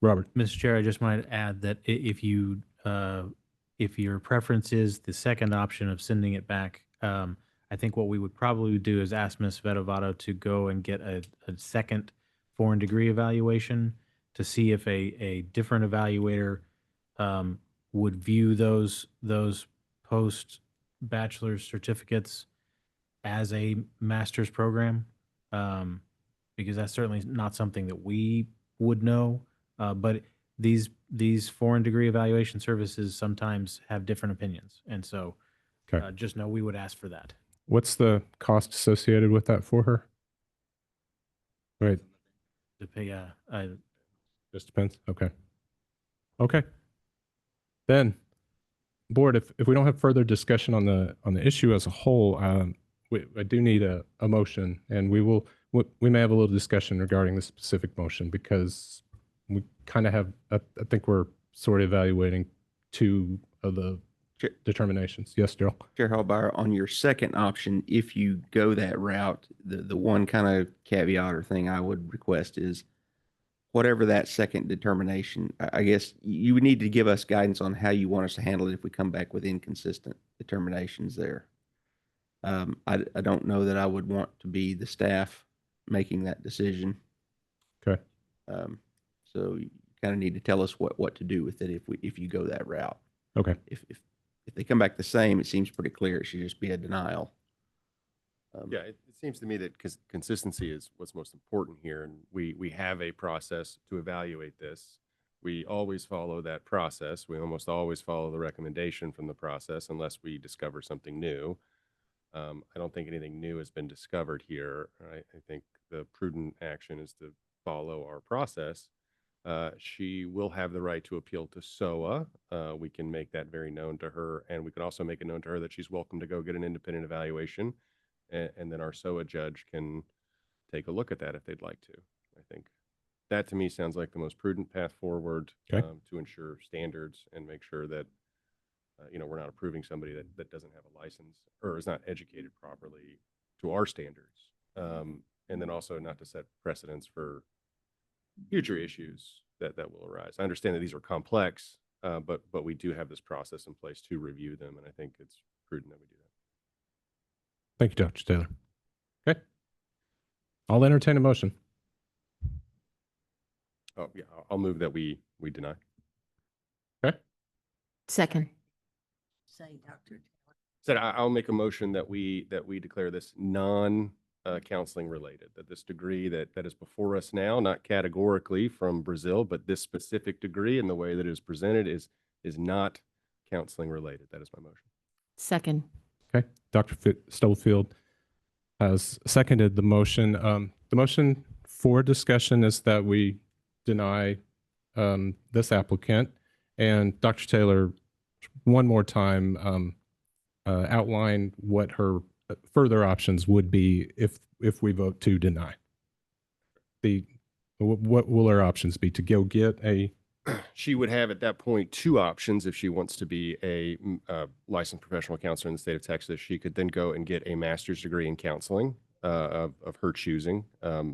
Robert. Mr. Chair, I just might add that if your preference is the second option of sending it back, I think what we would probably do is ask Ms. Vedovato to go and get a second foreign degree evaluation to see if a different evaluator would view those post bachelor's certificates as a master's program, because that's certainly not something that we would know. But these foreign degree evaluation services sometimes have different opinions, and so just know we would ask for that. What's the cost associated with that for her? Right. To pay, Just depends. Okay. Okay. Then, board, if we don't have further discussion on the issue as a whole, I do need a motion, and we may have a little discussion regarding the specific motion, because we kind of have, I think we're sort of evaluating 2 of the determinations. Yes, Daryl. Chair Hallbauer, on your second option, if you go that route, the one kind of caveat or thing I would request is whatever that second determination, I guess you would need to give us guidance on how you want us to handle it if we come back with inconsistent determinations there. I don't know that I would want to be the staff making that decision. Okay. So you kind of need to tell us what to do with it if you go that route. Okay. If they come back the same, it seems pretty clear it should just be a denial. Yeah, it seems to me that consistency is what's most important here, and we have a process to evaluate this. We always follow that process. We almost always follow the recommendation from the process unless we discover something new. I don't think anything new has been discovered here. I think the prudent action is to follow our process. She will have the right to appeal to SOA. We can make that very known to her, and we can also make it known to her that she's welcome to go get an independent evaluation, and then our SOA judge can take a look at that if they'd like to. I think that to me sounds like the most prudent path forward, to ensure standards and make sure that we're not approving somebody that doesn't have a license or is not educated properly to our standards, and then also not to set precedents for future issues that will arise. I understand that these are complex, but we do have this process in place to review them, and I think it's prudent that we do that. Thank you, Dr. Taylor. Okay. I'll entertain a motion. Oh yeah, I'll move that we deny. Okay. Second. Say, Dr. Said I'll make a motion that we declare this non-counseling related, that this degree that is before us now, not categorically from Brazil, but this specific degree and the way that it is presented is not counseling related. That is my motion. Second. Okay. Dr. Stubblefield has seconded the motion. The motion for discussion is that we deny this applicant. And Dr. Taylor, one more time, outline what her further options would be if we vote to deny. What will her options be? To go get a... She would have at that point two options. If she wants to be a licensed professional counselor in the state of Texas, she could then go and get a master's degree in counseling of her choosing. That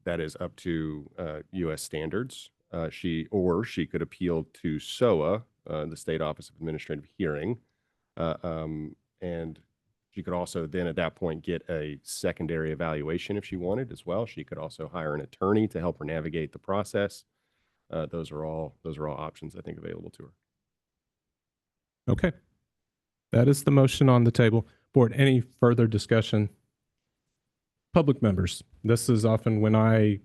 is up to U.S. standards. She could appeal to SOA, the State Office of Administrative Hearing, and she could also then at that point get a secondary evaluation if she wanted as well. She could also hire an attorney to help her navigate the process. Those are all options I think available to her. Okay. That is the motion on the table. Board, any further discussion? Public members, this is often when I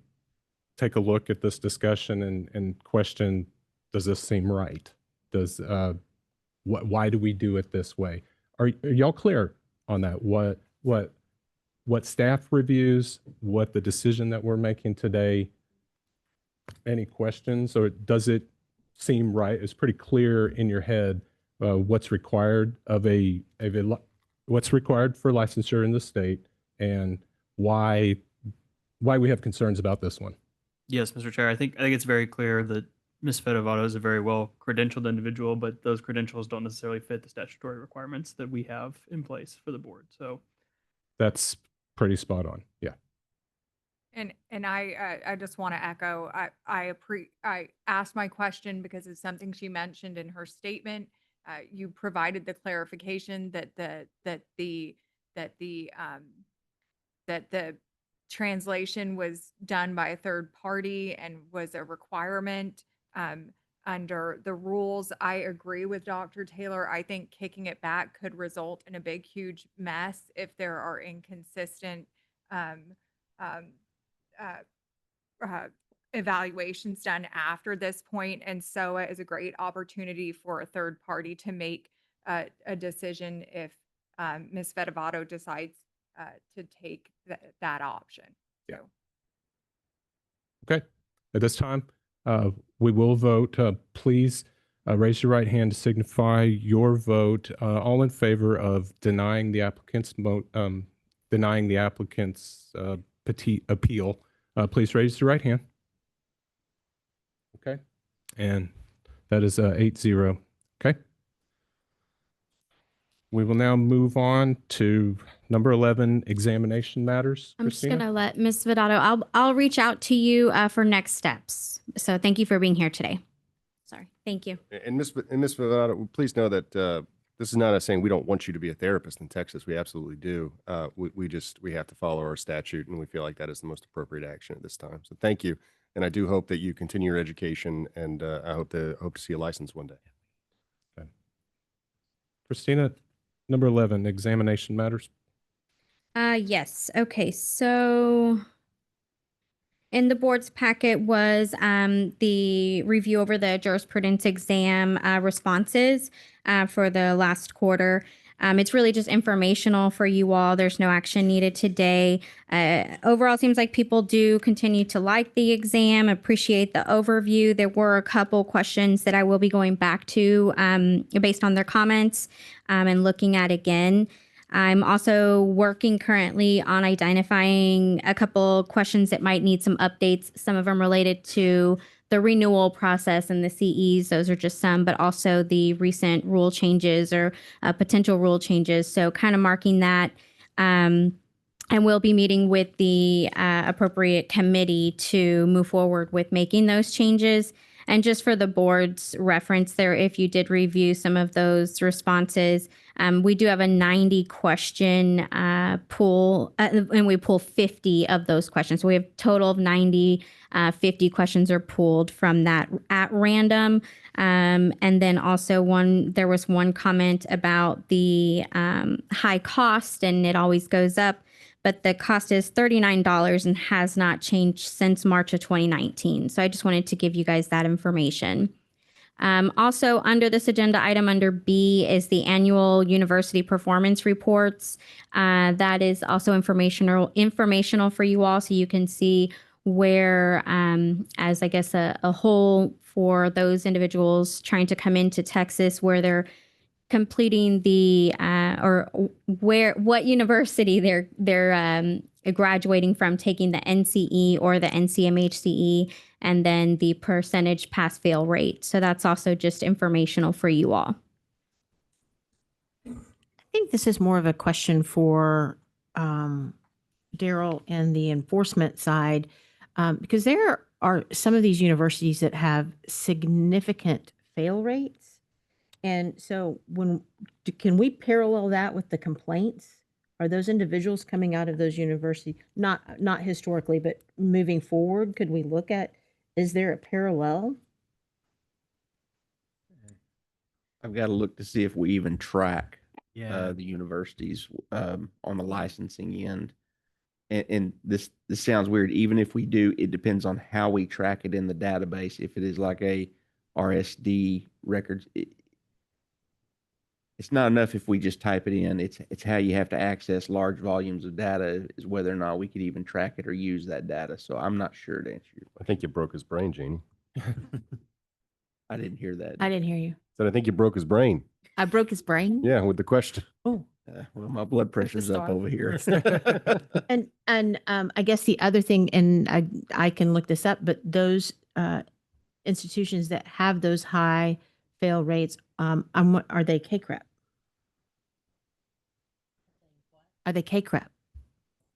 take a look at this discussion and question, does this seem right? Why do we do it this way? Are y'all clear on that? What staff reviews, what the decision that we're making today? Any questions, or does it seem right? It's pretty clear in your head what's required what's required for licensure in the state, and why we have concerns about this one. Yes, Mr. Chair. I think it's very clear that Ms. Vedovado is a very well credentialed individual, but those credentials don't necessarily fit the statutory requirements that we have in place for the board. So that's pretty spot on. Yeah. And I just want to echo, I asked my question because it's something she mentioned in her statement. You provided the clarification that the translation was done by a third party and was a requirement under the rules. I agree with Dr. Taylor. I think kicking it back could result in a big, huge mess if there are inconsistent evaluations done after this point. And SOA is a great opportunity for a third party to make a decision if Ms. Vedovado decides to take that option. Yeah. Okay. At this time, we will vote. Please raise your right hand to signify your vote. All in favor of denying the applicant's appeal. Please raise your right hand. Okay. And that is 8-0. Okay. We will now move on to number 11, examination matters. I'm Christina? just going to let Ms. Vedado, I'll reach out to you for next steps. So thank you for being here today. Sorry. Thank you. And Ms. Vedado, please know that this is not us saying we don't want you to be a therapist in Texas. We absolutely do. We have to follow our statute, and we feel like that is the most appropriate action at this time. So thank you. And I do hope that you continue your education, and I hope to see a license one day. Okay. Christina, number 11, examination matters. Yes. Okay. So in the board's packet was the review over the jurisprudence exam responses for the last quarter. It's really just informational for you all. There's no action needed today. Overall, it seems like people do continue to like the exam, appreciate the overview. There were a couple questions that I will be going back to based on their comments and looking at again. I'm also working currently on identifying a couple questions that might need some updates, some of them related to the renewal process and the CEs. Those are just some, but also the recent rule changes or potential rule changes. So kind of marking that. And we'll be meeting with the appropriate committee to move forward with making those changes. And just for the board's reference there, if you did review some of those responses, we do have a 90 question pool, and we pull 50 of those questions. So we have a total of 90, 50 questions are pulled from that at random. And then also there was one comment about the high cost, and it always goes up, but the cost is $39 and has not changed since March of 2019. So I just wanted to give you guys that information. Also, under this agenda item under B is the annual university performance reports. That is also informational for you all, so you can see where, as I guess a whole for those individuals trying to come into Texas, where they're completing the what university they're graduating from, taking the NCE or the NCMHCE, and then the percentage pass fail rate. So that's also just informational for you all. I think this is more of a question for Daryl and the enforcement side, because there are some of these universities that have significant fail rates. And so can we parallel that with the complaints? Are those individuals coming out of those universities, not historically, but moving forward, could we look at, is there a parallel? I've got to look to see if we even track Yeah. the universities on the licensing end. And this sounds weird. Even if we do, it depends on how we track it in the database. If it is like a RSD records, it's not enough if we just type it in. It's how you have to access large volumes of data is whether or not we could even track it or use that data. So I'm not sure to answer your I think you broke his brain, Jeannie. I didn't hear that. I didn't hear you. Said I think you broke his brain. I broke his brain? Yeah, with the question. Oh. Well, my blood pressure's up over here. And I guess the other thing, and I can look this up, but those institutions that have those high fail rates, are they KCREP? Are they KCREP?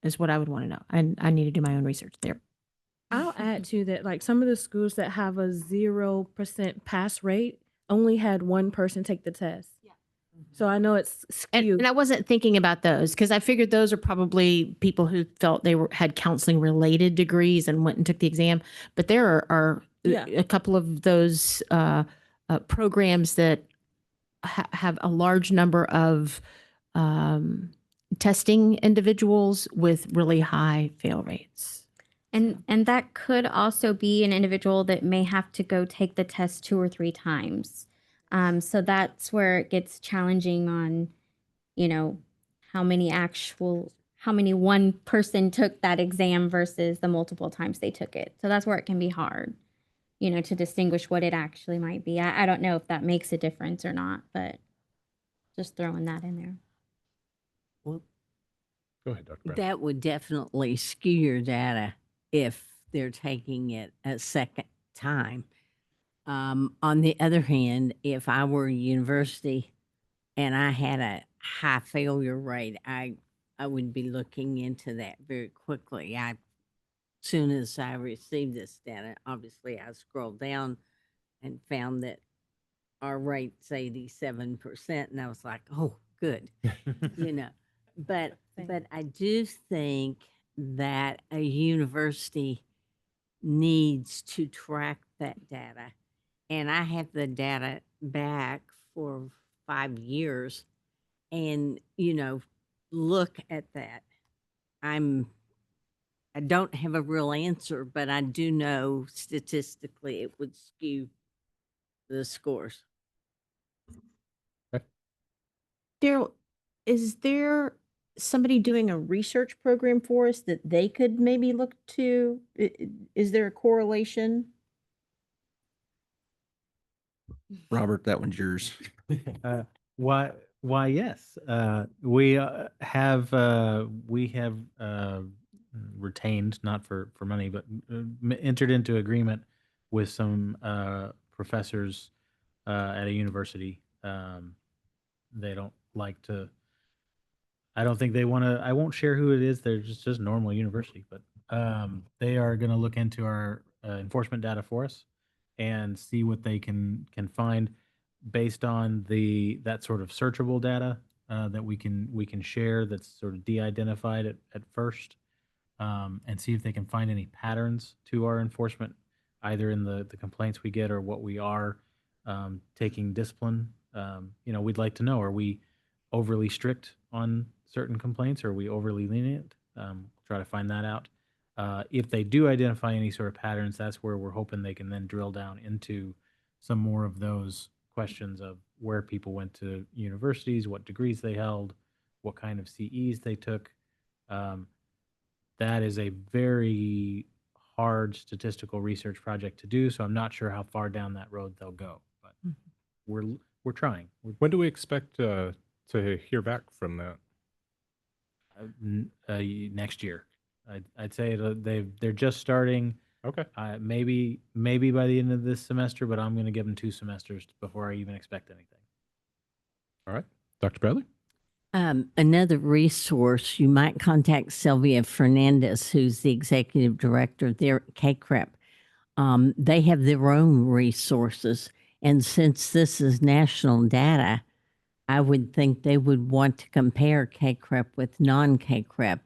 Is what I would want to know. And I need to do my own research there. I'll add to that, like some of the schools that have a 0% pass rate only had one person take the test. Yeah. So I know it's skewed. And I wasn't thinking about those because I figured those are probably people who felt they had counseling related degrees and went and took the exam. But there are a couple of those programs that have a large number of testing individuals with really high fail rates. And that could also be an individual that may have to go take the test 2 or 3 times. So that's where it gets challenging on, how many one person took that exam versus the multiple times they took it. So that's where it can be hard, to distinguish what it actually might be. I don't know if that makes a difference or not, but just throwing that in there. Go ahead, Dr. Brown. That would definitely skew your data if they're taking it a second time. On the other hand, if I were a university and I had a high failure rate, I would be looking into that very quickly. Soon as I received this data, obviously I scrolled down and found that our rate's 87%, and I was like, oh, good, But I do think that a university needs to track that data. And I have the data back for 5 years and, look at that. I don't have a real answer, but I do know statistically it would skew the scores. Daryl, is there somebody doing a research program for us that they could maybe look to? Is there a correlation? Robert, that one's yours. Why, yes. We have retained, not for money, but entered into agreement with some professors at a university. They don't like to, I don't think they want to, I won't share who it is. They're just normal university, but they are going to look into our enforcement data for us and see what they can find based on that sort of searchable data that we can share that's sort of de-identified at first, and see if they can find any patterns to our enforcement, either in the complaints we get or what we are taking discipline. We'd like to know, are we overly strict on certain complaints? Or are we overly lenient? Try to find that out. If they do identify any sort of patterns, that's where we're hoping they can then drill down into some more of those questions of where people went to universities, what degrees they held, what kind of CEs they took. That is a very hard statistical research project to do, so I'm not sure how far down that road they'll go. But we're trying. When do we expect to hear back from that? Next year. I'd say they're just starting. Okay. Maybe by the end of this semester, but I'm going to give them 2 semesters before I even expect anything. All right. Dr. Bradley? Another resource, you might contact Sylvia Fernandez, who's the executive director there at KCREP. They have their own resources. And since this is national data, I would think they would want to compare KCREP with non-KCREP.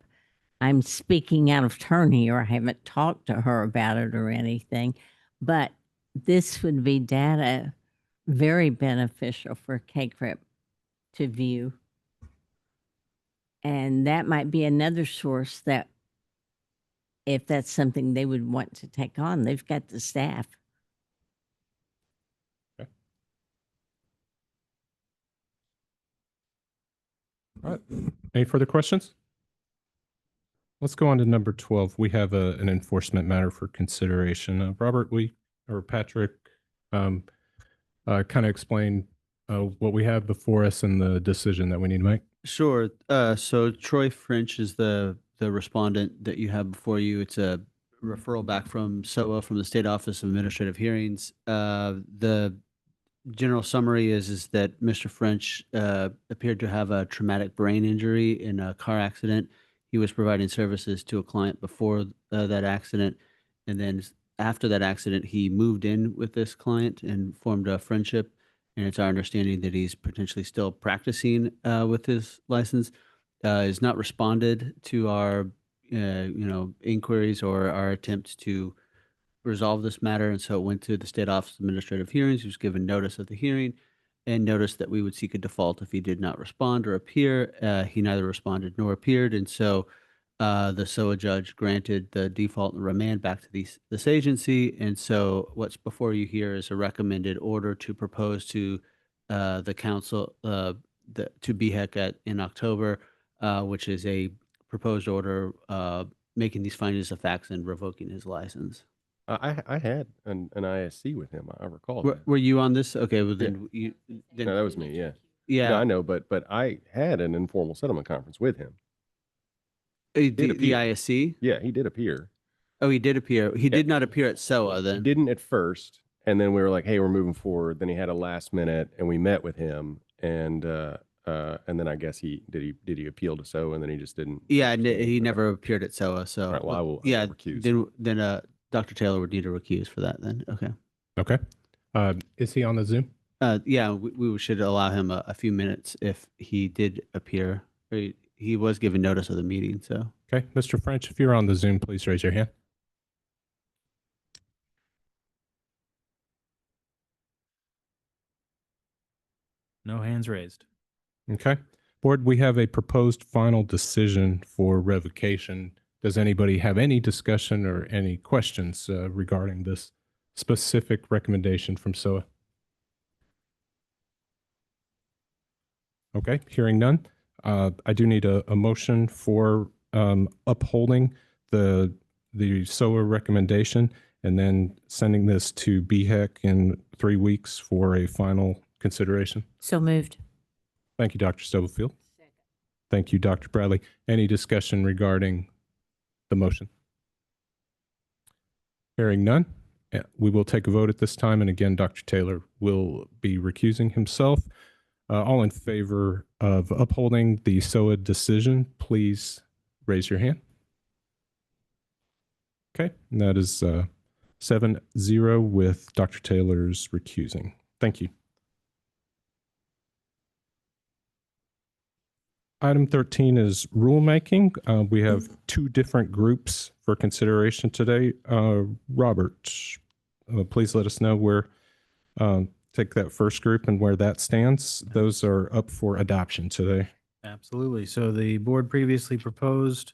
I'm speaking out of turn here. I haven't talked to her about it or anything, but this would be data very beneficial for KCREP to view. And that might be another source that, if that's something they would want to take on, they've got the staff. Okay. All right. Any further questions? Let's go on to number 12. We have an enforcement matter for consideration. Robert, or Patrick, kind of explain what we have before us and the decision that we need to make. Sure. So Troy French is the respondent that you have before you. It's a referral back from SOA, from the State Office of Administrative Hearings. The general summary is that Mr. French appeared to have a traumatic brain injury in a car accident. He was providing services to a client before that accident, and then after that accident, he moved in with this client and formed a friendship. And it's our understanding that he's potentially still practicing with his license. Has not responded to our, inquiries or our attempts to resolve this matter, and so it went to the State Office of Administrative Hearings. He was given notice of the hearing and noticed that we would seek a default if he did not respond or appear. He neither responded nor appeared, and so the SOA judge granted the default and remand back to this agency. And so what's before you here is a recommended order to propose to the council to BHEC in October, which is a proposed order making these findings of facts and revoking his license. I had an ISC with him. I recall. Were you on this? Okay, well then No, that was me. Yeah. Yeah. No, I know, but I had an informal settlement conference with him. The ISC? Yeah, he did appear. Oh, he did appear. He did not appear at SOA then. He didn't at first, and then we were like, "Hey, we're moving forward." Then he had a last minute, and we met with him, and then I guess he appeal to SOA, and then he just didn't. Yeah, he never appeared at SOA. So all right, well, I will recuse. Then Dr. Taylor would need to recuse for that. Then Okay. Is he on the Zoom? Yeah, we should allow him a few minutes if he did appear. He was given notice of the meeting, so. Okay, Mr. French, if you're on the Zoom, please raise your hand. No hands raised. Okay. Board, we have a proposed final decision for revocation. Does anybody have any discussion or any questions regarding this specific recommendation from SOA? Okay, hearing none. I do need a motion for upholding the SOA recommendation and then sending this to BHEC in 3 weeks for a final consideration. So moved. Thank you, Dr. Stubblefield. Thank you, Dr. Bradley. Any discussion regarding the motion? Hearing none, we will take a vote at this time. And again, Dr. Taylor will be recusing himself. All in favor of upholding the SOA decision, please raise your hand. Okay, and that is 7-0 with Dr. Taylor's recusing. Thank you. Item 13 is rulemaking. We have 2 different groups for consideration today. Robert, please let us know where, take that first group and where that stands. Those are up for adoption today. Absolutely. So the board previously proposed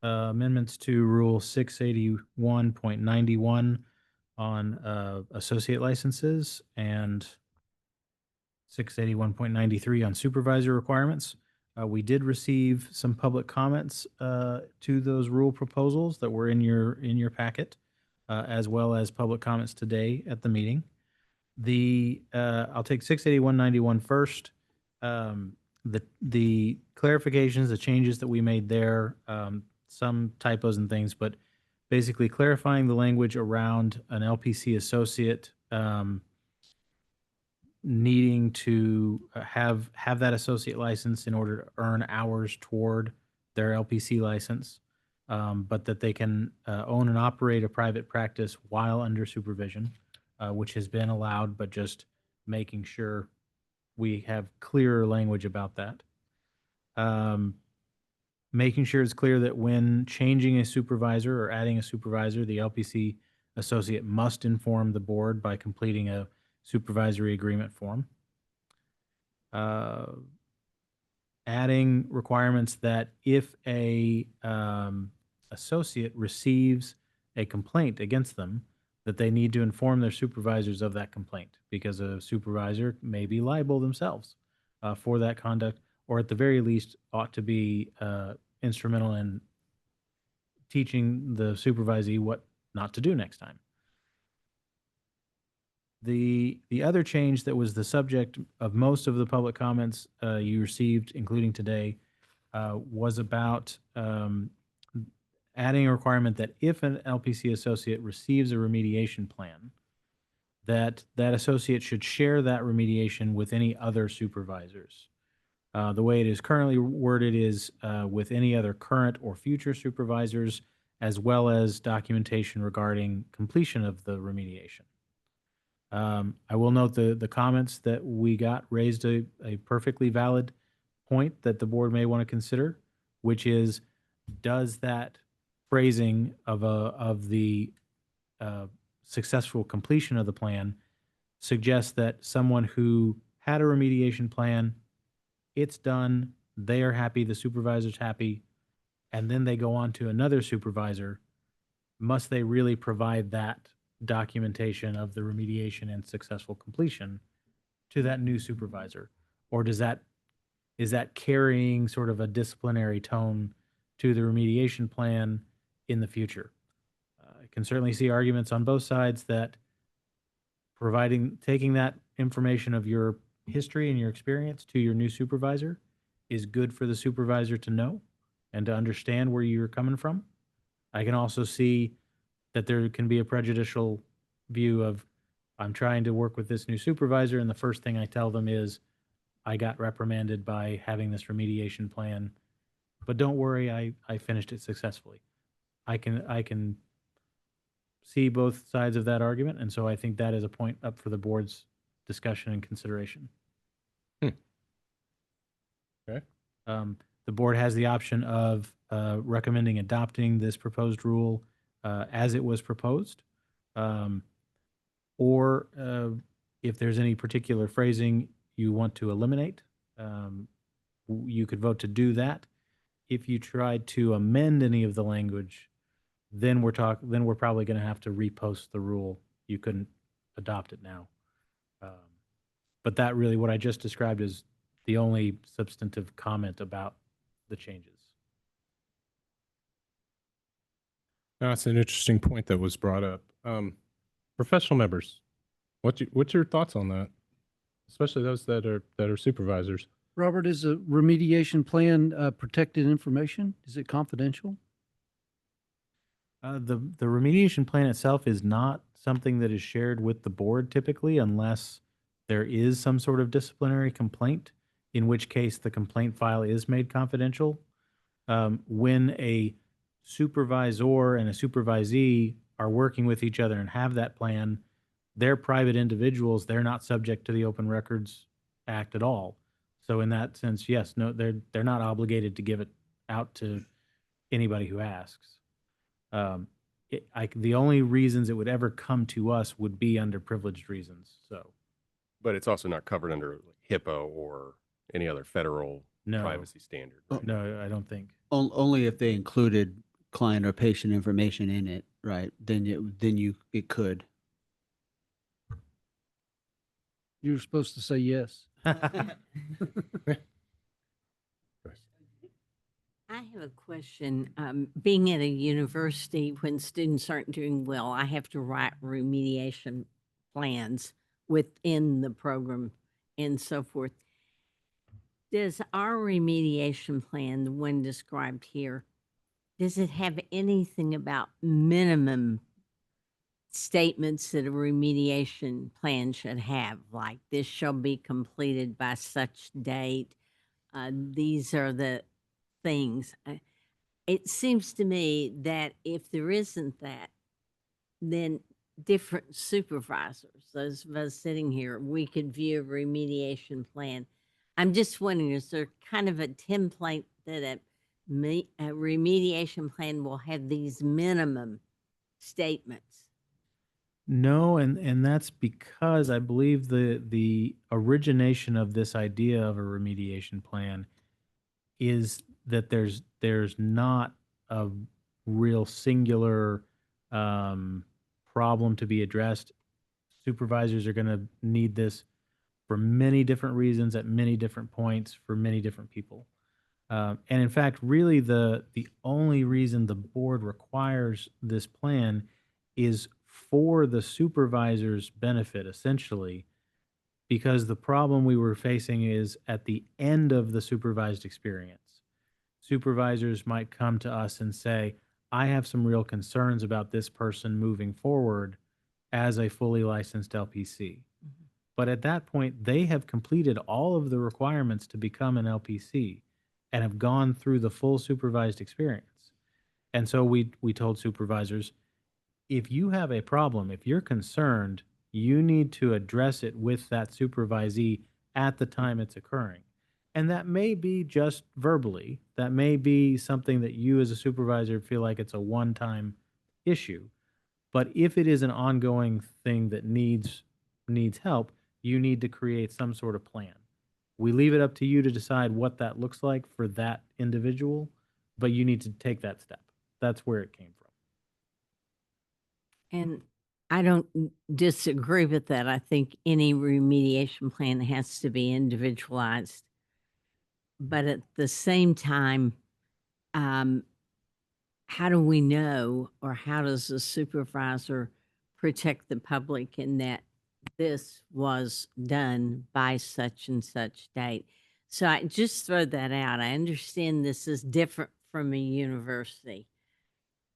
amendments to Rule 681.91 on associate licenses and 681.93 on supervisor requirements. We did receive some public comments to those rule proposals that were in your packet. as well as public comments today at the meeting. I'll take 68191 first. The clarifications, the changes that we made there, some typos and things, but basically clarifying the language around an LPC associate needing to have that associate license in order to earn hours toward their LPC license, but that they can own and operate a private practice while under supervision, which has been allowed, but just making sure we have clearer language about that. Making sure it's clear that when changing a supervisor or adding a supervisor, the LPC associate must inform the board by completing a supervisory agreement form. Adding requirements that if a associate receives a complaint against them, that they need to inform their supervisors of that complaint, because a supervisor may be liable themselves for that conduct, or at the very least ought to be instrumental in teaching the supervisee what not to do next time. The other change that was the subject of most of the public comments you received, including today, was about adding a requirement that if an LPC associate receives a remediation plan, that associate should share that remediation with any other supervisors. The way it is currently worded is with any other current or future supervisors, as well as documentation regarding completion of the remediation. I will note the comments that we got raised a perfectly valid point that the board may want to consider, which is, does that phrasing of the successful completion of the plan suggest that someone who had a remediation plan, it's done, they are happy, the supervisor's happy, and then they go on to another supervisor, must they really provide that documentation of the remediation and successful completion to that new supervisor? Or is that carrying sort of a disciplinary tone to the remediation plan in the future? I can certainly see arguments on both sides that taking that information of your history and your experience to your new supervisor is good for the supervisor to know and to understand where you're coming from. I can also see that there can be a prejudicial view of, I'm trying to work with this new supervisor, and the first thing I tell them is, I got reprimanded by having this remediation plan, but don't worry, I finished it successfully. I can see both sides of that argument, and so I think that is a point up for the board's discussion and consideration. Okay. The board has the option of recommending adopting this proposed rule as it was proposed, or if there's any particular phrasing you want to eliminate, you could vote to do that. If you tried to amend any of the language, then we're probably going to have to repost the rule. You couldn't adopt it now. But that really, what I just described, is the only substantive comment about the changes. That's an interesting point that was brought up. Professional members, what's your thoughts on that? Especially those that are supervisors. Robert, is a remediation plan protected information? Is it confidential? The remediation plan itself is not something that is shared with the board typically, unless there is some sort of disciplinary complaint, in which case the complaint file is made confidential. When a supervisor and a supervisee are working with each other and have that plan, they're private individuals. They're not subject to the Open Records Act at all. So in that sense, yes, no, they're not obligated to give it out to anybody who asks. The only reasons it would ever come to us would be under privileged reasons. So, but it's also not covered under HIPAA or any other federal No. privacy standard. Right? No, I don't think. Only if they included client or patient information in it, right? Then it could. You were supposed to say yes. I have have a question. Being at a university, when students aren't doing well, I have to write remediation plans within the program and so forth. Does our remediation plan, the one described here, does it have anything about minimum statements that a remediation plan should have? Like, this shall be completed by such date. These are the things. It seems to me that if there isn't that, then different supervisors, those of us sitting here, we could view a remediation plan. I'm just wondering, is there kind of a template that a remediation plan will have these minimum statements? No, and that's because I believe the origination of this idea of a remediation plan is that there's not a real singular problem to be addressed. Supervisors are going to need this for many different reasons at many different points for many different people. And in fact, really the only reason the board requires this plan is for the supervisor's benefit, essentially, because the problem we were facing is at the end of the supervised experience. Supervisors might come to us and say, I have some real concerns about this person moving forward as a fully licensed LPC. But at that point, they have completed all of the requirements to become an LPC and have gone through the full supervised experience. And so we told supervisors, if you have a problem, if you're concerned, you need to address it with that supervisee at the time it's occurring. And that may be just verbally. That may be something that you as a supervisor feel like it's a one-time issue. But if it is an ongoing thing that needs help, you need to create some sort of plan. We leave it up to you to decide what that looks like for that individual, but you need to take that step. That's where it came from. And I don't disagree with that. I think any remediation plan has to be individualized. But at the same time, how do we know, or how does the supervisor protect the public in that this was done by such and such date? So I just throw that out. I understand this is different from a university,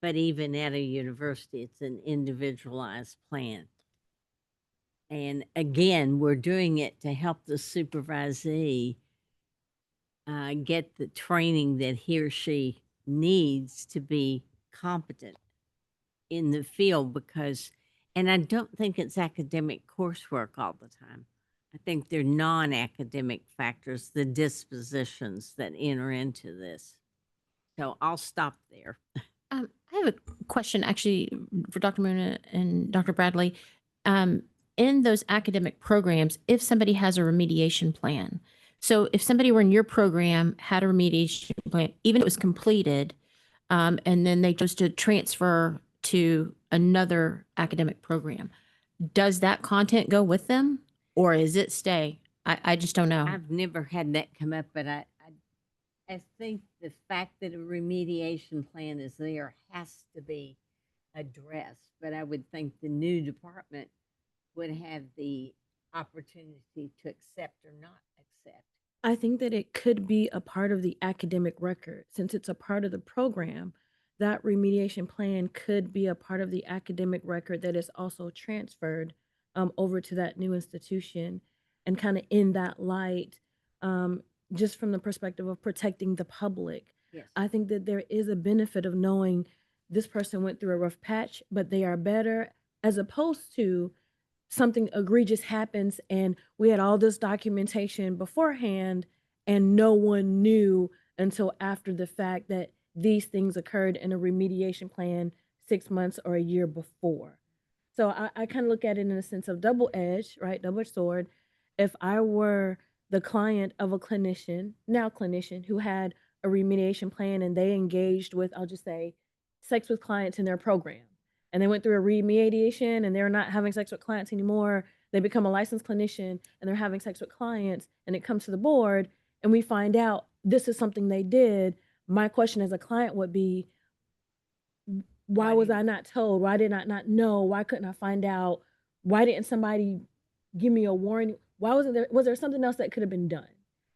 but even at a university, it's an individualized plan. And again, we're doing it to help the supervisee get the training that he or she needs to be competent in the field, because, and I don't think it's academic coursework all the time. I think they're non-academic factors, the dispositions that enter into this. So I'll stop there. I have a question actually for Dr. Muna and Dr. Bradley. In those academic programs, if somebody has a remediation plan, so if somebody were in your program, had a remediation plan, even if it was completed, and then they chose to transfer to another academic program, does that content go with them, or is it stay? I just don't know. I've never had that come up, but I think the fact that a remediation plan is there has to be addressed. But I would think the new department would have the opportunity to accept or not accept. I think that it could be a part of the academic record. Since it's a part of the program, that remediation plan could be a part of the academic record that is also transferred over to that new institution. And kind of in that light, just from the perspective of protecting the public, Yes. I think that there is a benefit of knowing this person went through a rough patch, but they are better, as opposed to something egregious happens and we had all this documentation beforehand and no one knew until after the fact that these things occurred in a remediation plan 6 months or a year before. So I kind of look at it in a sense of double edged, right? Double-edged sword. If I were the client of a clinician, now clinician, who had a remediation plan and they engaged with, I'll just say, sex with clients in their program, and they went through a remediation and they're not having sex with clients anymore, they become a licensed clinician and they're having sex with clients, and it comes to the board and we find out this is something they did, My question as a client would be, why was I not told? Why did I not know? Why couldn't I find out? Why didn't somebody give me a warning? Why was there something else that could have been done?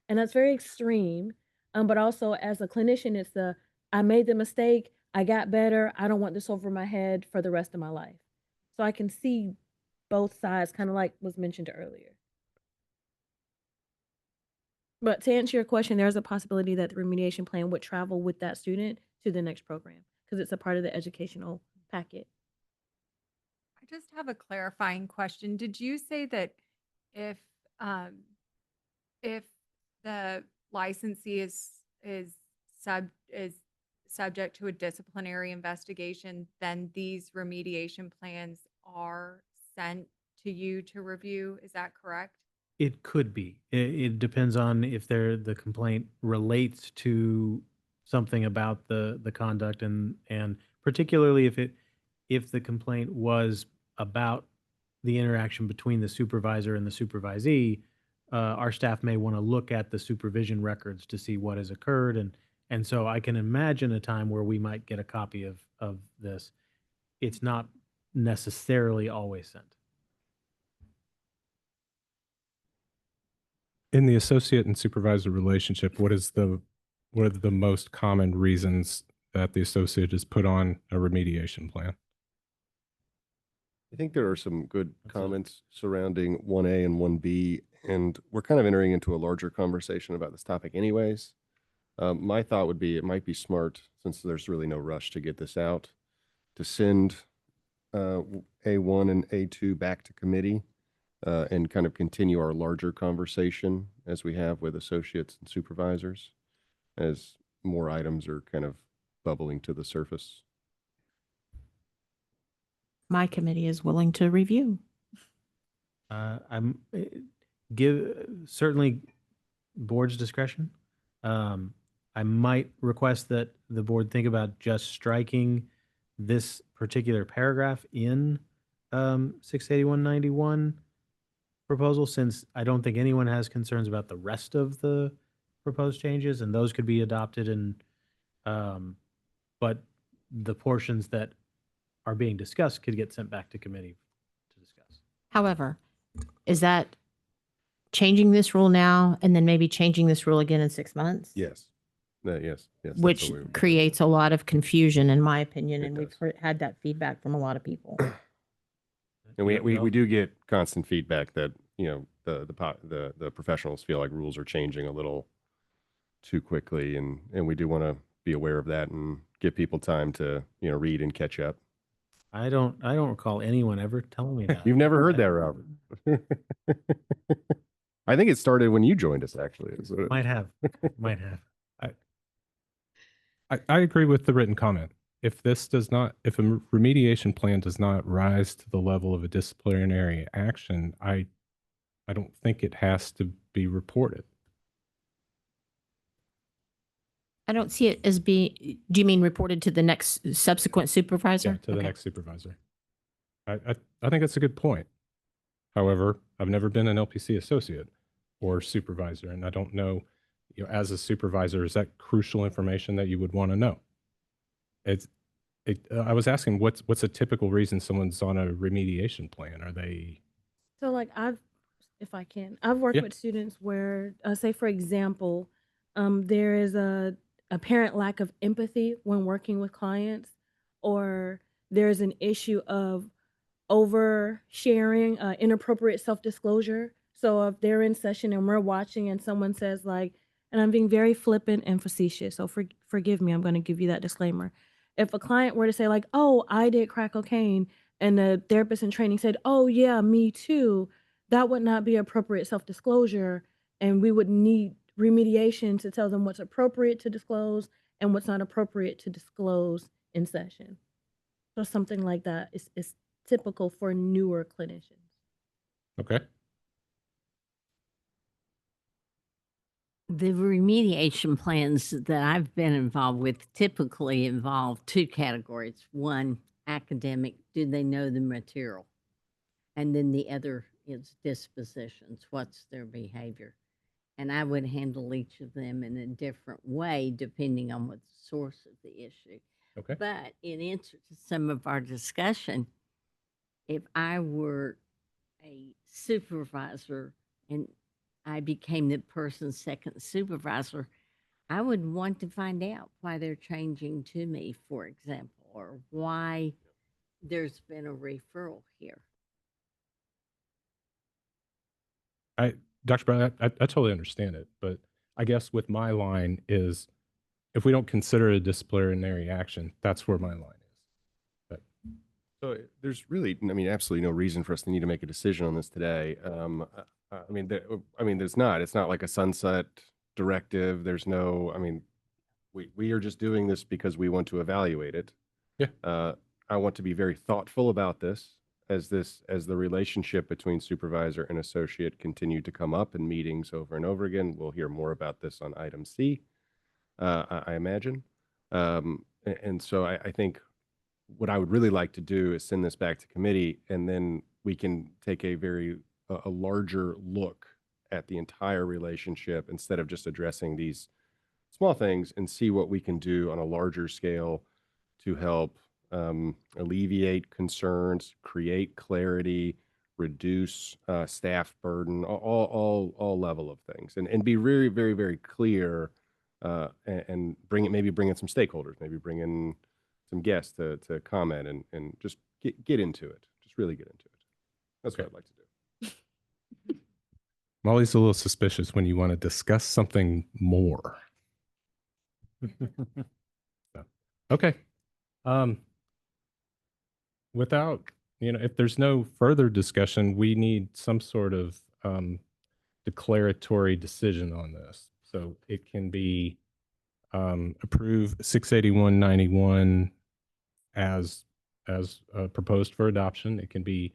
And that's very extreme. But also as a clinician, it's I made the mistake, I got better, I don't want this over my head for the rest of my life. So I can see both sides, kind of like was mentioned earlier. But to answer your question, there's a possibility that the remediation plan would travel with that student to the next program because it's a part of the educational packet. I just have a clarifying question. Did you say that if um, if the licensee is subject to a disciplinary investigation, then these remediation plans are sent to you to review? Is that correct? It could be. It depends on if the complaint relates to something about the conduct and particularly if the complaint was about the interaction between the supervisor and the supervisee, our staff may want to look at the supervision records to see what has occurred and so I can imagine a time where we might get a copy of this. It's not necessarily always sent. In the associate and supervisor relationship, what are the most common reasons that the associate is put on a remediation plan? I think there are some good comments surrounding 1A and 1B, and we're kind of entering into a larger conversation about this topic anyways. My thought would be it might be smart, since there's really no rush to get this out, to send A1 and A2 back to committee and kind of continue our larger conversation as we have with associates and supervisors as more items are kind of bubbling to the surface. My committee is willing to review. I'm give certainly board's discretion. I might request that the board think about just striking this particular paragraph in 68191 proposal, since I don't think anyone has concerns about the rest of the proposed changes, and those could be adopted. And but the portions that are being discussed could get sent back to committee to discuss. However, is that changing this rule now and then maybe changing this rule again in 6 months? Yes. Yes. Yes. Which creates a lot of confusion, in my opinion, and we've had that feedback from a lot of people. And we do get constant feedback that, you know, the professionals feel like rules are changing a little too quickly, and we do want to be aware of that and give people time to, you know, read and catch up. I don't recall anyone ever telling me that. You've never heard that, Robert. I think it started when you joined us, actually. Might have. I agree with the written comment. If a remediation plan does not rise to the level of a disciplinary action, I don't think it has to be reported. I don't see it as being, do you mean reported to the next subsequent supervisor? Yeah, to the next supervisor. I think that's a good point. However, I've never been an LPC associate or supervisor, and I don't know, you know, as a supervisor, is that crucial information that you would want to know? I was asking what's a typical reason someone's on a remediation plan? Are they? So like I've worked with students where, say for example, there is a apparent lack of empathy when working with clients, or there's an issue of oversharing, inappropriate self-disclosure. So if they're in session and we're watching and someone says like, and I'm being very flippant and facetious, so forgive me, I'm going to give you that disclaimer. If a client were to say like, oh, I did crack cocaine, and the therapist in training said, oh yeah, me too, that would not be appropriate self-disclosure, and we would need remediation to tell them what's appropriate to disclose and what's not appropriate to disclose in session. So something like that is typical for newer clinicians. Okay. The remediation plans that I've been involved with typically involve two categories. One, academic, do they know the material? And then the other is dispositions, what's their behavior? and I would handle each of them in a different way depending on what the source of the issue. Okay. But in answer to some of our discussion, if I were a supervisor and I became the person's second supervisor, I would want to find out why they're changing to me, for example, or why there's been a referral here. Dr. Brown, I totally understand it, but I guess with my line is, if we don't consider it a disciplinary action, that's where my line is. But So there's really, I mean, absolutely no reason for us to need to make a decision on this today. There's not. It's not like a sunset directive. There's no. I mean, we are just doing this because we want to evaluate it. Yeah. I want to be very thoughtful about this as the relationship between supervisor and associate continued to come up in meetings over and over again. We'll hear more about this on item C, I imagine. And so I think what I would really like to do is send this back to committee, and then we can take a larger look at the entire relationship instead of just addressing these small things, and see what we can do on a larger scale to help alleviate concerns, create clarity, reduce staff burden, all level of things, and be very, very, very clear, and maybe bring in some stakeholders, maybe bring in some guests to comment, and just get into it. Just really get into it. That's what I'd like to do. I'm always a little suspicious when you want to discuss something more. So, okay. Without, if there's no further discussion, we need some sort of declaratory decision on this. So it can be approve 68191 as proposed for adoption. It can be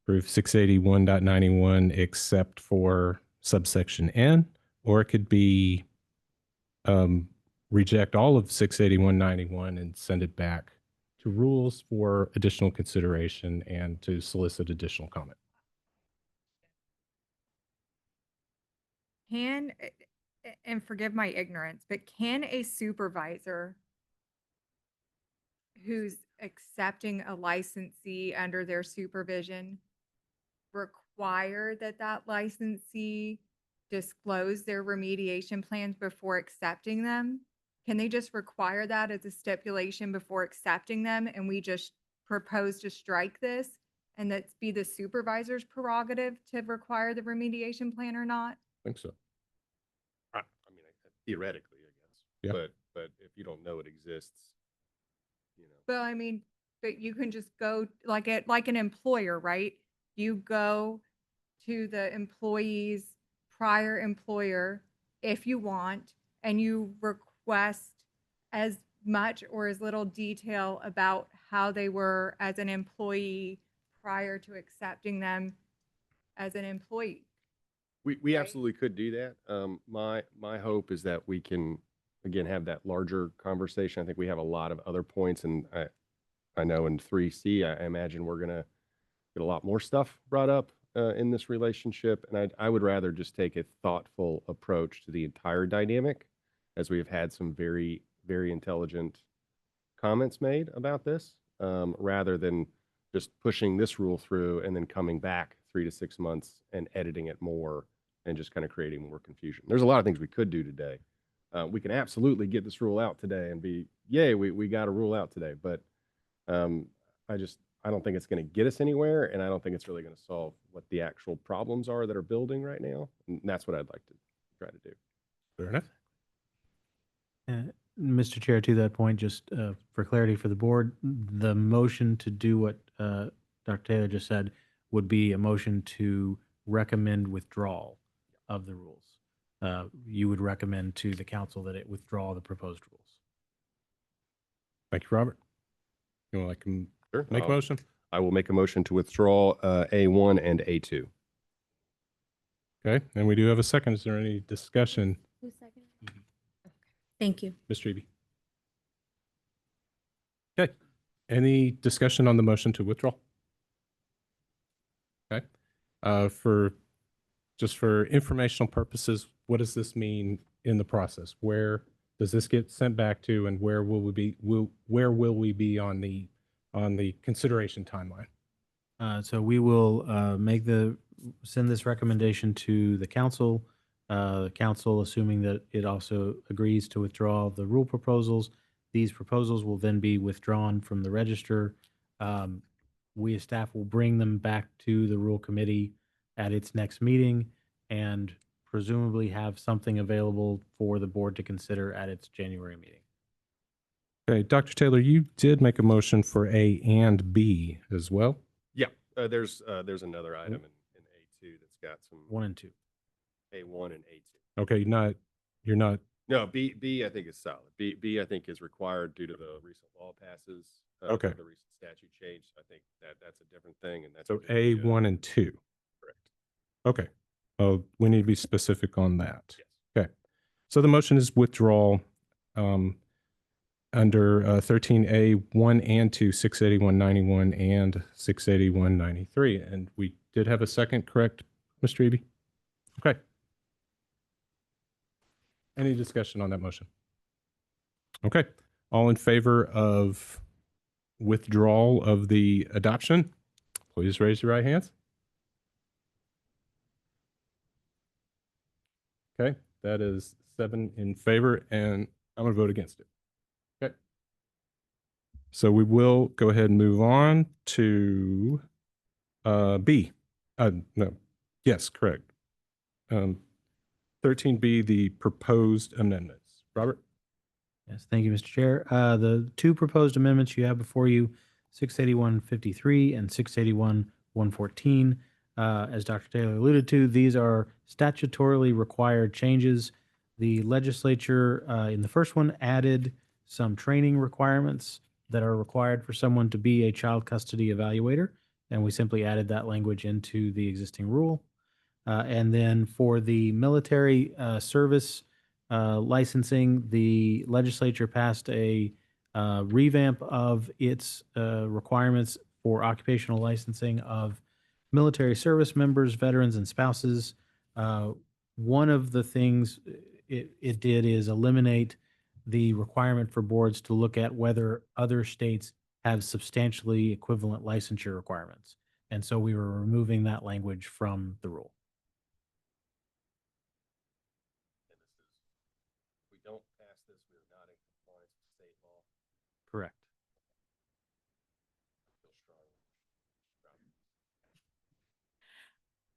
approve 681.91 except for subsection N, or it could be reject all of 68191 and send it back to rules for additional consideration and to solicit additional comment. And forgive my ignorance, but can a supervisor who's accepting a licensee under their supervision require that licensee disclose their remediation plans before accepting them? Can they just require that as a stipulation before accepting them, and we just propose to strike this, and that's be the supervisor's prerogative to require the remediation plan or not? I think so. Theoretically, I guess. Yeah. But if you don't know it exists, Well, but you can just go like an employer, right? You go to the employee's prior employer if you want, and you request as much or as little detail about how they were as an employee prior to accepting them as an employee. we absolutely could do that. My hope is that we can again have that larger conversation. I think we have a lot of other points, and I know in 3C, I imagine we're gonna get a lot more stuff brought up in this relationship, and I would rather just take a thoughtful approach to the entire dynamic, as we have had some very, very intelligent comments made about this, rather than just pushing this rule through and then coming back 3 to 6 months and editing it more and just kind of creating more confusion. There's a lot of things we could do today. We can absolutely get this rule out today and be, yay, we got a rule out today. But I don't think it's going to get us anywhere, and I don't think it's really going to solve what the actual problems are that are building right now. And that's what I'd like to try to do. Fair enough. Mr. Chair, to that point, just for clarity for the board, the motion to do what Dr. Taylor just said would be a motion to recommend withdrawal of the rules. You would recommend to the council that it withdraw the proposed rules. Thank you, Robert. You want to make a motion? I will make a motion to withdraw A1 and A2. Okay, and we do have a second. Is there any discussion? Who's second? Thank you. Ms. Treby. Okay, any discussion on the motion to withdraw? Okay, for just for informational purposes, what does this mean in the process? Where does this get sent back to, and where will we be? Where will we be on the consideration timeline? So we will send this recommendation to the council. Council, assuming that it also agrees to withdraw the rule proposals, these proposals will then be withdrawn from the register. We as staff will bring them back to the rule committee at its next meeting and presumably have something available for the board to consider at its January meeting. Okay, Dr. Taylor, you did make a motion for A and B as well. Yeah, there's another item in A2 that's got some 1 and 2. A1 and A2. Okay, you're not. No, B I think is solid. B I think is required due to the recent law passes. Okay. The recent statute change. I think that's a different thing, and that's So A1 and 2. Correct. Okay. Oh, we need to be specific on that. Yes. Okay. So the motion is withdrawal under 13A 1 and 2, 68191 and 68193. And we did have a second, correct, Mr. Eby? Okay. Any discussion on that motion? Okay. All in favor of withdrawal of the adoption, please raise your right hands. Okay, that is 7 in favor, and I'm going to vote against it. Okay. So we will go ahead and move on to B. No. Yes, correct. 13B, the proposed amendments. Robert? Yes, thank you, Mr. Chair. The two proposed amendments you have before you, 681-53 and 681-114. As Dr. Taylor alluded to, these are statutorily required changes. The legislature in the first one added some training requirements that are required for someone to be a child custody evaluator, and we simply added that language into the existing rule. And then for the military service licensing, the legislature passed a revamp of its requirements for occupational licensing of military service members, veterans, and spouses. One of the things it did is eliminate the requirement for boards to look at whether other states have substantially equivalent licensure requirements. And so we were removing that language from the rule. If we don't pass this, we are not in compliance with state law. Correct.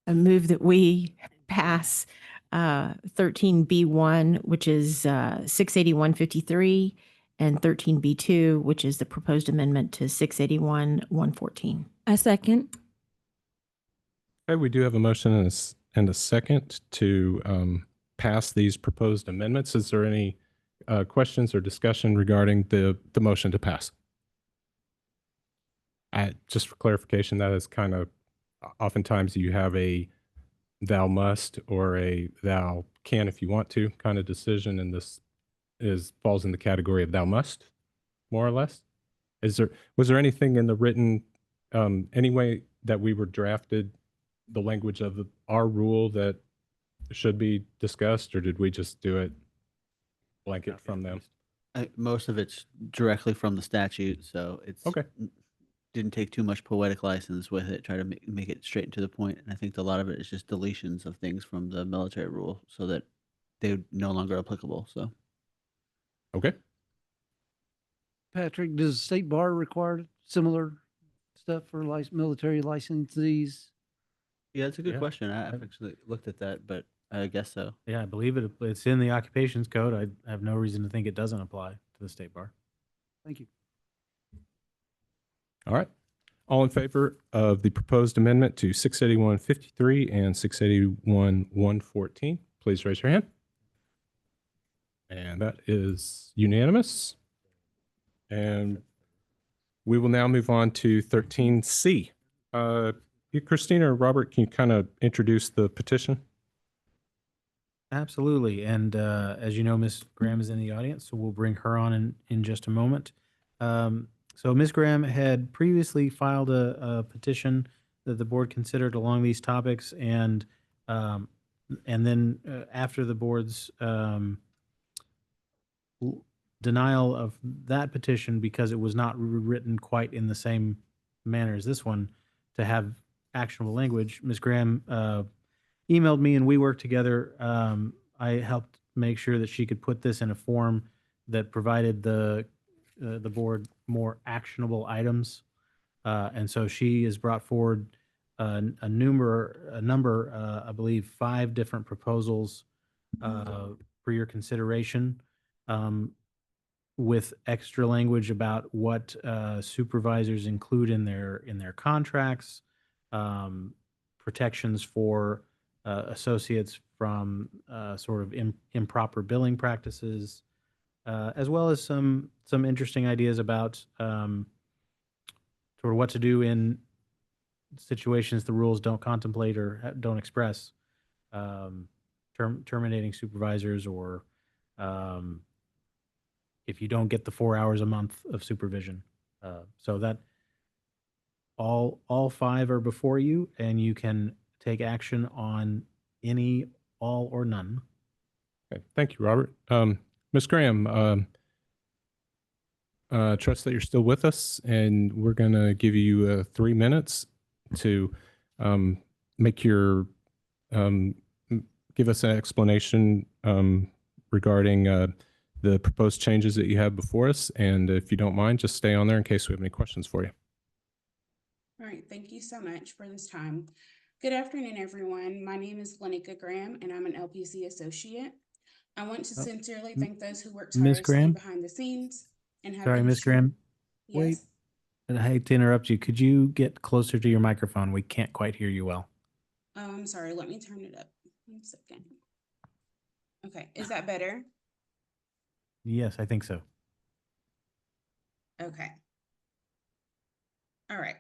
I move that we pass 13B1, which is 681-53, and 13B2, which is the proposed amendment to 681-114. I second. Okay, we do have a motion and a second to pass these proposed amendments. Is there any questions or discussion regarding the motion to pass? Just for clarification, that is kind of oftentimes you have a thou must or a thou can if you want to kind of decision, and this falls in the category of thou must, more or less. Was there anything in the written anyway that we were drafted the language of our rule that should be discussed, or did we just do it blanket from them? Most of it's directly from the statute, so it's okay. Didn't take too much poetic license with it. Try to make it straight and to the point. And I think a lot of it is just deletions of things from the military rule so that they're no longer applicable. So, okay. Patrick, does the state bar require similar stuff for military licensees? Yeah, that's a good question. I've actually looked at that, but I guess so. Yeah, I believe it's in the occupations code. I have no reason to think it doesn't apply to the state bar. Thank you. All right. All in favor of the proposed amendment to 681-53 and 681-114, please raise your hand. And that is unanimous. And we will now move on to 13C. Christina or Robert, can you kind of introduce the petition? Absolutely. And as you know, Ms. Graham is in the audience, so we'll bring her on in just a moment. So Ms. Graham had previously filed a petition that the board considered along these topics, and And then after the board's denial of that petition because it was not written quite in the same manner as this one, to have actionable language, Ms. Graham emailed me and we worked together. I helped make sure that she could put this in a form that provided the board more actionable items. And so she has brought forward a number, I believe, 5 different proposals for your consideration, with extra language about what supervisors include in their contracts, protections for associates from sort of improper billing practices, as well as some interesting ideas about sort of what to do in situations the rules don't contemplate or don't express, terminating supervisors, or if you don't get the 4 hours a month of supervision. So that all 5 are before you, and you can take action on any, all, or none. Okay. Thank you, Robert. Ms. Graham, trust that you're still with us, and we're going to give you 3 minutes to make your give us an explanation regarding the proposed changes that you have before us. And if you don't mind, just stay on there in case we have any questions for you. All right, thank you so much for this time. Good afternoon, everyone. My name is Lenika Graham, and I'm an LPC associate. I want to sincerely thank those who work Ms. tirelessly Graham? behind the scenes and have Sorry, Ms. ensured- Graham. Yes. Wait, I hate to interrupt you. Could you get closer to your microphone? We can't quite hear you well. I'm sorry, let me turn it up. 1 second. Okay, is that better? Yes, I think so. Okay. All right.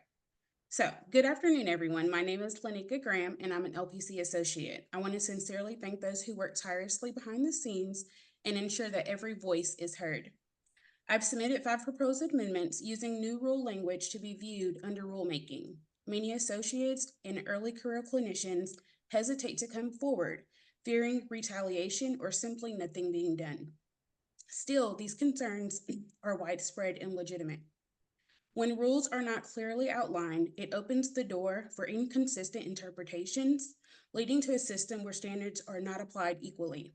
So, good afternoon, everyone. My name is Lenika Graham, and I'm an LPC associate. I want to sincerely thank those who work tirelessly behind the scenes and ensure that every voice is heard. I've submitted 5 proposed amendments using new rule language to be viewed under rulemaking. Many associates and early career clinicians hesitate to come forward, fearing retaliation or simply nothing being done. Still, these concerns are widespread and legitimate. When rules are not clearly outlined, it opens the door for inconsistent interpretations, leading to a system where standards are not applied equally.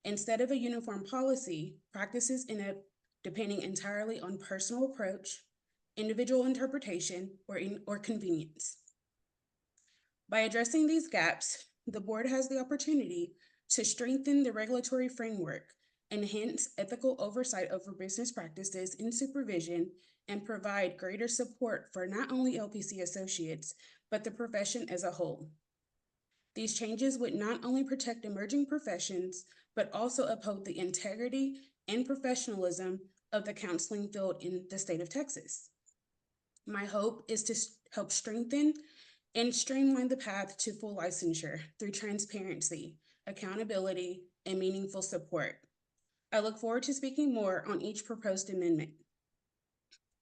Instead of a uniform policy, practices end up depending entirely on personal approach, individual interpretation, or convenience. By addressing these gaps, the board has the opportunity to strengthen the regulatory framework, enhance ethical oversight over business practices and supervision, and provide greater support for not only LPC associates, but the profession as a whole. These changes would not only protect emerging professions, but also uphold the integrity and professionalism of the counseling field in the state of Texas. My hope is to help strengthen and streamline the path to full licensure through transparency, accountability, and meaningful support. I look forward to speaking more on each proposed amendment.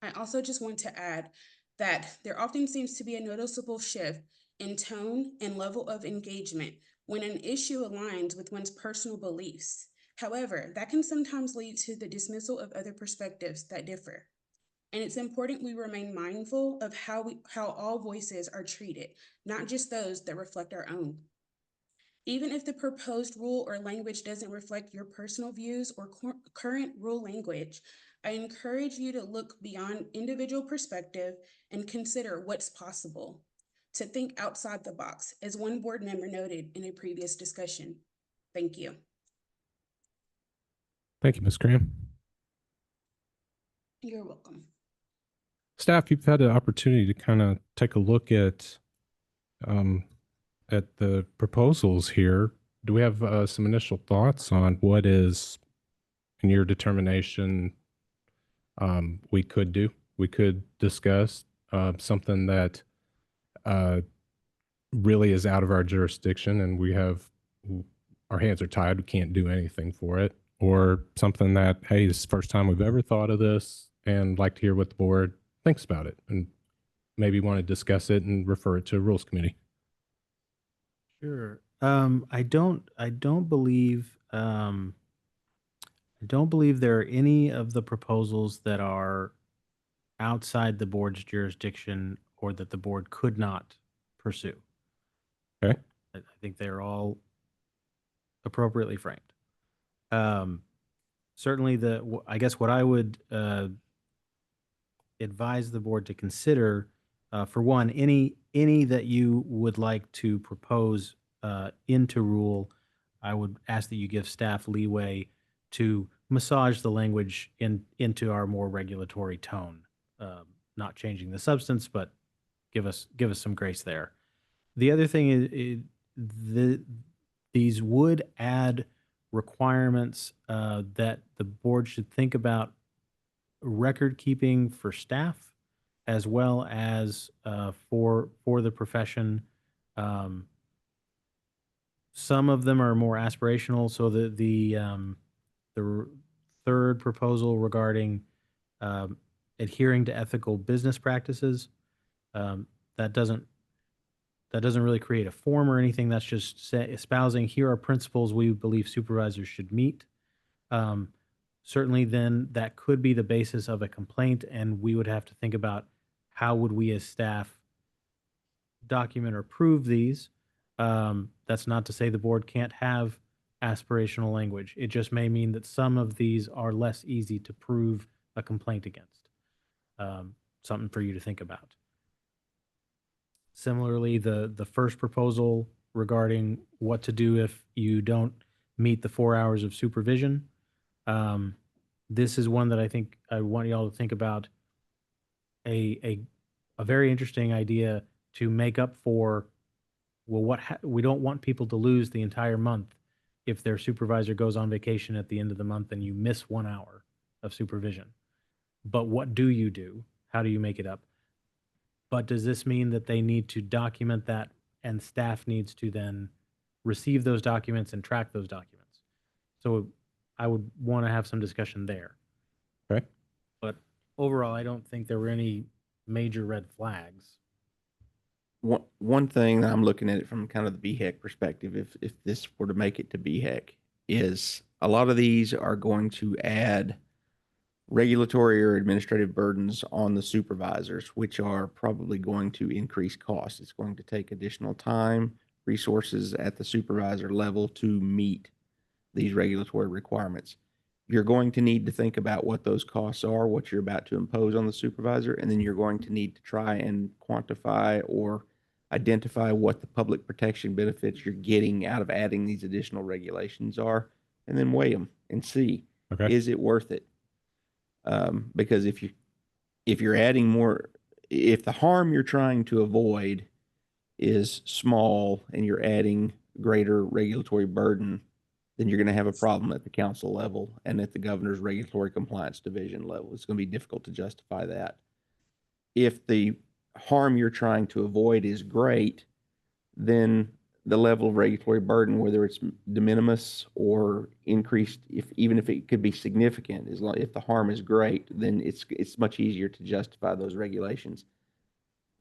I also just want to add that there often seems to be a noticeable shift in tone and level of engagement when an issue aligns with one's personal beliefs. However, that can sometimes lead to the dismissal of other perspectives that differ. And it's important we remain mindful of how all voices are treated, not just those that reflect our own. Even if the proposed rule or language doesn't reflect your personal views or current rule language, I encourage you to look beyond individual perspective and consider what's possible, to think outside the box, as one board member noted in a previous discussion. Thank you. Thank you, Ms. Graham. You're welcome. Staff, you've had the opportunity to kind of take a look at the proposals here. Do we have some initial thoughts on what is, in your determination, we could do? We could discuss something that really is out of our jurisdiction and we have, our hands are tied, we can't do anything for it, or something that, hey, this is the first time we've ever thought of this and like to hear what the board thinks about it and maybe want to discuss it and refer it to a rules committee. Sure. I don't believe, I don't believe there are any of the proposals that are outside the board's jurisdiction or that the board could not pursue. Okay. I think they're all appropriately framed. Certainly I guess what I would advise the board to consider, for one, any that you would like to propose into rule, I would ask that you give staff leeway to massage the language into our more regulatory tone, not changing the substance, but give us some grace there. The other thing is these would add requirements that the board should think about record keeping for staff as well as for the profession. Some of them are more aspirational. So the third proposal regarding adhering to ethical business practices, that doesn't really create a form or anything. That's just espousing here are principles we believe supervisors should meet. Certainly then that could be the basis of a complaint, and we would have to think about how would we as staff document or prove these. That's not to say the board can't have aspirational language. It just may mean that some of these are less easy to prove a complaint against. Something for you to think about. Similarly, the first proposal regarding what to do if you don't meet the 4 hours of supervision. This is one that I think I want y'all to think about. A very interesting idea to make up for, well, we don't want people to lose the entire month if their supervisor goes on vacation at the end of the month and you miss 1 hour of supervision. But what do you do? How do you make it up? But does this mean that they need to document that and staff needs to then receive those documents and track those documents? So I would want to have some discussion there. Okay. But overall, I don't think there were any major red flags. One thing that I'm looking at it from kind of the BHEC perspective, if this were to make it to BHEC, is a lot of these are going to add regulatory or administrative burdens on the supervisors, which are probably going to increase costs. It's going to take additional time, resources at the supervisor level to meet these regulatory requirements. You're going to need to think about what those costs are, what you're about to impose on the supervisor, and then you're going to need to try and quantify or identify what the public protection benefits you're getting out of adding these additional regulations are, and then weigh them and see, is it worth it? Because if you're adding more, if the harm you're trying to avoid is small and you're adding greater regulatory burden, then you're going to have a problem at the council level and at the governor's regulatory compliance division level. It's going to be difficult to justify that. If the harm you're trying to avoid is great, then the level of regulatory burden, whether it's de minimis or increased, even if it could be significant, if the harm is great, then it's much easier to justify those regulations.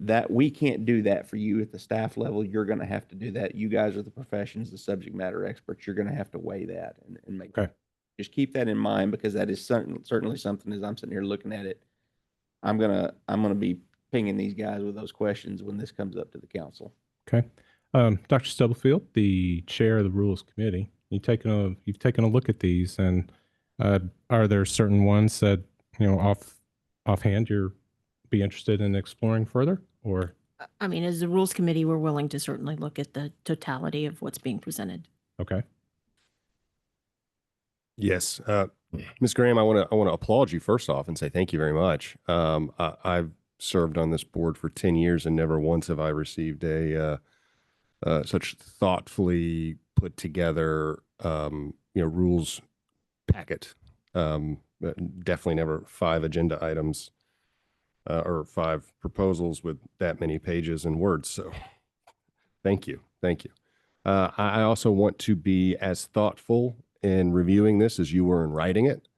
That we can't do that for you at the staff level. You're going to have to do that. You guys are the professions, the subject matter experts. You're going to have to weigh that and make. Okay. Just keep that in mind, because that is certainly something, as I'm sitting here looking at it, I'm gonna be pinging these guys with those questions when this comes up to the council. Okay. Dr. Stubblefield, the chair of the Rules Committee, you've taken a look at these, and are there certain ones that, offhand you're be interested in exploring further? Or I mean, as the Rules Committee, we're willing to certainly look at the totality of what's being presented. Okay. Yes. Ms. Graham, I want to applaud you first off and say thank you very much. I've served on this board for 10 years and never once have I received a such thoughtfully put together rules packet. Definitely never 5 agenda items or 5 proposals with that many pages and words. So thank you. Thank you. I also want to be as thoughtful in reviewing this as you were in writing it.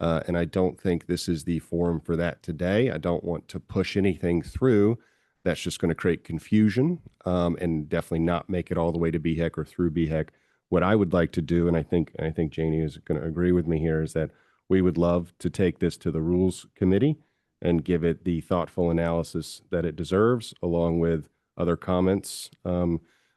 And I don't think this is the forum for that today. I don't want to push anything through That's just going to create confusion and definitely not make it all the way to BHEC or through BHEC. What I would like to do, and I think Janie is going to agree with me here, is that we would love to take this to the Rules Committee and give it the thoughtful analysis that it deserves, along with other comments.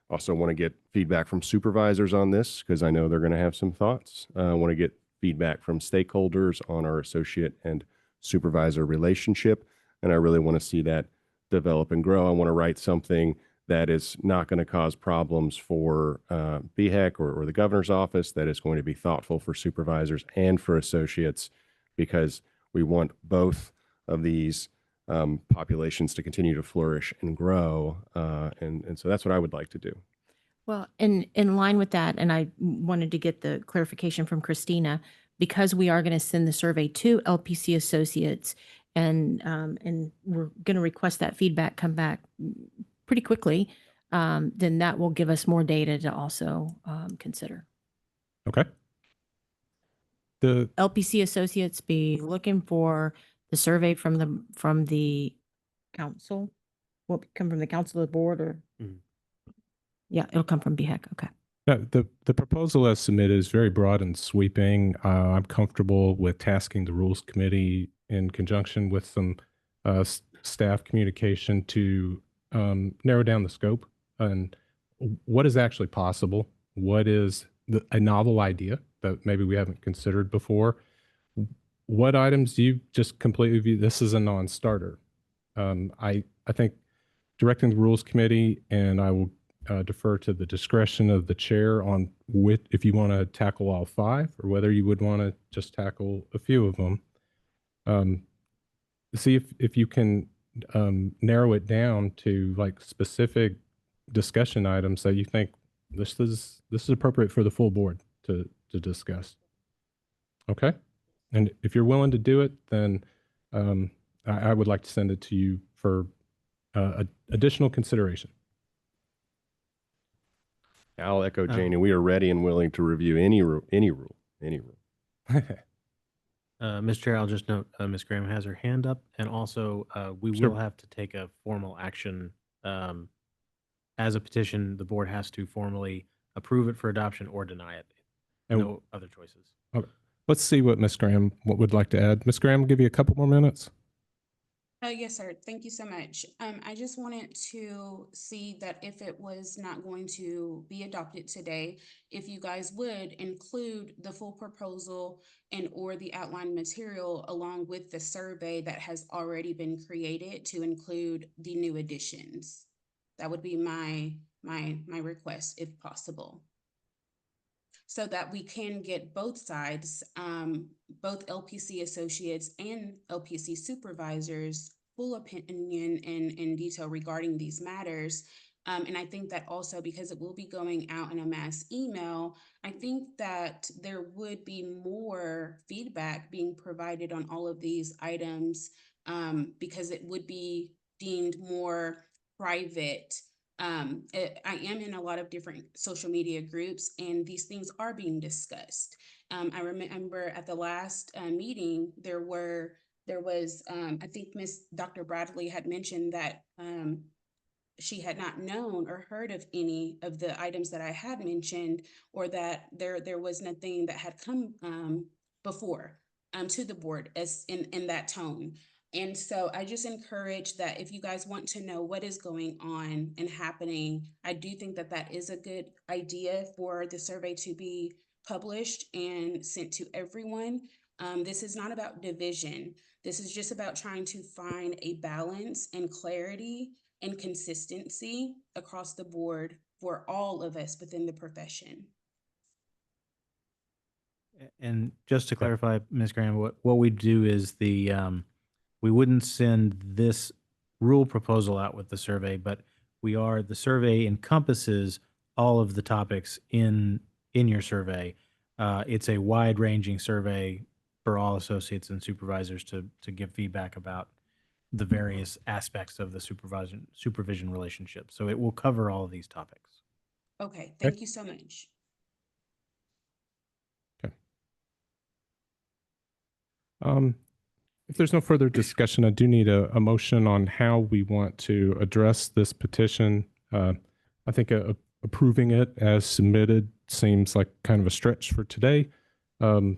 Also want to get feedback from supervisors on this because I know they're going to have some thoughts. I want to get feedback from stakeholders on our associate and supervisor relationship. And I really want to see that develop and grow. I want to write something that is not going to cause problems for BHEC or the governor's office, that is going to be thoughtful for supervisors and for associates, because we want both of these populations to continue to flourish and grow. And so that's what I would like to do. Well, in line with that, and I wanted to get the clarification from Christina, because we are going to send the survey to LPC associates, and we're going to request that feedback come back pretty quickly, then that will give us more data to also consider. Okay. The LPC associates be looking for the survey from the council. Will it come from the council of the board, or? Yeah, it'll come from BHEC. Okay. Yeah, the proposal as submitted is very broad and sweeping. I'm comfortable with tasking the Rules Committee in conjunction with some staff communication to narrow down the scope and what is actually possible. What is a novel idea that maybe we haven't considered before? What items do you just completely view this as a non-starter? I think directing the Rules Committee, and I will defer to the discretion of the chair on if you want to tackle all 5 or whether you would want to just tackle a few of them. See if you can narrow it down to like specific discussion items that you think this is appropriate for the full board to discuss. Okay, and if you're willing to do it, then I would like to send it to you for additional consideration. I'll echo Janie. We are ready and willing to review any rule. Mr. Chair, I'll just note Ms. Graham has her hand up, and also we Sure. will have to take a formal action. As a petition, the board has to formally approve it for adoption or deny it. And- No other choices. Okay. Let's see what Ms. Graham would like to add. Ms. Graham, will give you a couple more minutes. Yes, sir. Thank you so much. I just wanted to see that if it was not going to be adopted today, if you guys would include the full proposal and or the outline material along with the survey that has already been created to include the new additions. That would be my request if possible, so that we can get both sides, both LPC associates and LPC supervisors, full opinion and detail regarding these matters. And I think that also, because it will be going out in a mass email, I think that there would be more feedback being provided on all of these items, because it would be deemed more private. I am in a lot of different social media groups, and these things are being discussed. I remember at the last meeting, there was I think Dr. Bradley had mentioned that she had not known or heard of any of the items that I had mentioned, or that there was nothing that had come before to the board as in that tone. And so I just encourage that if you guys want to know what is going on and happening, I do think that that is a good idea for the survey to be published and sent to everyone. This is not about division. This is just about trying to find a balance and clarity and consistency across the board for all of us within the profession. And just to clarify, Ms. Graham, what we do is we wouldn't send this rule proposal out with the survey, but the survey encompasses all of the topics in your survey. It's a wide ranging survey for all associates and supervisors to give feedback about the various aspects of the supervision relationship. So it will cover all of these topics. Okay, thank you so much. Okay. If there's no further discussion, I do need a motion on how we want to address this petition. I think approving it as submitted seems like kind of a stretch for today. So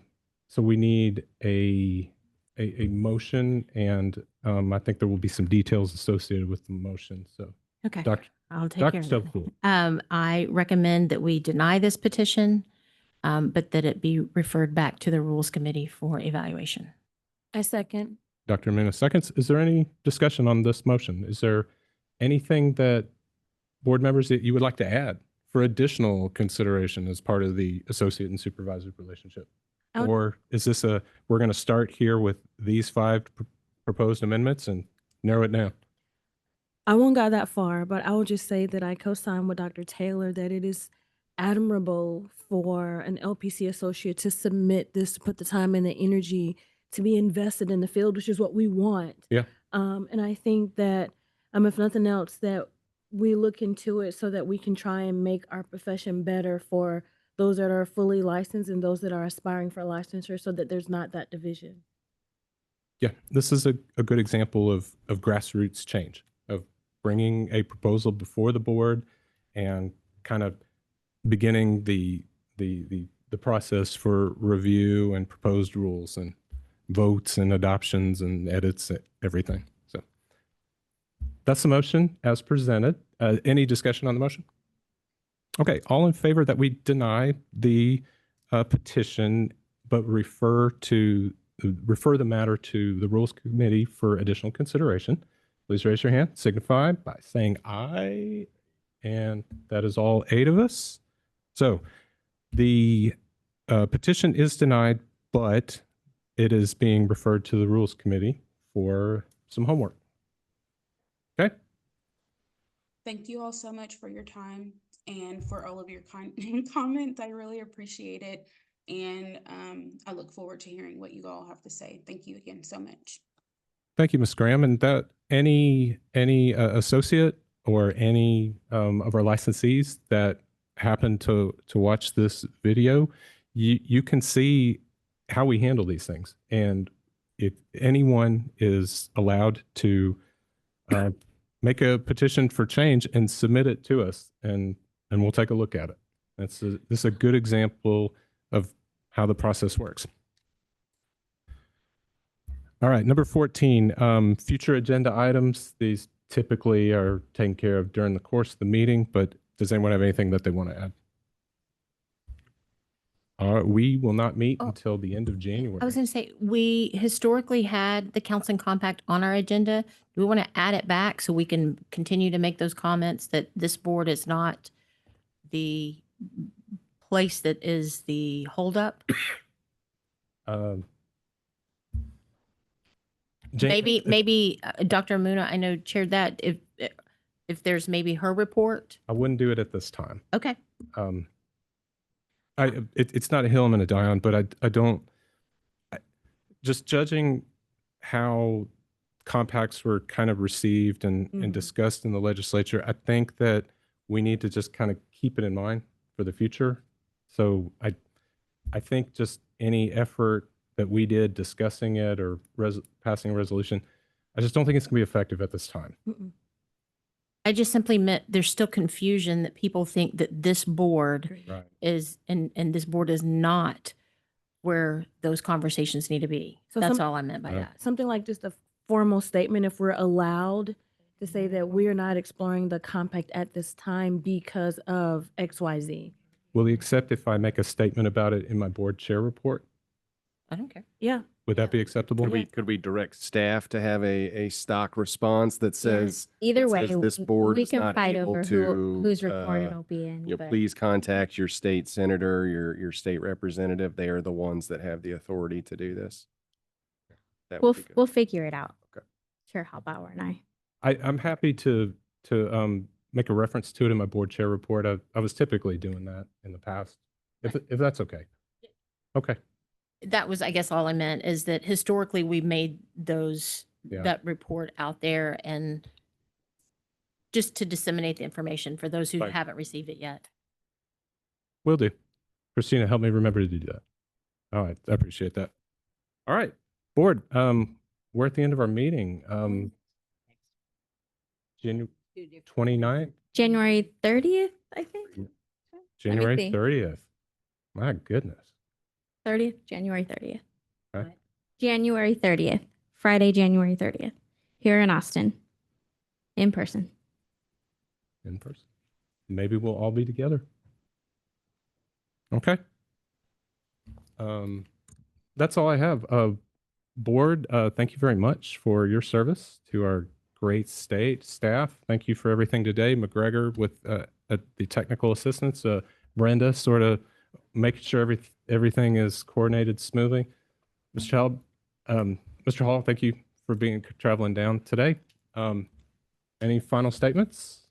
we need a motion, and I think there will be some details associated with the motion. So, Okay, Dr. I'll take Dr. care of Stubblefield. it. I recommend that we deny this petition, but that it be referred back to the Rules Committee for evaluation. I second. Dr. Amina seconds. Is there any discussion on this motion? Is there anything that board members that you would like to add for additional consideration as part of the associate and supervisor relationship? Or is this we're going to start here with these 5 proposed amendments and narrow it down? I won't go that far, but I will just say that I co-sign with Dr. Taylor that it is admirable for an LPC associate to submit this, to put the time and the energy to be invested in the field, which is what we want. Yeah. And I think that, if nothing else, that we look into it so that we can try and make our profession better for those that are fully licensed and those that are aspiring for licensure, so that there's not that division. Yeah, this is a good example of grassroots change, of bringing a proposal before the board and kind of beginning the process for review and proposed rules and votes and adoptions and edits, everything. So that's the motion as presented. Any discussion on the motion? Okay, all in favor that we deny the petition, but refer the matter to the Rules Committee for additional consideration, please raise your hand. Signify by saying aye. And that is all 8 of us. So the petition is denied, but it is being referred to the Rules Committee for some homework. Okay. Thank you all so much for your time and for all of your comments. I really appreciate it. And I look forward to hearing what you all have to say. Thank you again so much. Thank you, Ms. Graham. And that any associate or any of our licensees that happen to watch this video, you can see how we handle these things. And if anyone is allowed to make a petition for change and submit it to us, and we'll take a look at it. This is a good example of how the process works. All right, number 14, future agenda items. These typically are taken care of during the course of the meeting, but does anyone have anything that they want to add? We will not meet until the end of January. I was going to say, we historically had the Council and Compact on our agenda. Do we want to add it back so we can continue to make those comments that this board is not the place that is the holdup? Maybe Dr. Amuna, I know, chaired that. If there's maybe her report. I wouldn't do it at this time. Okay. It's not a hill I'm going to die on, but I don't. Just judging how compacts were kind of received and discussed in the legislature, I think that we need to just kind of keep it in mind for the future. So I think just any effort that we did discussing it or passing a resolution, I just don't think it's going to be effective at this time. I just simply meant there's still confusion that people think that this board is, and this board is not where those conversations need to be. So that's all I meant by that. Something like just a formal statement, if we're allowed to say that we are not exploring the compact at this time because of XYZ. Will you accept if I make a statement about it in my board chair report? I don't care. Yeah. Would that be acceptable? Could we direct staff to have a stock response that says Either way, this board we is can not fight able over to, whose report it'll be in. you know, but- please contact your state senator, your state representative. They are the ones that have the authority to do this. That would be good. We'll figure it out. Okay. Chair Hallbauer and I. I'm happy to make a reference to it in my board chair report. I was typically doing that in the past, if that's okay. Okay. That was, I guess, all I meant is that historically we made that report out there and just to disseminate the information for those who haven't received it yet. Will do. Christina, help me remember to do that. All right. I appreciate that. All right. Board, we're at the end of our meeting. January 29th, January 30th, I think. January see. 30th. My goodness. 30th, January 30th. Okay. January 30th, Friday, January 30th, here in Austin, in person. In person. Maybe we'll all be together. Okay. That's all I have. Board, thank you very much for your service to our great state staff. Thank you for everything today. McGregor with the technical assistance, Brenda sort of making sure everything is coordinated smoothly. Mr. Hall, thank you for traveling down today. Any final statements?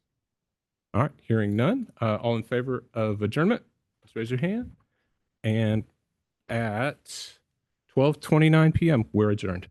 All right, hearing none. All in favor of adjournment, let's raise your hand. And at 12:29 p.m., we're adjourned.